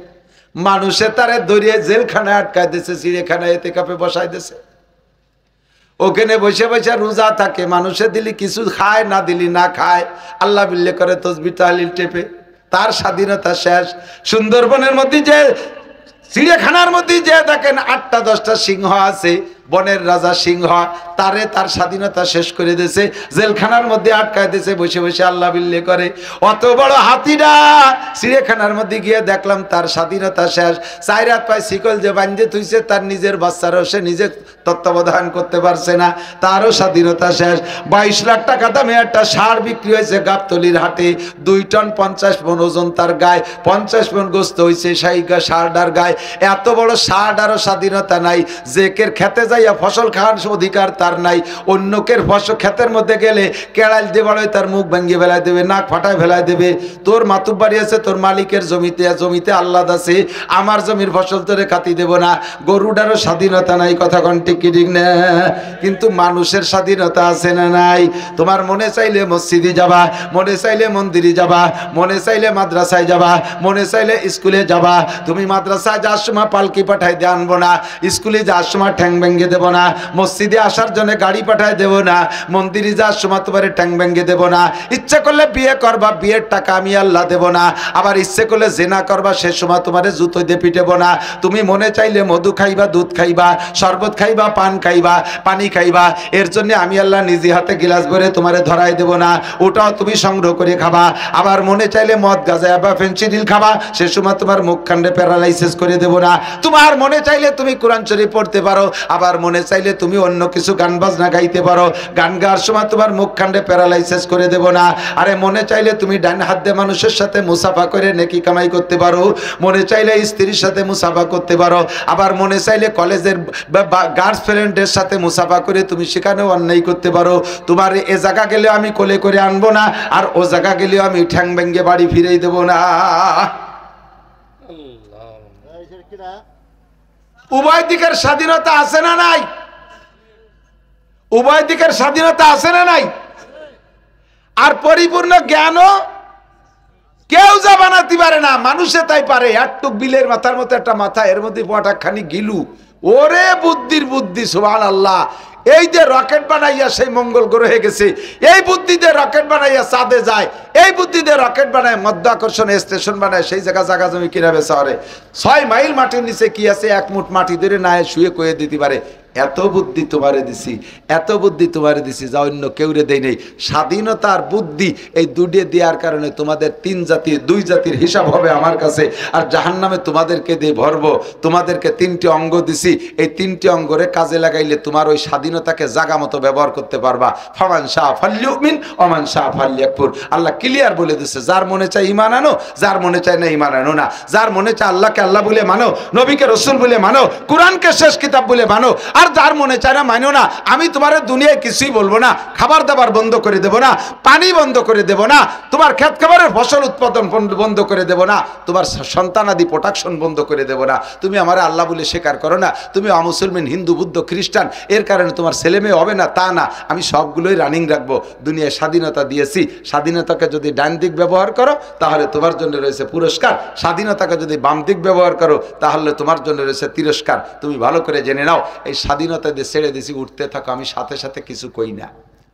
মানুষে তারে ধরিয়ে জেলখানায় আটকায় দিয়েছে, চিড়িয়াখানায় এতে কাপে বসাই দিয়েছে, ওখানে বসে বসে রোজা থাকে, মানুষে দিলি কিছু খায়, না দিলি না খায়, আল্লাহ বিল্লে করে তসবিহ তাহলিল টেপে, তার স্বাধীনতা শেষ। সুন্দরবনের মধ্যে যে চিড়িয়াখানার মধ্যে যে দেখেন 8টা-10টা সিংহ আছে, বনের রাজা সিংহ, তার স্বাধীনতা শেষ করে দিয়েছে, জেলখানার মধ্যে আটকায় দিয়েছে, বসে বসে আল্লাহ বিল্লে করে। অত বড় হাতিটা চিড়িয়াখানার মধ্যে গিয়ে দেখলাম তার স্বাধীনতা শেষ। 4 হাত পায়ে শিকল যে বাঁধে থুইছে, তার নিজের বাচ্চারও সে নিজে তত্ত্বাবধান করতে পারছে না, তারও স্বাধীনতা শেষ। 22 লাখ টাকা দামে একটা ষাঁড় বিক্রি হয়েছে গাবতলির হাটে, 2 টন 50 মণ ওজন তার গায়ে, 50 মণ গোস্ত হয়েছে সেই ষাঁড়টার গায়ে। এত বড় ষাঁড়ারও স্বাধীনতা নাই। যে কের খেতে যাইয়া ফসল খাওয়ার অধিকার তার নাই, অন্যকের ফসল ক্ষেতের মধ্যে গেলে কেড়াল দিয়ে বাড়ায় তার মুখ ভাঙিয়ে ফেলাই দেবে, নাক ফাটায় ফেলাই দেবে। তোর মাতুব বাড়ি আছে, তোর মালিকের জমিতে আল্লাদ আছে, আমার জমির ফসল তোরে খাতি দেব না। গরুটারও স্বাধীনতা নাই, কথা কোন ঠিক না? কিন্তু মানুষের স্বাধীনতা আছে না নাই? তোমার মনে চাইলে মসজিদে যাবা, মনে চাইলে মন্দিরে যাবা, মনে চাইলে মাদ্রাসায় যাবা, মনে চাইলে স্কুলে যাবা। তুমি মাদ্রাসায় যাওয়ার সময় পালকি পাঠাই দিয়ে আনবো না, স্কুলে যাওয়ার সময় ঠ্যাং ভেঙে দেবো না, মসজিদে আসার জন্য গাড়ি পাঠায় দেবো না, মন্দিরে যাওয়ার সময় তোমার ঠ্যাং ভেঙে দেবো না। ইচ্ছে করলে বিয়ে করবা, বিয়ের টাকা আমি আল্লাহ দেবো না। আবার ইচ্ছে করলে জেনা করবা, সে সময় তোমার জুতো দিয়ে পিটেবো না। তুমি মনে চাইলে মধু খাইবা, দুধ খাইবা, শরবত খাইবা, পান খাইবা, পানি খাইবা, এর জন্য আমি আল্লাহ নিজে হাতে গিলাস ভরে তোমারে ধরাই দেবো না, ওটাও তুমি সংগ্রহ করে খাবা। আবার মনে চাইলে মদ গাঁজা বা ফেন্সিডিল খাবা, সে সময় তোমার মুখখান্ডে প্যারালাইসিস করে দেবো না। তোমার মনে চাইলে তুমি কোরআন শরীফ পড়তে পারো, আবার মনে চাইলে তুমি অন্য কিছু গান বাজনা গাইতে পারো, গান গাওয়ার সময় তোমার মুখখান্ডে প্যারালাইসিস করে দেবো না। আরে মনে চাইলে তুমি ডান হাত দিয়ে মানুষের সাথে মুসাফা করে নেকি কামাই করতে পারো, মনে চাইলে স্ত্রীর সাথে মুসাফা করতে পারো, আবার মনে চাইলে কলেজের গার্লফ্রেন্ডের সাথে মুসাফা করে তুমি সেখানেও অন্যায় করতে পারো। তোমার এ জায়গা গেলে আমি কোলে করে আনবো না, আর ও জায়গা গেলেও আমি ঠ্যাং ভেঙে বাড়ি ফিরেই দেবো না। উভয় দিকের স্বাধীনতা আছে না নাই? উভয় দিকের স্বাধীনতা আছে না নাই? আর পরিপূর্ণ জ্ঞানও কেউ যা বানাতে পারে না, মানুষে তাই পারে। একটু বিলের মাথার মতো একটা মাথা, এর মধ্যে পটাখানি গিলু, ওরে বুদ্ধির বুদ্ধি, সুবহানাল্লাহ। এই যে রকেট বানাইয়া সেই মঙ্গল গ্রহে গেছে, এই বুদ্ধি দিয়ে রকেট বানাইয়া চাঁদে যায়, এই বুদ্ধি দিয়ে রকেট বানায় মধ্যাকর্ষণ স্টেশন বানায়, সেই জায়গা জমি কিনাবে শহরে 6 মাইল মাটির নিচে কি আছে, 1 মুঠ মাটি ধরে না শুয়ে কয়ে দিতে পারে। এত বুদ্ধি তোমারে দিছি, এত বুদ্ধি তোমারে দিছি যা অন্য কেউরে দেই নেই। স্বাধীনতার বুদ্ধি এই দুটো দেওয়ার কারণে তোমাদের 3 জাতির 2 জাতির হিসাব হবে আমার কাছে, আর জাহান্নামে তোমাদেরকে দিয়ে ভরবো। তোমাদেরকে 3টি অঙ্গ দিছি, এই 3টি অঙ্গরে কাজে লাগাইলে তোমার ওই স্বাধীনতাকে জাগা মতো ব্যবহার করতে পারবা। ফামান শাহ ফাল্যুমিন ওমান শাহ ফাল্যাকফুর। আল্লাহ ক্লিয়ার বলে দিচ্ছে, যার মনে চায় ঈমান আনো, যার মনে চায় না ঈমান আনো না। যার মনে চায় আল্লাহকে আল্লাহ বলে মানো, নবীকে রাসূল বলে মানো, কোরআনকে শেষ কিতাব বলে মানো। আর যার মনে চায় না মানো না। আমি তোমার দুনিয়ায় কিছুই বলবো না, খাবার দাবার বন্ধ করে দেব না, পানি বন্ধ করে দেব না, তোমার ক্ষেত খাবারের ফসল উৎপাদন বন্ধ করে দেব না, তোমার সন্তানাদি প্রোটেকশন বন্ধ করে দেব না। তুমি আমার আল্লাহ বলে স্বীকার করো না, তুমি অমুসলমান, হিন্দু, বুদ্ধ, খ্রিস্টান, এর কারণে তোমার ছেলে মেয়ে হবে না তা না। আমি সবগুলোই রানিং রাখবো। দুনিয়ায় স্বাধীনতা দিয়েছি, স্বাধীনতাকে যদি ডান দিক ব্যবহার করো তাহলে তোমার জন্য রয়েছে পুরস্কার, স্বাধীনতাকে যদি বাম দিক ব্যবহার করো তাহলে তোমার জন্য রয়েছে তিরস্কার। তুমি ভালো করে জেনে নাও, এই স্বাধীনতা দিয়ে ছেড়ে দিছি, উঠতে থাকো। আমি সাথে সাথে কিছু কই না,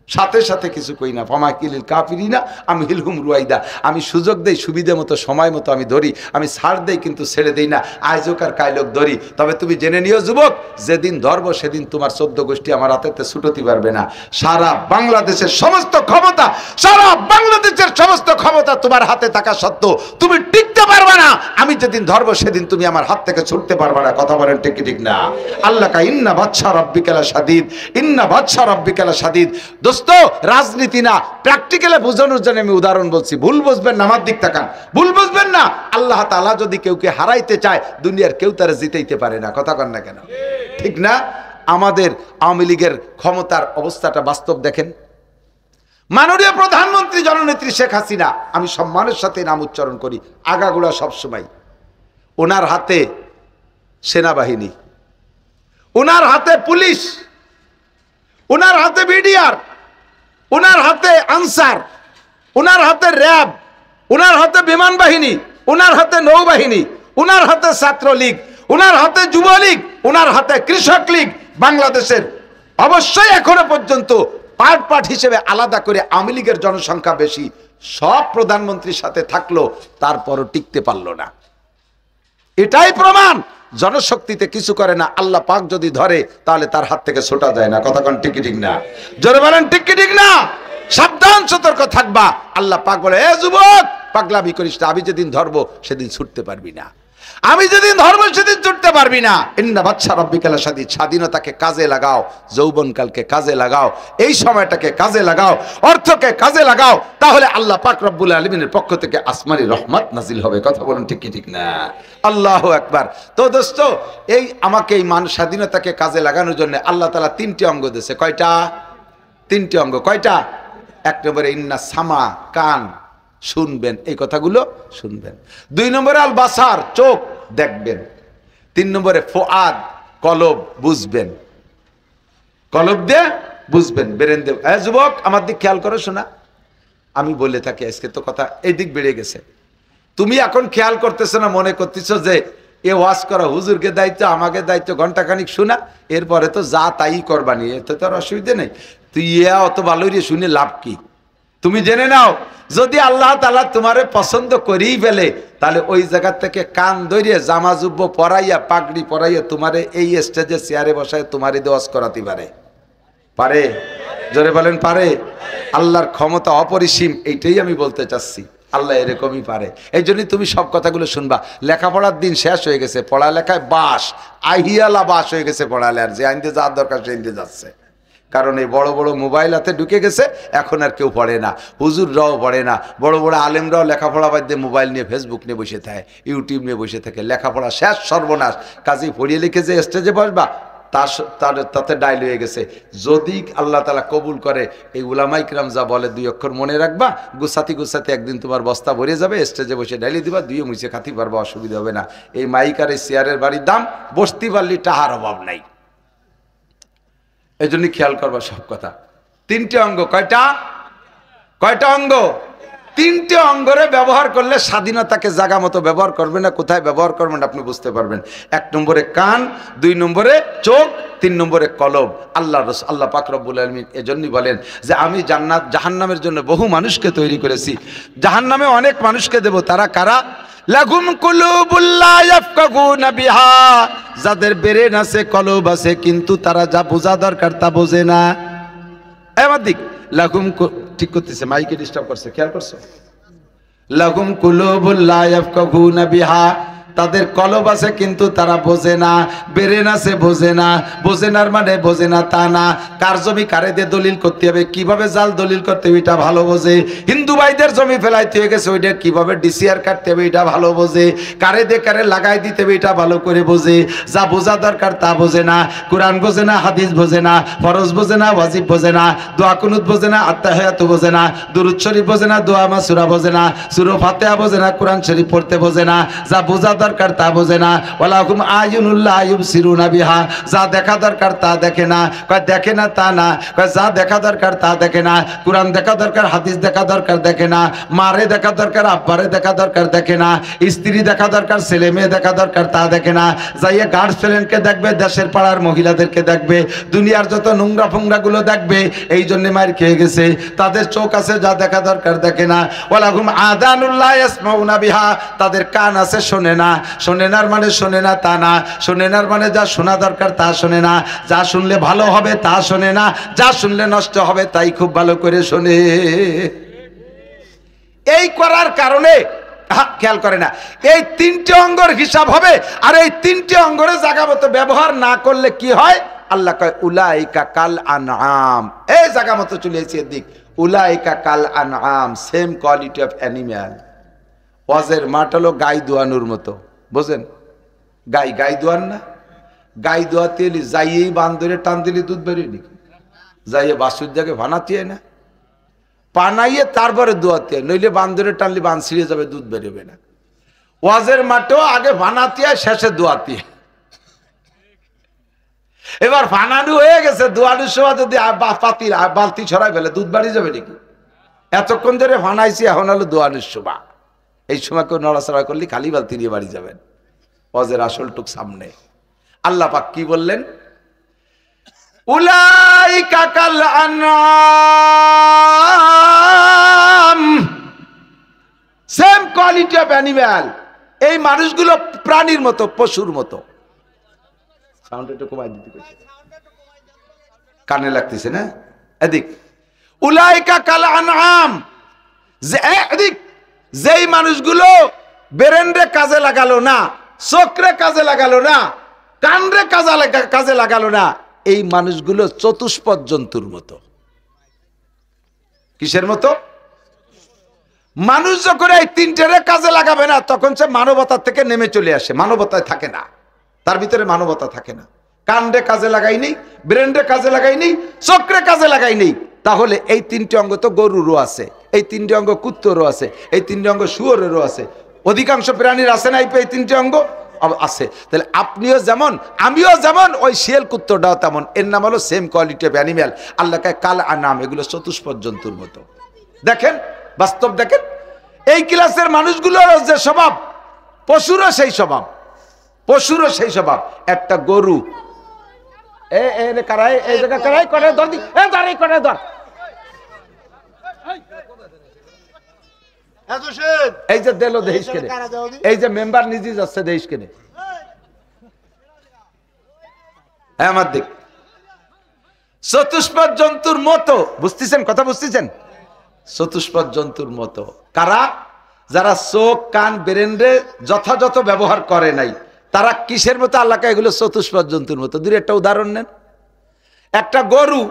সাথে সাথে কিছু কই না। ফামা কিলিল কাফিরিনা আমি হিলহুম রুয়াইদা। আমি সুযোগ দেই, সুবিধা মতো, সময় মতো আমি ধরি। আমি ছাড় দেই কিন্তু ছেড়ে দেই না, আয়োজক আর কায়লোক ধরি। তবে তুমি জেনে নিও যুবক, যেদিন ধরবো সেদিন তোমার 14 গোষ্ঠী আমার হাতেতে ছুটোতে পারবে না। সারা বাংলাদেশের সমস্ত ক্ষমতা, সারা বাংলাদেশের সমস্ত ক্ষমতা তোমার হাতে থাকা সত্ত্বেও তুমি টিকতে পারবে না। আমি যেদিন ধরবো সেদিন তুমি আমার হাত থেকে ছুটতে পারবে না। কথা বলেন ঠিক ঠিক না? আল্লাহ কা ইন্না বাদশা রাব্বিকা লা শাদীদ, ইন্না বাদশা রাব্বিকা লা শাদীদ। দোস্ত রাজনীতি না, প্র্যাকটিক্যালে বোঝানোর জন্য আমি উদাহরণ বলছি। ভুল বুঝবেন না, আমার দিক তাকান, ভুল বুঝবেন না। আল্লাহ তাআলা যদি কেউকে হারাইতে চায়, দুনিয়ার কেউ তারা জিতাইতে পারে না। কথা কন না কেন? ঠিক না? আমাদের আওয়ামী লীগের ক্ষমতার অবস্থাটা বাস্তব দেখেন। মাননীয় প্রধানমন্ত্রী জননেত্রী শেখ হাসিনা, আমি সম্মানের সাথে নাম উচ্চারণ করি, আগাগোড়া সবসময়, ওনার হাতে সেনাবাহিনী, ওনার হাতে পুলিশ, ওনার হাতে বিডিআর, ওনার হাতে আনসার, ওনার হাতে র্যাব, ওনার হাতে বিমান বাহিনী, ওনার হাতে নৌবাহিনী, ওনার হাতে ছাত্রলীগ, ওনার হাতে যুবলীগ, ওনার হাতে কৃষক লীগ। বাংলাদেশের অবশ্যই এখনো পর্যন্ত পার্ট পার্ট হিসেবে আলাদা করে আওয়ামী লীগের জনসংখ্যা বেশি, সব প্রধানমন্ত্রীর সাথে থাকলো, তারপরও টিকতে পারলো না। এটাই প্রমাণ জনশক্তিতে কিছু করে না। আল্লাহ পাক যদি ধরে তাহলে তার হাত থেকে ছোটা যায় না। কথা কোন ঠিক ঠিক না? জোরে বলেন ঠিক ঠিক না? সাবধান, সতর্ক থাকবা। আল্লাহ পাক বলে, এ যুবক, পাগলামি করিস না, আমি যেদিন ধরবো সেদিন ছুটতে পারবি না, আমি যেদিন ধর্ম সেদিন ছুটতে পারবি না। ইন্না বাদশা রাব্বিকাল শাদীদ, স্বাধীনতাকে কাজে লাগাও, যৌবনকালকে কাজে লাগাও, এই সময়টাকে কাজে লাগাও, অর্থকে কাজে লাগাও, তাহলে আল্লাহ পাক রব্বুল আলামিনের পক্ষ থেকে আসমানি রহমত নাজিল হবে। কথা বলুন ঠিক কি ঠিক না? আল্লাহু আকবার। তো দোস্ত, এই আমাকে এই স্বাধীনতাকে কাজে লাগানোর জন্য আল্লাহ তাআলা তিনটি অঙ্গ দিয়েছে। কয়টা? তিনটি অঙ্গ। কয়টা? এক নম্বরে ইন্না সামা, কান, শুনবেন, এই কথাগুলো শুনবেন। দুই নম্বরে আল বাসার, চোখ, দেখবেন। তিন নম্বরে ফুআদ, কলব, বুঝবেন, কলব দিয়ে বুঝবেন, ব্রেন দিয়ে। যুবক, আমার দিক খেয়াল করো, শোনা, আমি বলে থাকি, আজকে তো কথা এই দিক বেড়ে গেছে, তুমি এখন খেয়াল করতেছো না, মনে করতেছো যে এ ওয়াজ করা হুজুরকে দায়িত্ব, আমাকে দায়িত্ব, ঘন্টাখানিক শোনা, এরপরে তো যা তাই করবানি, এতে তো আর অসুবিধা নেই। তুই অত ভালোই রে, শুনে লাভ কি? তুমি জেনে নাও, যদি আল্লাহ তাআলা তোমারে পছন্দ করেই ফেলে, তাহলে ওই জায়গা থেকে কান ধরিয়ে জামা জুব্ব পরাইয়া, পাগড়ি পরাইয়া তোমারে এই স্টেজে চেয়ারে বসায় তোমারে ওয়াজ করাতে পারে। পারে? জোরে বলেন পারে? আল্লাহর ক্ষমতা অপরিসীম, এইটাই আমি বলতে চাচ্ছি। আল্লাহ এরকমই পারে। এই জন্যই তুমি সব কথাগুলো শুনবা। লেখাপড়ার দিন শেষ হয়ে গেছে, পড়ালেখায় বাস, আহিয়ালা বাস হয়ে গেছে পড়ালেখার, যে আইনতে যাওয়ার দরকার সে আইনতে যাচ্ছে। কারণ এই বড় বড় মোবাইল হাতে ঢুকে গেছে, এখন আর কেউ পড়ে না, হুজুররাও পড়ে না, বড় বড় আলেমরাও লেখাপড়া বাদ দিয়ে মোবাইল নিয়ে, ফেসবুক নিয়ে বসে থাকে, ইউটিউব নিয়ে বসে থাকে, লেখাপড়া শেষ, সর্বনাশ। কাজেই পড়িয়ে লিখে যে স্টেজে বসবা, তাতে ডাইল হয়ে গেছে। যদি আল্লাহ তাআলা কবুল করে, এই উলামায়ে কিরাম যা বলে দুই অক্ষর মনে রাখবা, গুছাতে গুছাতে একদিন তোমার বস্তা ভরে যাবে, স্টেজে বসে ডাইলে দিবা, দুইয়ে মুছে খাতি পারবা, অসুবিধা হবে না। এই মাইক আর এই চেয়ারের বাড়ির দাম, বসতি পারলি টাহার অভাব নাই। এই জন্য খেয়াল করবা সব কথা। তিনটে অঙ্গ। কয়টা? কয়টা অঙ্গ? তিনটে অঙ্গরে ব্যবহার করলে স্বাধীনতাকে জায়গা মতো ব্যবহার করবেন না, কোথায় ব্যবহার করবেন আপনি বুঝতে পারবেন। এক নম্বরে কান, দুই নম্বরে চোখ, তিন নম্বরে কলব। আল্লাহ পাক রব্বুল আলামিন এজন্যই বলেন যে আমি জান্নাত জাহান্নামের জন্য বহু মানুষকে তৈরি করেছি, জাহান্নামে অনেক মানুষকে দেব। তারা কারা? লাগুম কুলুবুল লা ইয়াফকাহুনা বিহা, যাদের ব্রেন আছে, কলব আছে, কিন্তু তারা যা বোঝা দরকার তা বোঝে না। আমার দিক লাগুম, ঠিক করতেছে, মাইকে ডিস্টার্ব করছে, খেয়াল করছো? লাগুম কুলুবুল লা ইয়াফকাহুনা বিহা, তাদের কলব আছে কিন্তু তারা বোঝে না, ব্রেন আছে বোঝে না। বোঝেনার মানে বোঝে না তা না, কার জমি কারে দিয়ে দলিল করতে হবে, কিভাবে জাল দলিল করতে হবে এটা ভালো বোঝে। হিন্দু ভাইদের জমি ফেলাইতে হয়ে গেছে, ওইটা কিভাবে ডিসিআর কাটতে হবে এটা ভালো বোঝে। কারে দিয়ে কারে লাগাই দিতে হবে এটা ভালো করে বোঝে। যা বোঝা দরকার তা বোঝে না। কোরআন বোঝে না, হাদিস বোঝে না, ফরজ বোঝে না, ওয়াজিব বোঝে না, দোয়া কুনুত বোঝে না, আত্তাহিয়াতু বোঝে না, দুরূদ শরীফ বোঝে না, দোয়া মাসুরা বোঝে না, সূরা ফাতিহা বোঝে না, কোরআন শরীফ পড়তে বোঝে না। যা বোঝা দরকার তা বোঝে না। ওয়ালাহুম আয়ুনুল লা ইউবসিরুনা বিহা, যা দেখা দরকার তা দেখে না। কয় দেখে না তা না, কয় যা দেখা দরকার তা দেখে না। কোরআন দেখা দরকার, হাদিস দেখা দরকার দেখে না। মারে দেখা দরকার, আব্বারে দেখা দরকার দেখে না। স্ত্রী দেখা দরকার, ছেলে মেয়ে দেখা দরকার তা দেখে না। যাইয়ে গার্লফ্রেন্ডকে দেখবে, দেশের পাড়ার মহিলাদেরকে দেখবে, দুনিয়ার যত নোংরা ফোংরা গুলো দেখবে। এই জন্য মার খেয়ে গেছে। তাদের চোখ আছে, যা দেখা দরকার দেখে না। ওয়ালাহুম আযানুল লা ইয়াসমাউনা বিহা, তাদের কান আছে, শোনে না। শোনে না মানে শোনে না তা না, শোনে না মানে যা শোনা দরকার তা শোনে না, যা শুনলে ভালো হবে তা শোনে না, যা শুনলে নষ্ট হবে তাই খুব ভালো করে শোনে। এই করার কারণে খেয়াল করে না, এই তিনটে অঙ্গর হিসাব হবে। আর এই তিনটে অঙ্গরে জায়গা মতো ব্যবহার না করলে কি হয়? আল্লাহ কয় উলাইকা কাল আনআম, এই জায়গা মতো চলে এসেছে এদিক, উলাইকা কাল আনআম, সেম কোয়ালিটি অফ অ্যানিম্যাল। ওয়াজের মাঠ হলো গাই দোয়ানোর মতো, বুঝেন? গাই দোয়ান না, গাই দোয়াতে এলি যাইয়েই বান ধরে টান দিলে দুধ বেরোয় নাকি? যাইয়ে বাসুর জায়গায় ভানাতে না, পানাইয়ে তারপরে দোয়াতে, নইলে বান ধরে টানলে বান ছিঁড়ে যাবে, দুধ বেরোবে না। ওয়াজের মাঠেও আগে ভানাতে শেষে দোয়াতে। এবার ফানানু হয়ে গেছে, দোয়ানোর সময় যদি পাতির বালতি ছড়াই ফেলে দুধ বাড়ি যাবে নাকি? এতক্ষণ ধরে ফানাইছি, এখন হলো দোয়ানোর সময়। এই সময় কেউ নড়াচড়া করলে খালি বালতি নিয়ে বাড়ি যাবেন। ওয়াজের আসল টুক সামনে। আল্লাহ পাক কি বললেন? উলাইকা কাল আনআম, সেম কোয়ালিটি অফ অ্যানিম্যাল। এই মানুষগুলো প্রাণীর মতো, পশুর মতো। সাউন্ড একটু কমাই দিতে কইছে, কানে লাগতেছে না? এদিক উলাইকা কাল আনআম, এদিক যেই মানুষগুলো ব্রেনরে কাজে লাগালো না, চোখরে কাজে লাগালো না, কানরে কাজে লাগালো না, এই মানুষগুলো চতুষ্পদ জন্তুর মতো। কিসের মতো? মানুষ যখন এই তিনটেরে কাজে লাগাবে না, তখন সে মানবতা থেকে নেমে চলে আসে, মানবতায় থাকে না, তার ভিতরে মানবতা থাকে না। কানরে কাজে লাগাইনি, ব্রেনরে কাজে লাগাইনি, চোখরে কাজে লাগাইনি, তাহলে এই তিনটে অঙ্গ তো গরুরও আছে, এই তিনটে অঙ্গ কুত্তরও আছে, এই তিনটে অঙ্গ শুয়োরেরও আছে, অধিকাংশ প্রাণীর আছে না এই তিনটে অঙ্গ আছে। তাহলে আপনিও যেমন, আমিও যেমন, ওই শিয়াল কুত্তটাও তেমন। এর নাম হলো সেম কোয়ালিটি অফ অ্যানিম্যাল। আল্লাহকে কাল আনাম, এগুলো চতুষ্পদ জন্তুর মতো। দেখেন, বাস্তব দেখেন, এই ক্লাসের মানুষগুলোর যে স্বভাব, পশুরও সেই স্বভাব, পশুরও সেই স্বভাব। একটা গরু এই জায়গা কারাই করে ধর দি, দাঁড়াই করে ধর, এই যে দিল দেশ কেনে, এই যে মেম্বার নিজে যাচ্ছে দেশ কেনে, আমার দিক চতুষ্পদ জন্তুর মতো। বুঝতেছেন কথা? বুঝতেছেন? চতুষ্পদ জন্তুর মতো কারা? যারা চোখ কান ব্রেনরে যথাযথ ব্যবহার করে নাই, তারা কিসের মতো? আল্লাহকে এগুলো চতুষ্পদ জন্তুর মতো। দুই একটা উদাহরণ নেন। একটা গরু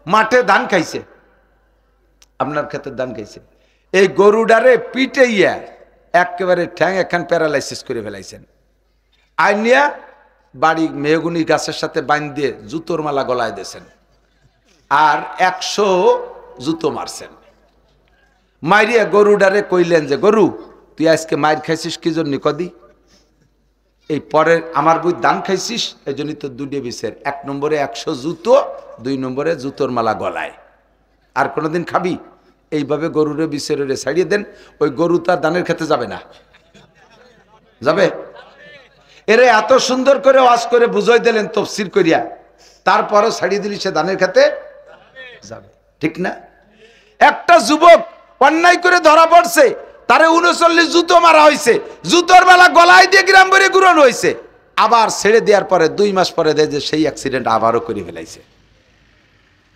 মাঠে ধান খাইছে, আপনার ক্ষেতের ধান খাইছে, এই গরুডারে পিটাইয়া একেবারে ঠ্যাং একখান প্যারালাইসিস করে ফেলাইছেন। আইনিয়া বাড়ি মেহগুনি গাছের সাথে বাইন দিয়ে জুতোর মালা গলায় দিয়েছেন, আর 100 জুতো মারছেন। মাইরিয়া গরুডারে কইলেন যে, গরু তুই আজকে মাইর খাইছিস কি জন্য? কদি এই পরে আমার বই দান খাইছিস, এই জন্যই তো দুটো বিষের, 1 নম্বরে 100 জুতো, 2 নম্বরে জুতোর মালা গলায়। আর কোনোদিন খাবি? এইভাবে গরুরে বিষের ছাড়িয়ে দেন, ওই গরু তার দানের খেতে যাবে না। যাবে? এরে এত সুন্দর করে ওয়াজ করে বুঝাই দিলেন তফসির করিয়া, তারপরও ছাড়িয়ে দিলি সে দানের খেতে যাবে, ঠিক না? একটা যুবক অন্যায় করে ধরা পড়ছে, তারে 39 জুতো মারা হয়েছে, জুতোর বেলা গলায় দিয়ে গ্রাম ভরে ঘুরানো হয়েছে, আবার ছেড়ে দেওয়ার পরে 2 মাস পরে দেয় যে সেই অ্যাক্সিডেন্ট আবারও করে ফেলাইছে।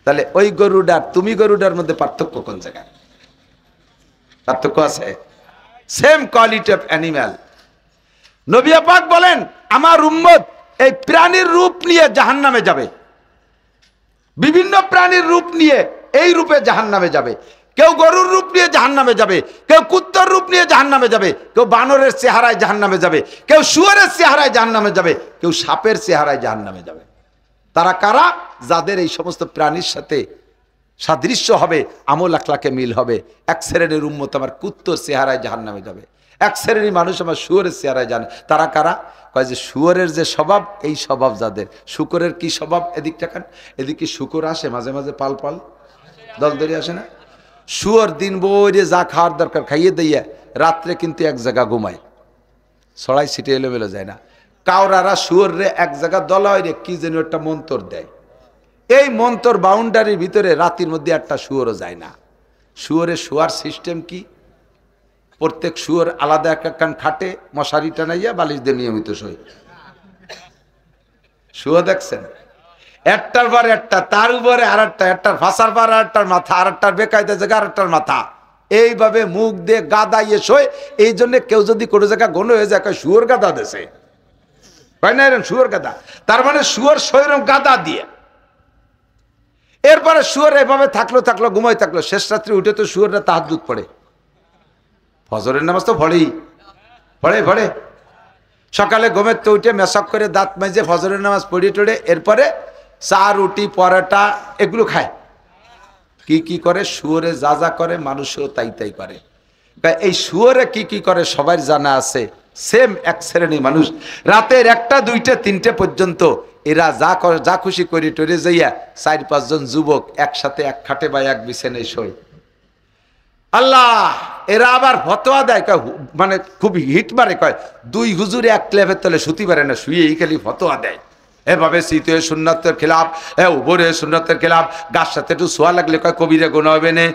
তাহলে ওই গরুডার তুমি গরুডার মধ্যে পার্থক্য কোন জায়গায়? পার্থক্য আছে। Same quality of animal. নবী পাক বলেন, আমার উম্মত এই প্রাণীর রূপ নিয়ে জাহান্নামে যাবে, বিভিন্ন প্রাণীর রূপ নিয়ে এই রূপে জাহান্নামে যাবে। কেউ গরুর রূপ নিয়ে জাহান্নামে যাবে, কেউ কুত্তার রূপ নিয়ে জাহান্নামে যাবে, কেউ বানরের চেহারায় জাহান্নামে যাবে, কেউ শুয়োরের চেহারায় জাহান্নামে যাবে, কেউ সাপের চেহারায় জাহান্নামে যাবে। তারা কারা? যাদের এই সমস্ত প্রাণীর সাথে সাদৃশ্য হবে, আমল আখলাকে মিল হবে। এক শ্রেণীর উম্মত আমার কুত্তর চেহারায় জাহান্নামে যাবে, এক শ্রেণীর মানুষ আমার শুয়োরের চেহারায় জানে। তারা কারা? কয় যে শুয়োরের যে স্বভাব, এই স্বভাব যাদের। শুকরের কি স্বভাব? এদিকটা খান, এদিকে শুকর আসে মাঝে মাঝে পাল পাল দল ধরে আসে না? শুয়োর দিন বইরে যা খাওয়ার দরকার খাইয়ে দিয়ে রাত্রে কিন্তু এক জায়গা ঘুমায়, ছড়াই ছিটে এলোমেলো যায় না। কাউরারা শুয়োর রে এক জায়গা দলায় রে কি যেন একটা মন্তর দেয়, এই মন্তর বাউন্ডারির ভিতরে রাতের মধ্যে একটা শুয়োরও যায় না। শুয়োরের শোয়ার সিস্টেম কি? প্রত্যেক শুয়োর আলাদা এক কান খাটে, মশারি টানাইয়া বালিশ দিয়ে নিয়মিত শোয়। শুয়ো দেখছেন? একটার পর একটা, তার উপরে আর একটা, একটার ফাঁসার পর আর একটার মাথা, আর একটার বেকায়দা জায়গা আর একটার মাথা, এইভাবে মুখ দিয়ে গাদাইয়ে শোয়। এই জন্য কেউ যদি কোনো জায়গা ঘন হয়ে যায়, শুয়োর গাদা দেশে কয় না এরকম শুয়োর গাদা, তার মানে শুয়োর শরীরম গাদা দিয়ে। এরপরে শুয়োর এভাবে থাকলো ঘুমাই থাকলো, শেষ রাত্রে উঠে তো শুয়োররা তাহাজ্জুদ পড়ে, ফজরের নামাজ তো পড়ে সকালে ঘুমের তো উঠে মেশক করে দাঁত মেজে ফজরের নামাজ পড়িয়ে টড়ে এরপরে চা রুটি পরোটা এগুলো খায়। কি করে? শুয়োরে যা করে মানুষও তাই করে। এই শুয়োরে কি করে সবার জানা আছে। সেম এক শ্রেণী মানুষ রাতের 1টা 2টে 3টে পর্যন্ত এরা যা খুশি করি টরে যাইয়া 4-5 জন যুবক একসাথে এক খাটে বা এক বিছানায় শোয়। আল্লাহ, এরা আবার ফতোয়া দেয়, মানে খুব হিট মারে, কয় 2 হুজুরে এক ক্লেবের তলে শুতি পারে না, শুয়েই খালি ফতোয়া দেয় এভাবে শীতে সুন্নতের খেলাফ, উপরে সুন্নতের খেলাফ, গাছ সাথে একটু শোয়া লাগলে কয় কবিরে গোনা হবে না,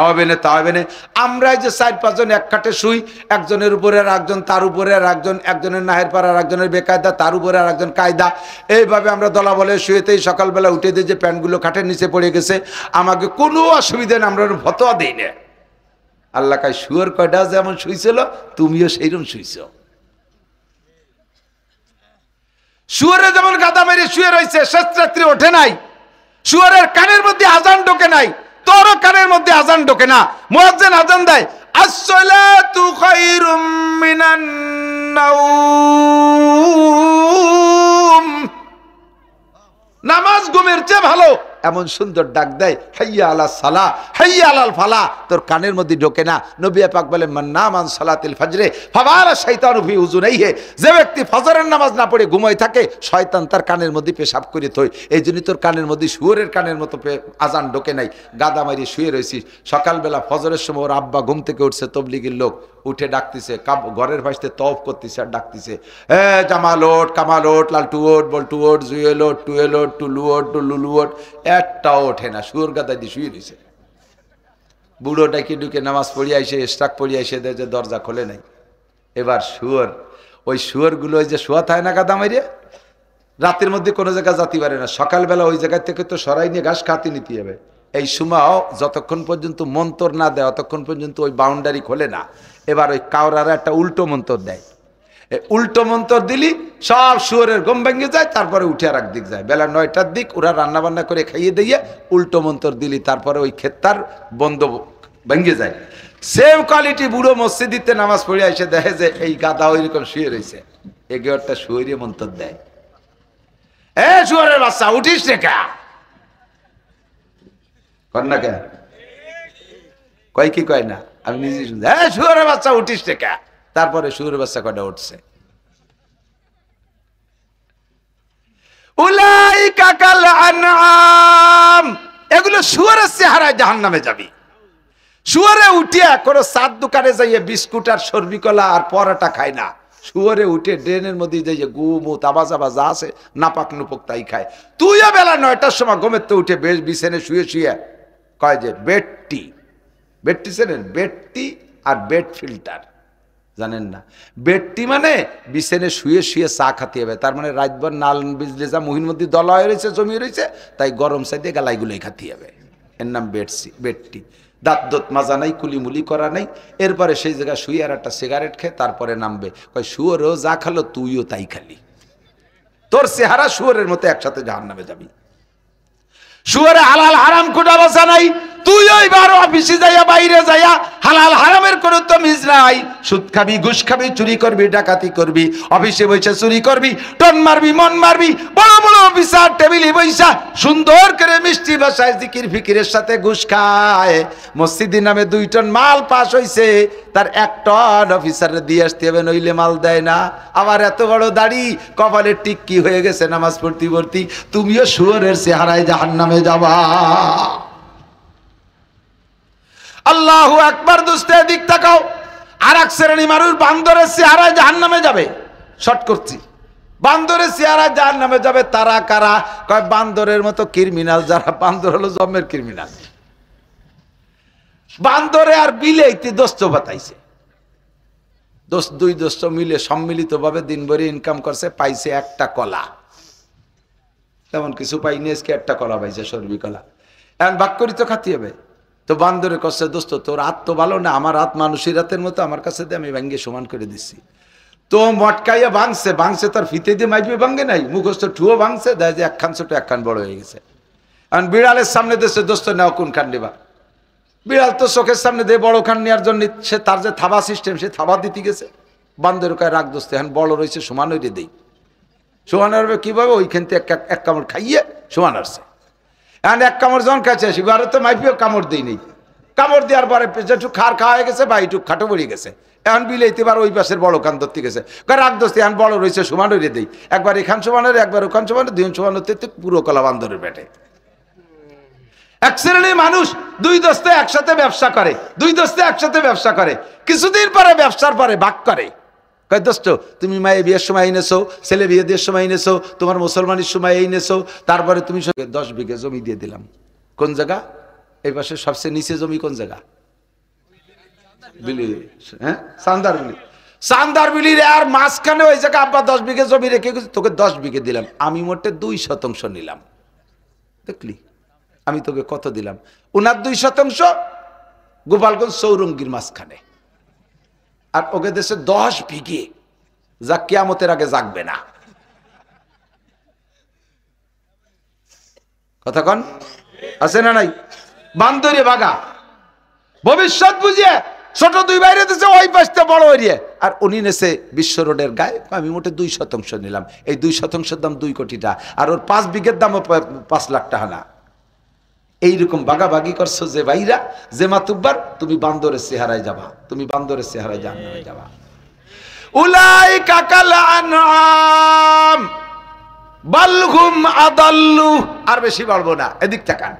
হবে না, তা হবে না। আমরা যে 4-5 জন এক খাটে শুই, একজনের উপরে আর একজন, তার উপরে আর একজন, একজনের নাহের পার আর একজনের বেকায়দা, তার উপরে আর একজন কায়দা, এইভাবে আমরা দলা বলে শুয়েতেই সকালবেলা উঠে দিয়ে যে প্যান্টগুলো খাটের নিচে পড়ে গেছে, আমাকে কোনো অসুবিধা নেই, আমরা ফতোয়া দিই না। আল্লাহ কয় শুয়োর কয়টা যেমন শুইছিল তুমিও সেইরকম শুইছ। শুয়োরে যেমন গাদা মেরে শুয়ে রয়েছে, শেষ রাত্রি ওঠে নাই, শুয়োরের কানের মধ্যে আজান ঢোকে নাই, তোরও কানের মধ্যে আজান ঢোকে না। মুয়াজ্জিন আজান দেয়, আসসালাতু খায়রুম মিনান নাওম, নামাজ ঘুমের চেয়ে ভালো, এমন সুন্দর ডাক দেয়, হাইয়া আলা সালাহ হাইয়া আলাল ফালাহ, তোর কানের মধ্যে ঢোকে না। নবী পাক বলেন, মান নামা আন সালাতিল ফজরে ফাবারা শাইতানু ফি উযুনাইহি, যে ব্যক্তি ফজরের নামাজ না পড়ে ঘুমায় থাকে, শয়তান তার কানের মধ্যে পেশাব করে থই। এই জন্যই তোর কানের মধ্যে শুয়োরের কানের মতো আজান ঢোকে নাই, গাদা মারি শুয়ে রয়েছিস। সকালবেলা ফজরের সময় ওর আব্বা ঘুম থেকে উঠছে, তবলিগের লোক উঠে ডাকতেছে, ঘরের পাশে তওয়াফ করতেছে আর ডাকতেছে, জামাল ওঠ, কামাল ওঠ, লালটু ওঠ, বল্টু ওঠ, জুয়েল ওঠ, টুয়েল ওঠ, টুলু ওঠ, টুলুলু ওঠ, একটাও ওঠে না, শুয়োর গাদা দিয়ে শুয়ে রয়েছে। বুড়োটা কি ঢুকে নামাজ পড়িয়ে আইসে, স্টাক পড়িয়ে আইসে, যে দরজা খোলে নাই। এবার শুয়োর, ওই শুয়োরগুলো ওই যে শোয়া থাকে না গাদা মারিয়ে, রাতের মধ্যে কোনো জায়গায় যাতে পারে না, সকালবেলা ওই জায়গা থেকে তো সরাই নিয়ে ঘাস খাতে নিতে হবে। এই সময়ও যতক্ষণ পর্যন্ত মন্তর না দেয় ততক্ষণ পর্যন্ত ওই বাউন্ডারি খোলে না। এবার ওই কাউরারা একটা উল্টো মন্তর দেয়, উল্টো মন্তর দিলি সব শুয়োরের ঘুম ভেঙে যায়, তারপরে উঠে আর একদিক যায়। বেলা 9টার দিক ওরা রান্না বান্না করে খাইয়ে দিয়ে উল্টো মন্তর দিলি, তারপরে ওই ক্ষেত্রার বন্ধ ভেঙে যায়। সেম কোয়ালিটি বুড়ো মসজিদিতে নামাজ পড়ে এসে দেখে যে এই গাদা ওইরকম শুয়ে রয়েছে, এগারোটা শুয়ে মন্তর দেয়, এ শুয়োরের বাচ্চা উঠিস রে কা কর না কে, কয় কি কয় না, আমি নিজে শুনছি, হ্যাঁ শুয়োরের বাচ্চা উঠিস রে কা। তারপরে শুয়োরের বাচ্চা কয়টা উঠছে। উলাইকা কাল আনআম, এগুলো শুয়োরের চেহারায় জাহান্নামে যাবি। শুয়োরে উঠিয়া কোনো চার দোকানে যাইয়ে বিস্কুট আর সর্বিকলা আর পরোটা খায় না, শুয়োরে উঠে ড্রেনের মধ্যে যাইয়ে গুমু তাবা চাবা যা আছে নাপাক নুপক তাই খায়। তুইও বেলা 9টার সময় ঘুমের তো উঠে বেশ বিছানে শুয়ে শুয়ে কয় যে বেডটি, বেডটি চেনেন? বেডটি আর বেড ফিল্টার জানেন না? বেডটি মানে বিছানে শুয়ে শুয়ে চা খাতে হবে, তার মানে রাতভর নাল বিজলে যা মুহির মধ্যে দলা হয়ে রয়েছে, জমিয়ে রয়েছে, তাই গরম চাইতে গালাইগুলোই খাতে হবে, এর নাম বেডটি। দাঁত মাজা নাই, কুলিমুলি করা নাই, এরপরে সেই জায়গায় শুয়ে আর একটা সিগারেট খেয়ে তারপরে নামবে। কয় শুয়োরও যা খালো তুইও তাই খালি, তোর চেহারা শুয়োরের মতো একসাথে জাহান্নামে যাবি। শুয়োরে হালাল হারাম কোটা বাসা নাই, তুই ওই বার অফিসে যাইয়া বাইরে যাইয়া হালাল হারামের কোনো তমিজ নাই। সুদ খাবি, ঘুষ খাবি, চুরি করবি, ডাকাতি করবি, অফিসে বসে চুরি করবি, টন মারবি, মন মারবি, বড় বড় অফিসার টেবিলে বইসা সুন্দর করে মিষ্টি ভাষায় জিকির ফিকিরের সাথে ঘুষ খায়। মসজিদের নামে 2 টন মাল পাস হইছে, তার 1 টন অফিসারে দিয়ে আসতে হবে, নইলে মাল দেয় না। আবার এত বড় দাড়ি, কপালে টিক্কি হয়ে গেছে নামাজ পড়তে পড়তে, তুমিও শুয়োরের চেহারায় জাহান্নামে যাবা। আল্লাহু আকবার। দোস্তে দিক তাকাও, আর এক শ্রেণী মানুষ বান্দরের চেহারায় জাহান্নামে যাবে। শর্ট করছি, বান্দরের চেহারায় জাহান্নামে যাবে। তারা কারা? কয় বান্দরের মতো ক্রিমিনাল যারা, বান্দর হলো জন্মের ক্রিমিনাল। বান্দরে আর বিলেইতে দোস্ত বাতাইছে, দুই দোস্ত মিলে সম্মিলিত ভাবে দিনভরে ইনকাম করছে, পাইছে একটা কলা, তেমন কিছু পাইনি, আজকে একটা কলা পাইছে, সর্বি কলা। এখন ভাগ করি তো খাতি হবে। তো বান্দরে কচ্ছে, দোস্ত তোর হাত তো ভালো না, আমার হাত মানুষের হাতের মতো, আমার কাছে দিয়ে আমি ভেঙ্গে সমান করে দিচ্ছি। তো মটকাইয়া ভাঙছে, ভাঙছে তার ফিতে দিয়ে মাইপে ভাঙে নাই, মুখস্থ ঠুয়ো ভাঙছে, দেয় যে একখান ছোট একখান বড় হয়ে গেছে। কারণ বিড়ালের সামনে দেশে দোস্ত নেওয়া কোন খান নেবা, বিড়াল তো চোখের সামনে দিয়ে বড় খান নেওয়ার জন্য সে তার যে থাবা সিস্টেম সে থাবা দিতে গেছে। বান্ধের কায় রাগ দোস্ত এখন বড় রয়েছে সমান হইতে দেই, সমান হবে কিভাবে, ওইখান থেকে এক কামড় খাইয়ে সমান আসছে। এখন এক কামড় যখন খাইছে এবারে তো মাইপিও কামড় দিই নেই, কামড় দেওয়ার পরে যেটুক খার খাওয়া হয়ে গেছে বা এইটুক খাটো পড়ে গেছে। এখন বিলাইতে পারে ওই পাশের বড় কান ধরতে গেছে, রাগ দোস্তি এখন বড় রয়েছে সমান হইতে দেই, একবার এখান সমান হলে একবার ওখান সমান, দুই সমান হতে পুরো কলা বান্দরের পেটে। এক শ্রেণীর মানুষ দুই দোস্তে একসাথে ব্যবসা করে, দুই দোস্তে একসাথে ব্যবসা করে, কিছুদিন পরে ব্যবসার পরে ভাগ করে। কয় দোস্ত তুমি মায়ের বিয়ের সময় এনেছো, ছেলে বিয়ে দেওয়ার সময় এনেছো, তোমার মুসলমানের সময় এনেছো, তারপরে তুমি 10 বিঘে জমি দিয়ে দিলাম। কোন জায়গা? এই পাশে সবচেয়ে নিচে জমি কোন জায়গা? বিলি, হ্যাঁ চান্দার বিলি। চান্দার বিলির আর মাঝখানে ওই জায়গা আব্বা 10 বিঘে জমি রেখে গেছে, তোকে 10 বিঘে দিলাম, আমি মোটে 2% নিলাম। দেখলি আমি তোকে কত দিলাম? ওনার 2% গোপালগঞ্জ চৌরঙ্গির মাঝখানে, আর ওকে দেশে 10 বিঘে, যা কিয়ামতের আগে জাগবে না। কথা কন আছে না নাই? বান্দরে বাগা ভবিষ্যৎ বুঝিয়ে ছোট 2 বাইরে দিচ্ছে ওই পাশে বড় এরিয়া, আর উনি নেছে বিশ্ব রোডের গায়ে, আমি মোটে 2% নিলাম। এই 2%-এর দাম 2 কোটি টাকা, আর ওর 5 বিঘের দামও 5 লাখ টাকা না। এইরকম বাগাবাগি করছো যে ভাইরা, যে মাতুব্বার, তুমি বান্দরের চেহারায় যাবা, তুমি বান্দরের চেহারায় জাহান্নামে যাবা। উলাইকা কাল আনআম বাল হুম আদাল্লু। আর বেশি বলবো না, এদিক তাকান।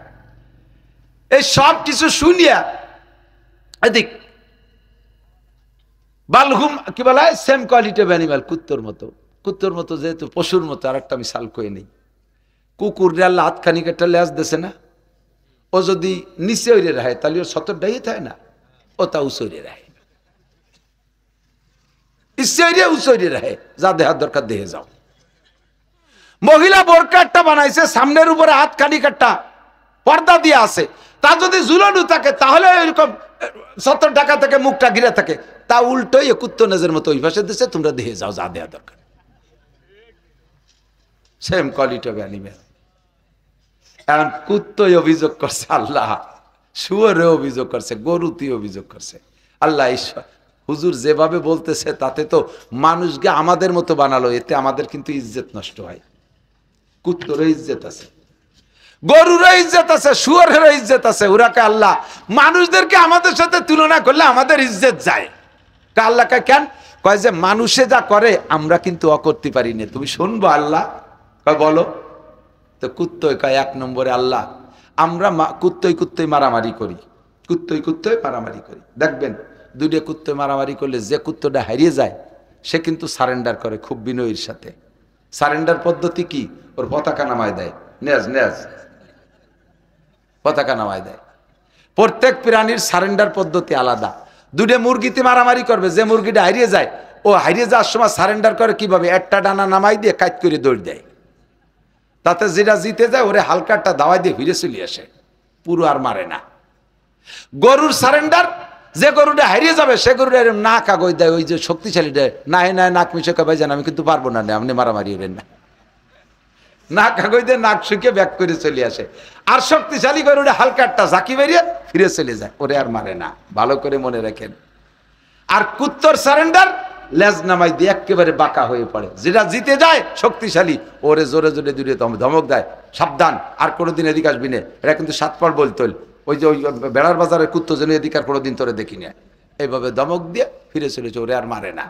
এই সব কিছু শুনিয়া এদিক বালহুম কি বলা হয়, সেম কোয়ালিটি অফ অ্যানিমাল, কুত্তর মতো। কুত্তর মতো যেহেতু পশুর মতো, আর একটা মিশাল কয়ে নেই। কুকুর আল্লাহ হাতখানি একটা লেজ দেছে না, ও যদি নিচে ওইরে রাখে তাহলে ওর 70 ডাইয়ে থাকে না, ও তা উচরে রাখে, ইচ্ছে উচরে রাখে, যা দেহার দরকার দেহে যাও। মহিলা বোরকা একটা বানাইছে, সামনের উপরে হাতখানি একটা পর্দা দিয়ে আছে, তা যদি ঝুলানো থাকে তাহলে এরকম 70 টাকা থেকে মুখটা ঘিরে থাকে, তা উল্টোই কুত্ত নেজের মতো ওই পাশে দিচ্ছে, তোমরা দেহে যাও, যা দেওয়া দরকার। Same quality of animal. এখন কুত্তই অভিযোগ করছে, আল্লাহ শুয়োরে অভিযোগ করছে, গরুতেই অভিযোগ করছে। আল্লাহ ঈশ্বর হুজুর যেভাবে বলতেছে তাতে তো মানুষকে আমাদের মতো বানালো, এতে আমাদের কিন্তু ইজ্জত নষ্ট হয়। কুত্তর ইজ্জত আছে, গরুর ইজ্জত আছে, শুয়োরের ইজ্জত আছে। ওরাকে আল্লাহ মানুষদেরকে আমাদের সাথে তুলনা করলে আমাদের ইজ্জত যায়। আল্লাহ কেন কয় যে মানুষে যা করে আমরা কিন্তু অকরতে পারি না, তুমি শুনবো আল্লাহ কয় বলো। তো কুত্তই কয় 1 নম্বরে আল্লাহ আমরা কুত্তই মারামারি করি, কুত্তই মারামারি করি। দেখবেন 2টা কুত্তই মারামারি করলে যে কুত্তটা হারিয়ে যায় সে কিন্তু সারেন্ডার করে খুব বিনয়ের সাথে। সারেন্ডার পদ্ধতি কি? ওর পতাকা নামায় দেয়, নেজ পতাকা নামায় দেয়। প্রত্যেক প্রাণীর সারেন্ডার পদ্ধতি আলাদা। 2টা মুরগিতে মারামারি করবে, যে মুরগিটা হারিয়ে যায় ও হারিয়ে যাওয়ার সময় সারেন্ডার করে কিভাবে? একটা ডানা নামাই দিয়ে কাজ করে দৌড় দেয়, তাতে যেটা জিতে যায় ওরে হালকা একটা দাওয়াই দিয়ে ফিরে চলে আসে, পুরো আর মারে না। গরুর সারেন্ডার, যে গরুটা হারিয়ে যাবে সে গরুটা না কাগজ দেয়, ওই যে শক্তিশালীটা না নাক মিশে ভাই জান আমি কিন্তু পারবো না, আপনি মারামারি হবেন না, না কাগজ দিয়ে নাক শুকিয়ে ব্যাক করে চলে আসে। আর শক্তিশালী গরুটা হালকা একটা ঝাঁকি বেরিয়ে ফিরে চলে যায়, ওরে আর মারে না। ভালো করে মনে রাখেন। আর কুত্তর সারেন্ডার লেজ নামাই দিয়ে একেবারে বাঁকা হয়ে পড়ে, যেটা জিতে যায় শক্তিশালী ওরে জোরে জোরে দূরে ধমক দেয়, সাবধান আর কোনোদিন এদিকে আসবি না। এটা কিন্তু 7 পার বলতো, ওই যে ওই বেড়ার বাজারের কুত্তো যেন এদিকে আর কোনোদিন তোরে দেখি না, এইভাবে ধমক দিয়ে ফিরে চলেছে, ওরে আর মারে না।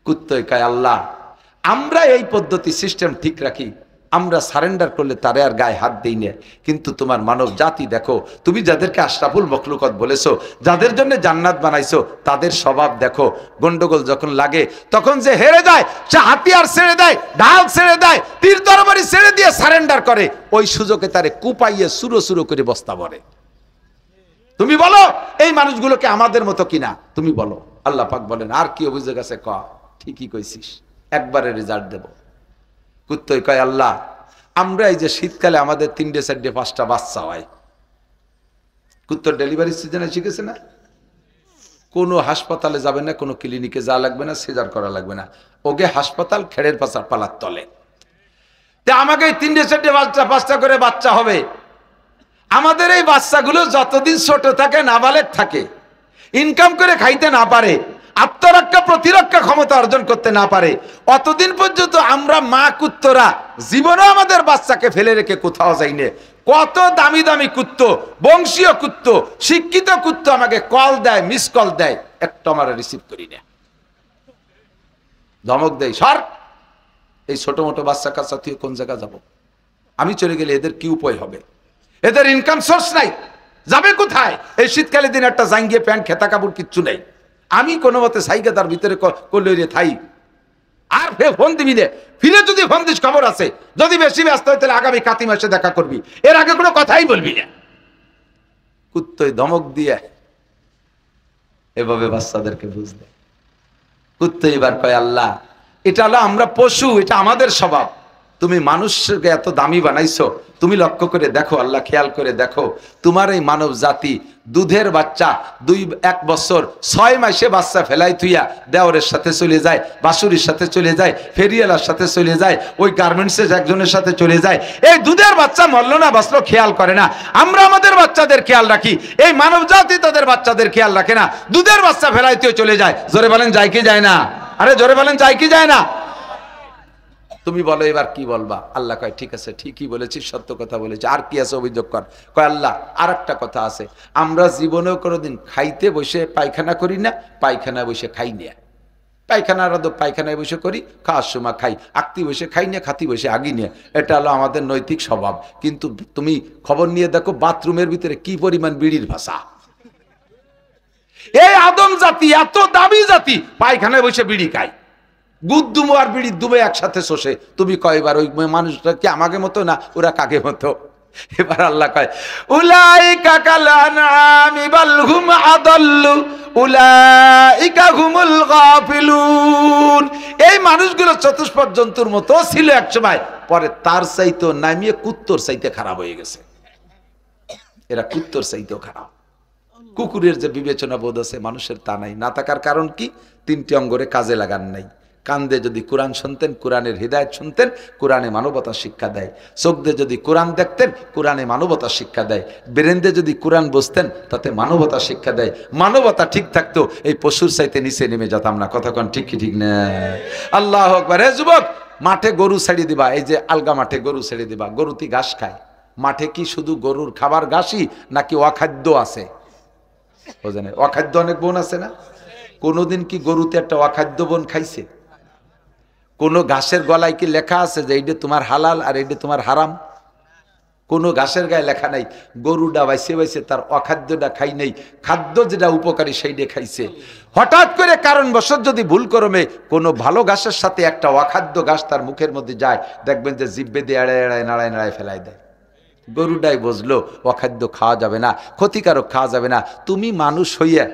কুত্তই কয় আল্লাহ আমরা এই পদ্ধতি সিস্টেম ঠিক রাখি, আমরা সারেন্ডার করলে তারে আর গায়ে হাত দেই না। কিন্তু তোমার মানব জাতি দেখো, তুমি যাদেরকে আশরাফুল মখলুকত বলেছো, যাদের জন্য জান্নাত বানাইছো, তাদের স্বভাব দেখো। গন্ডগোল যখন লাগে তখন যে হেরে যায় সে হাতিয়ার ছেড়ে দেয়, ঢাল ছেড়ে দেয়, তীর তরবারি ছেড়ে দিয়ে সারেন্ডার করে। ওই সুযোগে তারে কুপাইয়ে সুরো করে বস্তা ভরে। তুমি বলো এই মানুষগুলোকে আমাদের মতো কিনা? তুমি বলো। আল্লাহ পাক বলেন আর কি অভিযোগ আছে? ঠিকই কইছিস, একবারে রেজাল্ট দেব। কুত্তই কয় আল্লাহ আমরা এই যে শীতকালে আমাদের 3টে 4টে 5টা বাচ্চা হয়, কুত্তর ডেলিভারি সিজনে শিখেছে না, কোনো হাসপাতালে যাবে না, কোনো ক্লিনিকে যাওয়া লাগবে না, সিজার করা লাগবে না, ওকে হাসপাতাল খেড়ের পালার তলে। তা আমাকে 3-4 বাচ্চা 5টা করে বাচ্চা হবে। আমাদের এই বাচ্চাগুলো যতদিন ছোট থাকে, নাবালেগ থাকে, ইনকাম করে খাইতে না পারে, আত্মরক্ষা প্রতিরক্ষা ক্ষমতা অর্জন করতে না পারে, অতদিন পর্যন্ত আমরা মা কুত্তরা জীবনে আমাদের বাচ্চাকে ফেলে রেখে কোথাও যাইনি। কত দামি দামি কুত্ত, বংশীয় কুত্ত, শিক্ষিত কুত্ত আমাকে কল দেয়, মিস কল দেয়, একটা আমরা রিসিভ করি না, ধমক দেয়, সর এই ছোট মোটো বাচ্চা কাচ্চা তুই কোন জায়গা যাব, আমি চলে গেলে এদের কি উপায় হবে, এদের ইনকাম সোর্স নাই, যাবে কোথায়? এই শীতকালে দিন একটা জাঙ্গিয়ে প্যান্ট খেতা কাপড় কিচ্ছু নেই, আমি কোনো মতে সাইকে তার ভিতরে কলরে থাই। আর ফোন দিবি দে, ফিরে যদি ফোন দিস খবর আছে, যদি বেশি ব্যস্ত হয় তাহলে আগামী কাতি মাসে দেখা করবি, এর আগে কোনো কথাই বলবি না। কুত্তই ধমক দিয়ে এভাবে বাচ্চাদেরকে বুঝবে। কুত্তো এবার কয় আল্লাহ, এটা হলো আমরা পশু, এটা আমাদের স্বভাব, তুমি মানুষকে এত দামি বানাইছো, তুমি লক্ষ্য করে দেখো আল্লাহ, খেয়াল করে দেখো, তোমার এই মানব জাতি দুধের বাচ্চা 1 বছর 6 মাসে বাচ্চা ফেলাই থুইয়া দেওরের সাথে চলে যায়, বাসুরির সাথে চলে যায়, ফেরিয়ালার সাথে চলে যায়, ওই গার্মেন্টসের একজনের সাথে চলে যায়, এই দুধের বাচ্চা মরল না বাঁচলো খেয়াল করে না। আমরা আমাদের বাচ্চাদের খেয়াল রাখি, এই মানব জাতি তাদের বাচ্চাদের খেয়াল রাখে না, দুধের বাচ্চা ফেলাই থুয়ে চলে যায়। জোরে বলেন যায় কি যায় না? আরে জোরে বলেন যায় কি যায় না? তুমি বলো এবার কি বলবা? আল্লাহ কয় ঠিক আছে, ঠিকই বলেছি, সত্য কথা বলেছি, আর কি আছে অভিযোগ কর? কয় আল্লাহ আর একটা কথা আছে, আমরা জীবনেও কোনোদিন খাইতে বসে পায়খানা করি না, পায়খানা বসে খাই না, পায়খানার পায়খানায় বসে করি, খাওয়ার সময় খাই, আঁকতি বসে খাই না, খাতি বসে আগি নিয়ে, এটা হলো আমাদের নৈতিক স্বভাব। কিন্তু তুমি খবর নিয়ে দেখো বাথরুমের ভিতরে কি পরিমাণ বিড়ির ভাষা। এই আদম জাতি এত দামি জাতি, পায়খানায় বসে বিড়ি খায়, গুদ্দুম আর বিড়ি দুবে একসাথে শোষে। তুমি কয়বার ওই মানুষটা কি আমাকে মতো না ওরা কাকে মতো? এবার আল্লাহ কয় উলাইকা কাল আনআমি বাল হুম আদাল্লু উলাইকা হুমুল গাফিলুন। এই মানুষগুলো চতুষ্পদ জন্তুর মতো ছিল এক সময়, পরে তার চাইতে নামিয়ে কুত্তর চাইতে খারাপ হয়ে গেছে। এরা কুত্তর চাইতেও খারাপ। কুকুরের যে বিবেচনা বোধ আছে মানুষের তা নাই। না থাকার কারণ কি? 3টি অঙ্গরে কাজে লাগান নাই। কান্দে যদি কোরআন শুনতেন, কোরআনের হৃদায়ত শুনতেন, কোরআনে মানবতা শিক্ষা দেয়। চোখ দিয়ে যদি কোরআন দেখতেন, কোরআনে মানবতা শিক্ষা দেয়। ব্রেন দিয়ে যদি কোরআন বুঝতেন, তাতে মানবতা শিক্ষা দেয়। মানবতা ঠিক থাকতো, এই পশুর চাইতে নিচে নেমে যেতাম না। কথা কোন ঠিক কি ঠিক না? আল্লাহু আকবার। হে যুবক, মাঠে গরু ছেড়ে দিবা, এই যে আলগা মাঠে গরু ছেড়ে দিবা, গরুতি ঘাস খায়। মাঠে কি শুধু গরুর খাবার ঘাসই নাকি অখাদ্য আছে? বোঝেন, অখাদ্য অনেক বন আছে না? কোনোদিন কি গরুতে একটা অখাদ্য বন খাইছে? কোন ঘাসের গলায় কি লেখা আছে যে এইটা তোমার হালাল আর এইটা তোমার হারাম? কোনো ঘাসের গায়ে লেখা নাই। গরুটা বাইসে বাইসে তার অখাদ্যটা খাই নাই, খাদ্য যেটা উপকারী সেইটা খাইছে। হঠাৎ করে কারণবশত যদি ভুল করমে কোনো ভালো ঘাসের সাথে একটা অখাদ্য ঘাস তার মুখের মধ্যে যায়, দেখবেন যে জিব্বে দিয়ে এড়ায় এড়ায় নাড়ায় নাড়ায় ফেলাই দেয়। গরুটাই বুঝলো অখাদ্য খাওয়া যাবে না, ক্ষতিকারক খাওয়া যাবে না। তুমি মানুষ হইয়া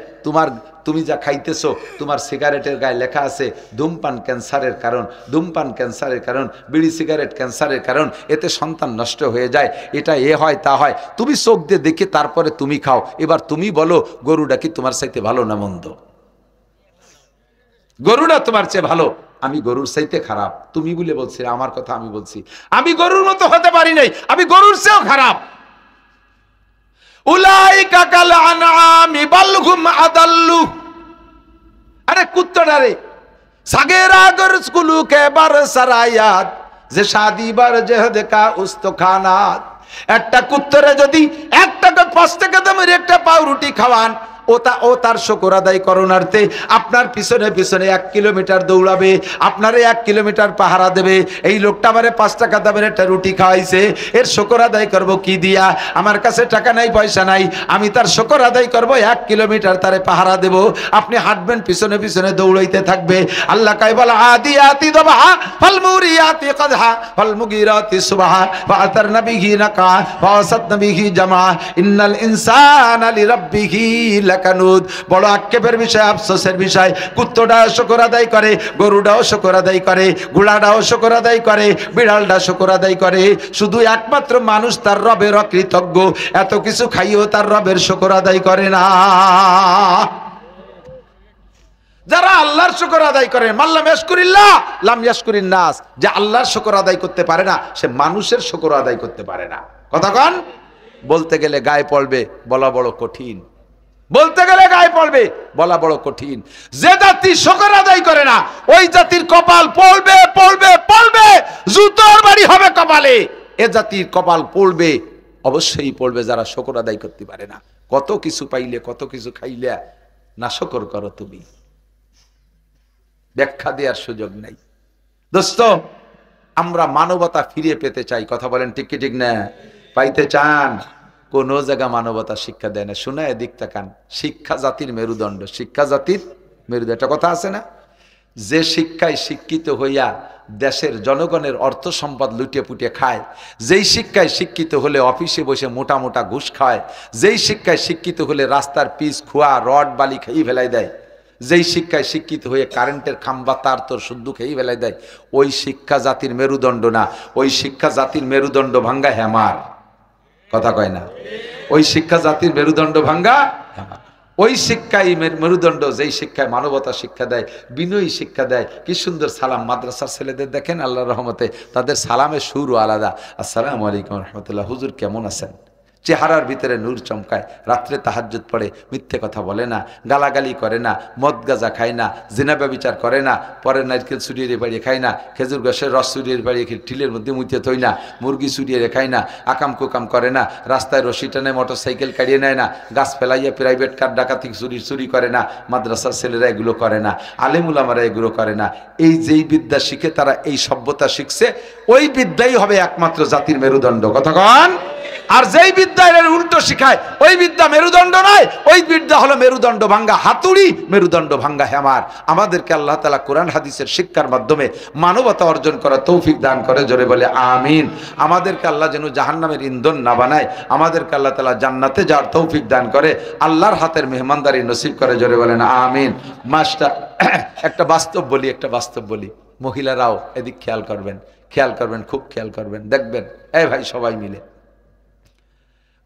তুমি যা খাইতেছো, তোমার সিগারেটের গায়ে লেখা আছে ধূমপান ক্যান্সারের কারণ, ধূমপান ক্যান্সারের কারণ, বিড়ি সিগারেট ক্যান্সারের কারণ, এতে সন্তান নষ্ট হয়ে যায়, এটা এ হয় তা হয়। তুমি চোখ দিয়ে দেখে তারপরে তুমি খাও। এবার তুমি বলো গরুটা কি তোমার চাইতে ভালো না মন্দ? গরুটা তোমার চেয়ে ভালো, আমি গরুর চাইতে খারাপ। তুমি বলে বলছি, আমার কথা আমি বলছি, আমি গরুর মতো হতে পারি নাই, আমি গরুর চেয়েও খারাপ। উলাইকা কাল আনআমি বাল হুম আদাল্লু। আরে কুত্তটারে সাগেরা গরসকুলু কে বার সারায়াত যে শাদি বার জহদ কা উস্তখানাত। একটা কুত্তরে যদি 1 টাকা 5 টাকা দামের একটা পাউরুটি খাওয়ান, ও তার শুকর আদায় করণার্থে আপনার পিছনে পিছনে 1 কিলোমিটার দৌড়াবে, আপনারে 1 কিলোমিটার পাহারা দেবে। এই লোকটা আমারে 5 টাকা দামের একটা রুটি খাওয়াইছে, এর শুকর আদায় করব কি দিয়া? আমার কাছে টাকা নাই, পয়সা নাই, আমি তার শুকর আদায় করব, 1 কিলোমিটার তারে পাহারা দেব। আপনি হাঁটবেন, পিছনে পিছনে দৌড়াইতে থাকবে। আল্লাহ কয় বল আদিয়াতি দবহা ফাল মুরিয়াতি কদহা ফাল মুগিরাতি সুবহা ফাআতারনা বিহি নাকা ফাসাতনা বিহি জামা ইন্নাল ইনসানা লিরাব্বিহি কানুদ। বড় আক্ষেপের বিষয়, আফসোসের বিষয়। কুত্তটা শুকর আদায় করে, গরুটাও শুকর আদায় করে, ঘোড়াটাও শুকর আদায় করে, বিড়ালটা শুকর আদায় করে। শুধু একমাত্র মানুষ তার রবের অকৃতজ্ঞ, এত কিছু খাইও তার রবের শুকর আদায় করে না। যারা আল্লাহর শুকর আদায় করে, মাল্লাম ইয়াশকুরিল্লাহ লাম ইয়াশকুরিন নাস, যে আল্লাহর শুকর আদায় করতে পারে না সে মানুষের শুকর আদায় করতে পারে না। কথা কন? বলতে গেলে গায়ে পড়বে, বলা বড় কঠিন। বলতে গেলে গায়ে পড়বে, বলা বড় কঠিন। যে জাতি শুকর আদায় করে না ওই জাতির কপাল পড়বে পড়বে পড়বে, জুতোর বাড়ি হবে কপালে। এ জাতির কপাল পড়বে, অবশ্যই পড়বে যারা শুকর আদায় করতে পারে না। কত কিছু পাইলে, কত কিছু খাইলে না শুকর করো তুমি, ব্যাখ্যা দেওয়ার সুযোগ নাই। দোস্ত, আমরা মানবতা ফিরিয়ে পেতে চাই। কথা বলেন ঠিক কি ঠিক না? পাইতে চান? কোন জায়গা মানবতা শিক্ষা দেয় না। শুনে এদিক তাকান, শিক্ষা জাতির মেরুদণ্ড, শিক্ষা জাতির মেরুদণ্ড। একটা কথা আছে না, যে শিক্ষায় শিক্ষিত হইয়া দেশের জনগণের অর্থ সম্পদ লুটিয়ে পুটিয়ে খায়, যেই শিক্ষায় শিক্ষিত হলে অফিসে বসে মোটা মোটা ঘুষ খায়, যেই শিক্ষায় শিক্ষিত হলে রাস্তার পিচ খোয়া রড বালি খেয়ে ফেলাই দেয়, যেই শিক্ষায় শিক্ষিত হয়ে কারেন্টের খাম্বা তার তোর শুদ্ধ খেয়ে ফেলাই দেয়, ওই শিক্ষা জাতির মেরুদণ্ড না। ওই শিক্ষা জাতির মেরুদণ্ড ভাঙ্গা হ্যামার। কথা কয় না? ওই শিক্ষা জাতির মেরুদণ্ড ভাঙ্গা হ্যামার। ওই শিক্ষাই মেরুদণ্ড, যেই শিক্ষায় মানবতা শিক্ষা দেয়, বিনয়ী শিক্ষা দেয়। কি সুন্দর সালাম মাদ্রাসার ছেলেদের দেখেন, আল্লাহর রহমতে তাদের সালামের সুরও আলাদা। আসসালামু আলাইকুম রহমতুল্লাহ, হুজুর কেমন আছেন? চেহারার ভিতরে নূর চমকায়। রাত্রে তাহাজ্জুদ পড়ে, মিথ্যে কথা বলে না, গালাগালি করে না, মদ গাঁজা খায় না, জিনা ব্যভিচার করে না, পরে নারকেল চুরিয়ে বাড়িয়ে খায় না, খেজুর গাছের রস চুরিয়ে বাড়িয়ে টিলের মধ্যে মুইতে থই না, মুরগি চুরিয়ে খায় না, আকাম কুকাম করে না, রাস্তায় রশি টানে মোটর সাইকেল কাড়িয়ে নেয় না, গাছ ফেলাইয়া প্রাইভেট কার ডাকাতি চুরি করে না। মাদ্রাসার ছেলেরা এগুলো করে না, আলেম উলামারা এগুলো করে না। এই যেই বিদ্যা শিখে তারা এই সভ্যতা শিখছে, ওই বিদ্যাই হবে একমাত্র জাতির মেরুদণ্ড। কথা কন? আর যেই বিদ্যা এর উল্টো শিখায় ওই বিদ্যা মেরুদণ্ড নয়, ওই বিদ্যা হলো মেরুদণ্ড ভাঙ্গা হাতুড়ি, মেরুদণ্ড ভাঙ্গা হ্যামার। আমাদেরকে আল্লাহ তাআলা কোরআন হাদিসের শিক্ষার মাধ্যমে মানবতা অর্জন করার তৌফিক দান করে, জোরে বলে আমিন। আমাদেরকে আল্লাহ যেন জাহান্নামের ইন্ধন না বানায়, আমাদেরকে আল্লাহ তাআলা জান্নাতে যাওয়ার তৌফিক দান করে, আল্লাহর হাতের মেহমানদারি নসিব করে, জোরে বলেন আমিন। মাস্টার একটা বাস্তব বলি, মহিলারাও এদিক খেয়াল করবেন, খুব খেয়াল করবেন। দেখবেন এই ভাই সবাই মিলে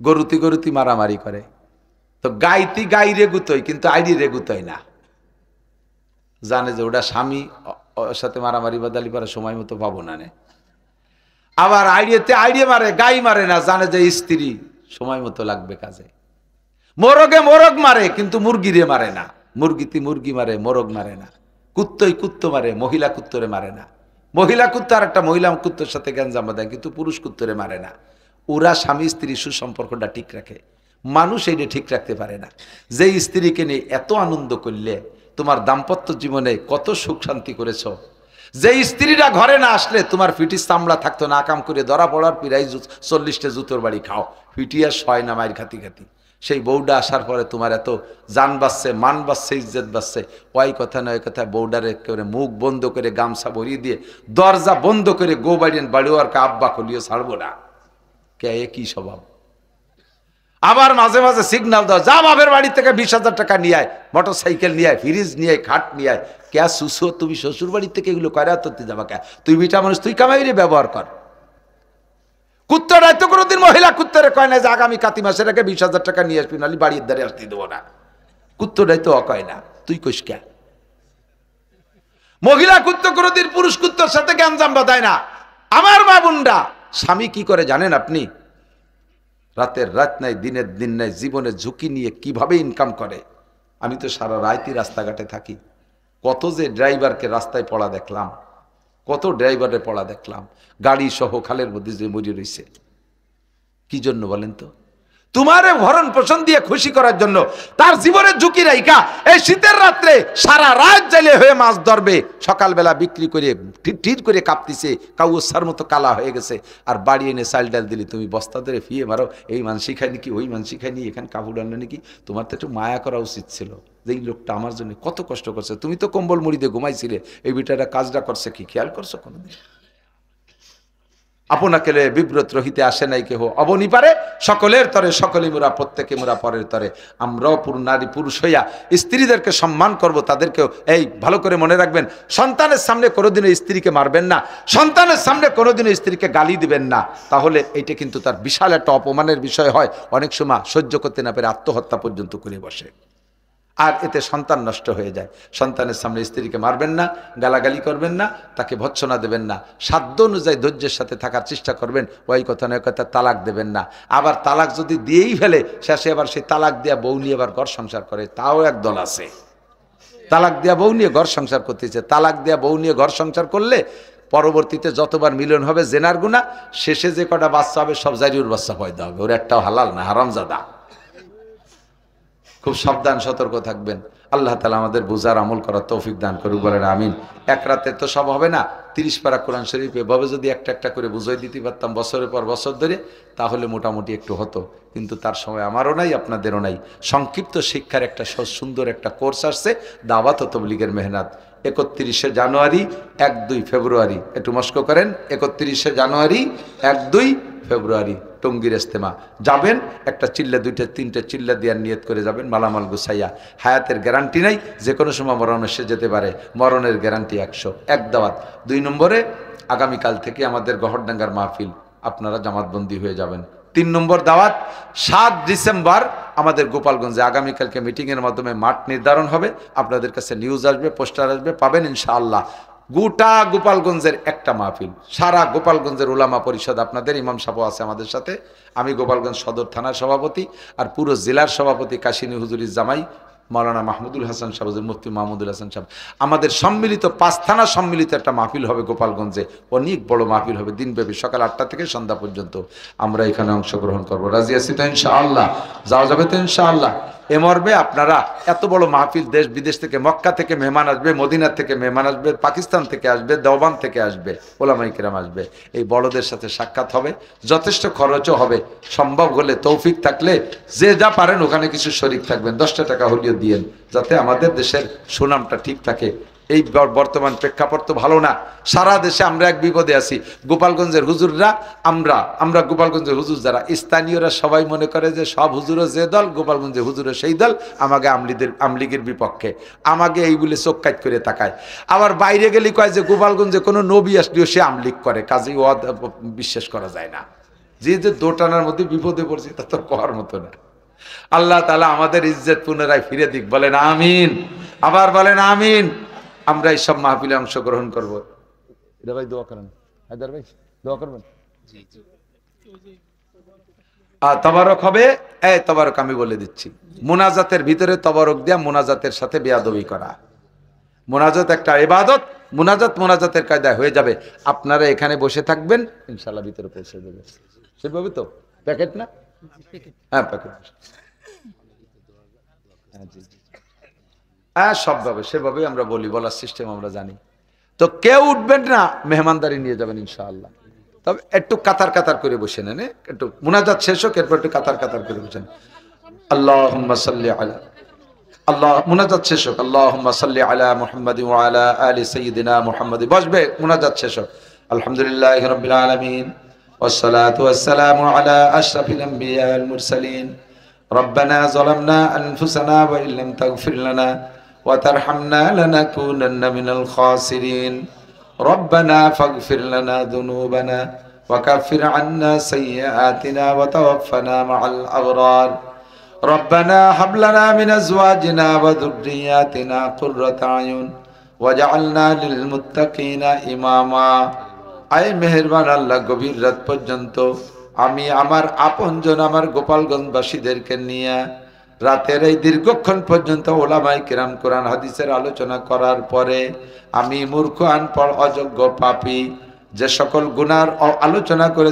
গরুতি মারামারি করে, তো গাইরে গুতোয় কিন্তু আইডি রে গুতোয় না। জানে যে ওটা স্বামী সাথে মারামারি বাদালি করার সময় মতো পাবো না। আবার আইডিয়ে মারে, গাই মারে না, জানে যে স্ত্রী সময় মতো লাগবে কাজে। মোরগ মারে কিন্তু মুরগিরে মারে না, মুরগি মারে, মোরগ মারে না। কুত্তো মারে, মহিলা কুত্তরে মারে না। মহিলা কুত্তা আর একটা মহিলা কুত্তর সাথে গ্যাঞ্জাম দেয় কিন্তু পুরুষ কুত্তরে মারে না। ওরা স্বামী স্ত্রী সুসম্পর্কটা ঠিক রাখে, মানুষ এইটা ঠিক রাখতে পারে না। যে স্ত্রীকে নিয়ে এত আনন্দ করলে তোমার দাম্পত্য জীবনে কত সুখ শান্তি করেছ, যে স্ত্রীরা ঘরে না আসলে তোমার ফিটিস চামড়া থাকতো না, আকাম করে ধরা পড়ার পিরাই 40টা জুতোর বাড়ি খাও, ফিটিয়া শয় না মায়ের খাতি সেই বউডা আসার পরে তোমার এত জান বাঁচছে, মান বাঁচছে, ইজ্জত বাঁচছে। ওই কথা নয় কথা, বউডারে একেবারে মুখ বন্ধ করে গামছা ভরিয়ে দিয়ে দরজা বন্ধ করে গো বাড়িওয়ার কা আব্বা খুলিও ছাড়বো না। কে কি স্বভাব? আবার মাঝে মাঝে সিগন্যাল দাও, যা বাপের বাড়ি থেকে 20,000 টাকা নিয়ে আয়, মোটর সাইকেল নিয়ে আয়, ফ্রিজ নিয়ে আয়, খাট নিয়ে আয়। কে সুসো তুমি শ্বশুর বাড়ির থেকে এগুলো করে তুলতে যাবা কে? তুই বিটা মানুষ, তুই কামাই রে ব্যবহার কর। কুত্তারাই তো কোনোদিন মহিলা কুত্তারে কয় না যে আগামী কাতি মাসের আগে 20,000 টাকা নিয়ে আসবি, নাহলে বাড়ির দ্বারে আসতে দেবো না। কুত্তরাই তো অকয় না, তুই কইস কে? মহিলা কুত্ত কোনোদিন পুরুষ কুত্তর সাথে গ্যাঞ্জাম বাঁধায় না। আমার মা বোনরা, স্বামী কি করে জানেন আপনি? রাতের রাত নাই, দিনের দিন নাই, জীবনের ঝুঁকি নিয়ে কিভাবে ইনকাম করে। আমি তো সারা রাতই রাস্তাঘাটে থাকি, কত যে ড্রাইভারকে রাস্তায় পড়া দেখলাম, কত ড্রাইভারের পড়া দেখলাম, গাড়ি সহ খালের মধ্যে যে মরে রয়েছে। কি জন্য বলেন তো? তোমারে ভরণ পোষণ দিয়ে খুশি করার জন্য তার জীবনের ঝুঁকি রাইখা এই শীতের রাত্রে সারা রাত জ্বালে হয়ে মাছ ধরবে, সকালবেলা বিক্রি করে ঠিক করে কাঁপতিছে, কাউসার মতো কালা হয়ে গেছে। আর বাড়ি এনে চাল ডাল দিলি তুমি বস্তা ধরে ফিয়ে মারো, এই মানসি খায়নি কি, ওই মানসি খায়নি, এখানে কাপড় আনলো নাকি। তোমার তো একটু মায়া করা উচিত ছিল যে এই লোকটা আমার জন্য কত কষ্ট করছে। তুমি তো কম্বল মুড়ি দিয়ে ঘুমাইছিলে, এই বিটারা কাজটা করছে কি খেয়াল করছো কোনোদিন? আপনাকে বিব্রত রহিতে আসে নাই কেহ, অবনি পারে সকলের তরে সকলে মোরা, প্রত্যেকে মোরা পরের তরে। আমরাও নারী পুরুষ হইয়া স্ত্রীদেরকে সম্মান করব, তাদেরকেও এই ভালো করে মনে রাখবেন, সন্তানের সামনে কোনোদিনও স্ত্রীকে মারবেন না, সন্তানের সামনে কোনোদিনও স্ত্রীকে গালি দিবেন না। তাহলে এইটা কিন্তু তার বিশাল একটা অপমানের বিষয় হয়, অনেক সময় সহ্য করতে না পেরে আত্মহত্যা পর্যন্ত করে বসে। আর এতে সন্তান নষ্ট হয়ে যায়। সন্তানের সামনে স্ত্রীকে মারবেন না, গালাগালি করবেন না, তাকে ভৎসনা দেবেন না, সাধ্য অনুযায়ী ধৈর্যের সাথে থাকার চেষ্টা করবেন। ওই কথা নয় কথা তালাক দেবেন না। আবার তালাক যদি দিয়েই ফেলে শেষে আবার সেই তালাক দেওয়া বউ নিয়ে আবার ঘর সংসার করে, তাও একদল আছে। তালাক দেওয়া বউ নিয়ে ঘর সংসার করতেছে। তালাক দেওয়া বউ নিয়ে ঘর সংসার করলে পরবর্তীতে যতবার মিলন হবে জেনার গুনাহ, শেষে যে কটা বাচ্চা হবে সব জারিউর বাচ্চা পয়দা হবে, ওর একটাও হালাল না, হারামজাদা। খুব সাবধান সতর্ক থাকবেন। আল্লাহ তাআলা আমাদের বুঝার আমল করার তৌফিক দান করুক, বলেন আমিন। এক রাতে তো সব হবে না, 30 পারা কোরআন শরীফ এভাবে যদি একটা একটা করে বুঝাই দিতে পারতাম বছরের পর বছর ধরে, তাহলে মোটামুটি একটু হতো। কিন্তু তার সময় আমারও নাই, আপনাদেরও নাই। সংক্ষিপ্ত শিক্ষার একটা সুন্দর একটা কোর্স আসছে, দাওয়াত ও তাবলীগের মেহনত। 31শে জানুয়ারি, 1-2 ফেব্রুয়ারি, একটু মস্ক করেন। 31শে জানুয়ারি, 1-2 ফেব্রুয়ারি টঙ্গীর ইজতেমা যাবেন। একটা চিল্লা, 2-3টে চিল্লা দেওয়ার নিয়ত করে যাবেন, মালামাল গুছাইয়া। হায়াতের গ্যারান্টি নাই, যে কোনো সময় মরণ এসে যেতে পারে, মরণের গ্যারান্টি 100। এক দাওয়াত। 2 নম্বরে আগামীকাল থেকে আমাদের গহরডাঙ্গার মাহফিল, আপনারা জামাতবন্দি হয়ে যাবেন। 3 নম্বর দাওয়াত, 7 ডিসেম্বর আমাদের গোপালগঞ্জে আগামীকালকে মিটিংয়ের মাধ্যমে মাঠ নির্ধারণ হবে। আপনাদের কাছে নিউজ আসবে, পোস্টার আসবে, পাবেন ইনশাআল্লাহ। গোটা গোপালগঞ্জের একটা মাহফিল, সারা গোপালগঞ্জের উলামা পরিষদ, আপনাদের ইমাম সাহেব আছে আমাদের সাথে, আমি গোপালগঞ্জ সদর থানার সভাপতি, আর পুরো জেলার সভাপতি কাশিনী হুজুরির জামাই মাওলানা মাহমুদুল হাসান সাহেব, মুফতি মাহমুদুল হাসান সাহেব, আমাদের সম্মিলিত 5 থানা সম্মিলিত একটা মাহফিল হবে গোপালগঞ্জে। অনেক বড় মাহফিল হবে, দিনব্যাপী, সকাল 8টা থেকে সন্ধ্যা পর্যন্ত। আমরা এখানে অংশগ্রহণ করবো। রাজি আছি তো ইনশাআল্লাহ? যাওয়া যাবে তো ইনশাআল্লাহ? এ মর্মে আপনারা, এত বড় মাহফিল, দেশ বিদেশ থেকে, মক্কা থেকে মেহমান আসবে, মদিনা থেকে মেহমান আসবে, পাকিস্তান থেকে আসবে, দেওবান থেকে আসবে, ওলামায়ে কেরাম আসবে। এই বড়দের সাথে সাক্ষাৎ হবে, যথেষ্ট খরচও হবে। সম্ভব হলে, তৌফিক থাকলে, যে যা পারেন ওখানে কিছু শরীক থাকবেন, 10টা টাকা হলেও দিয়েন, যাতে আমাদের দেশের সুনামটা ঠিক থাকে। এই বর্তমান প্রেক্ষাপট তো ভালো না, সারা দেশে আমরা এক বিপদে আছি। গোপালগঞ্জের হুজুররা, আমরা গোপালগঞ্জের হুজুর যারা স্থানীয়রা সবাই মনে করে যে সব হুজুরও যে দল, গোপালগঞ্জের হুজুরও সেই দল, আমাকে আমলিগের বিপক্ষে, আমাকে এইগুলি চোখ কাট করে তাকায়। আবার বাইরে গেলে কয় যে গোপালগঞ্জে কোনো নবী আসলেও সে আমলিগ করে, কাজেই ও বিশ্বাস করা যায় না। যে দোটানার মধ্যে বিপদে পড়ছে তা তো করার মতো না। আল্লাহ তাআলা আমাদের ইজ্জত পুনরায় ফিরে দিক, বলেন আমিন। আবার বলেন আমিন। আমরা এই সব মাহফিলে অংশগ্রহণ করবো। ভাই দোয়া করেন, হায়দার ভাই দোয়া করবেন। তবারক হবে। এই তবারক আমি বলে দিচ্ছি, মুনাজাতের ভিতরে তবারক দেয়া মোনাজাতের সাথে বেয়াদবি করা। মোনাজাত একটা ইবাদত, মোনাজাতের কায়দায় হয়ে যাবে। আপনারা এখানে বসে থাকবেন, ইনশাআল্লাহ ভিতরে পৌঁছে দেবে। সেভাবে তো প্যাকেট না? হ্যাঁ প্যাকেট। হ্যাঁ সবভাবে সেভাবে আমরা বলি, বলার সিস্টেম আমরা জানি। তো কেউ উঠবেন না, মেহমানদারি নিয়ে যাবেন ইনশাআল্লাহ। তবে একটু কাতার কাতার করে বসে নেন, একটু মুনাজাত শেষ হোক, এরপর একটু কাতার কাতার করে বসেন। আল্লাহুম্মা সাল্লি আলা, আল্লাহ মুনাজাত শেষ হোক, আল্লাহুম্মা সাল্লি আলা মুহাম্মাদি ওয়া আলা আলি সাইয়্যিদিনা মুহাম্মাদ। বসবে, মুনাজাত শেষ হোক। আলহামদুলিল্লাহি রাব্বিল আলামিন ওয়াসসালাতু ওয়াসসালামু আলা আশরাফিল আমবিয়া ওয়াল মুরসালিন। ربنا ظلمنا أنفسنا وإن لم تغفر لنا وترحمنا لنكونن من الخاسرين. ربنا فاغفر لنا ذنوبنا وكفر عنا سيئاتنا وتوفنا مع الأبرار. ربنا هب لنا من أزواجنا وذرياتنا قرة أعين واجعلنا للمتقين إماما. আয় মেহেরবান আল্লাহ, গভীর রাত পর্যন্ত আমি আমার আপনজন, আমার গোপালগঞ্জবাসীদেরকে নিয়ে রাতের এই দীর্ঘক্ষণ পর্যন্ত ওলামায়ে কেরাম কোরআন হাদিসের আলোচনা করার পরে আমি মূর্খ, আনপড়, অযোগ্য, পাপী, যে সকল গুনার আলোচনা করে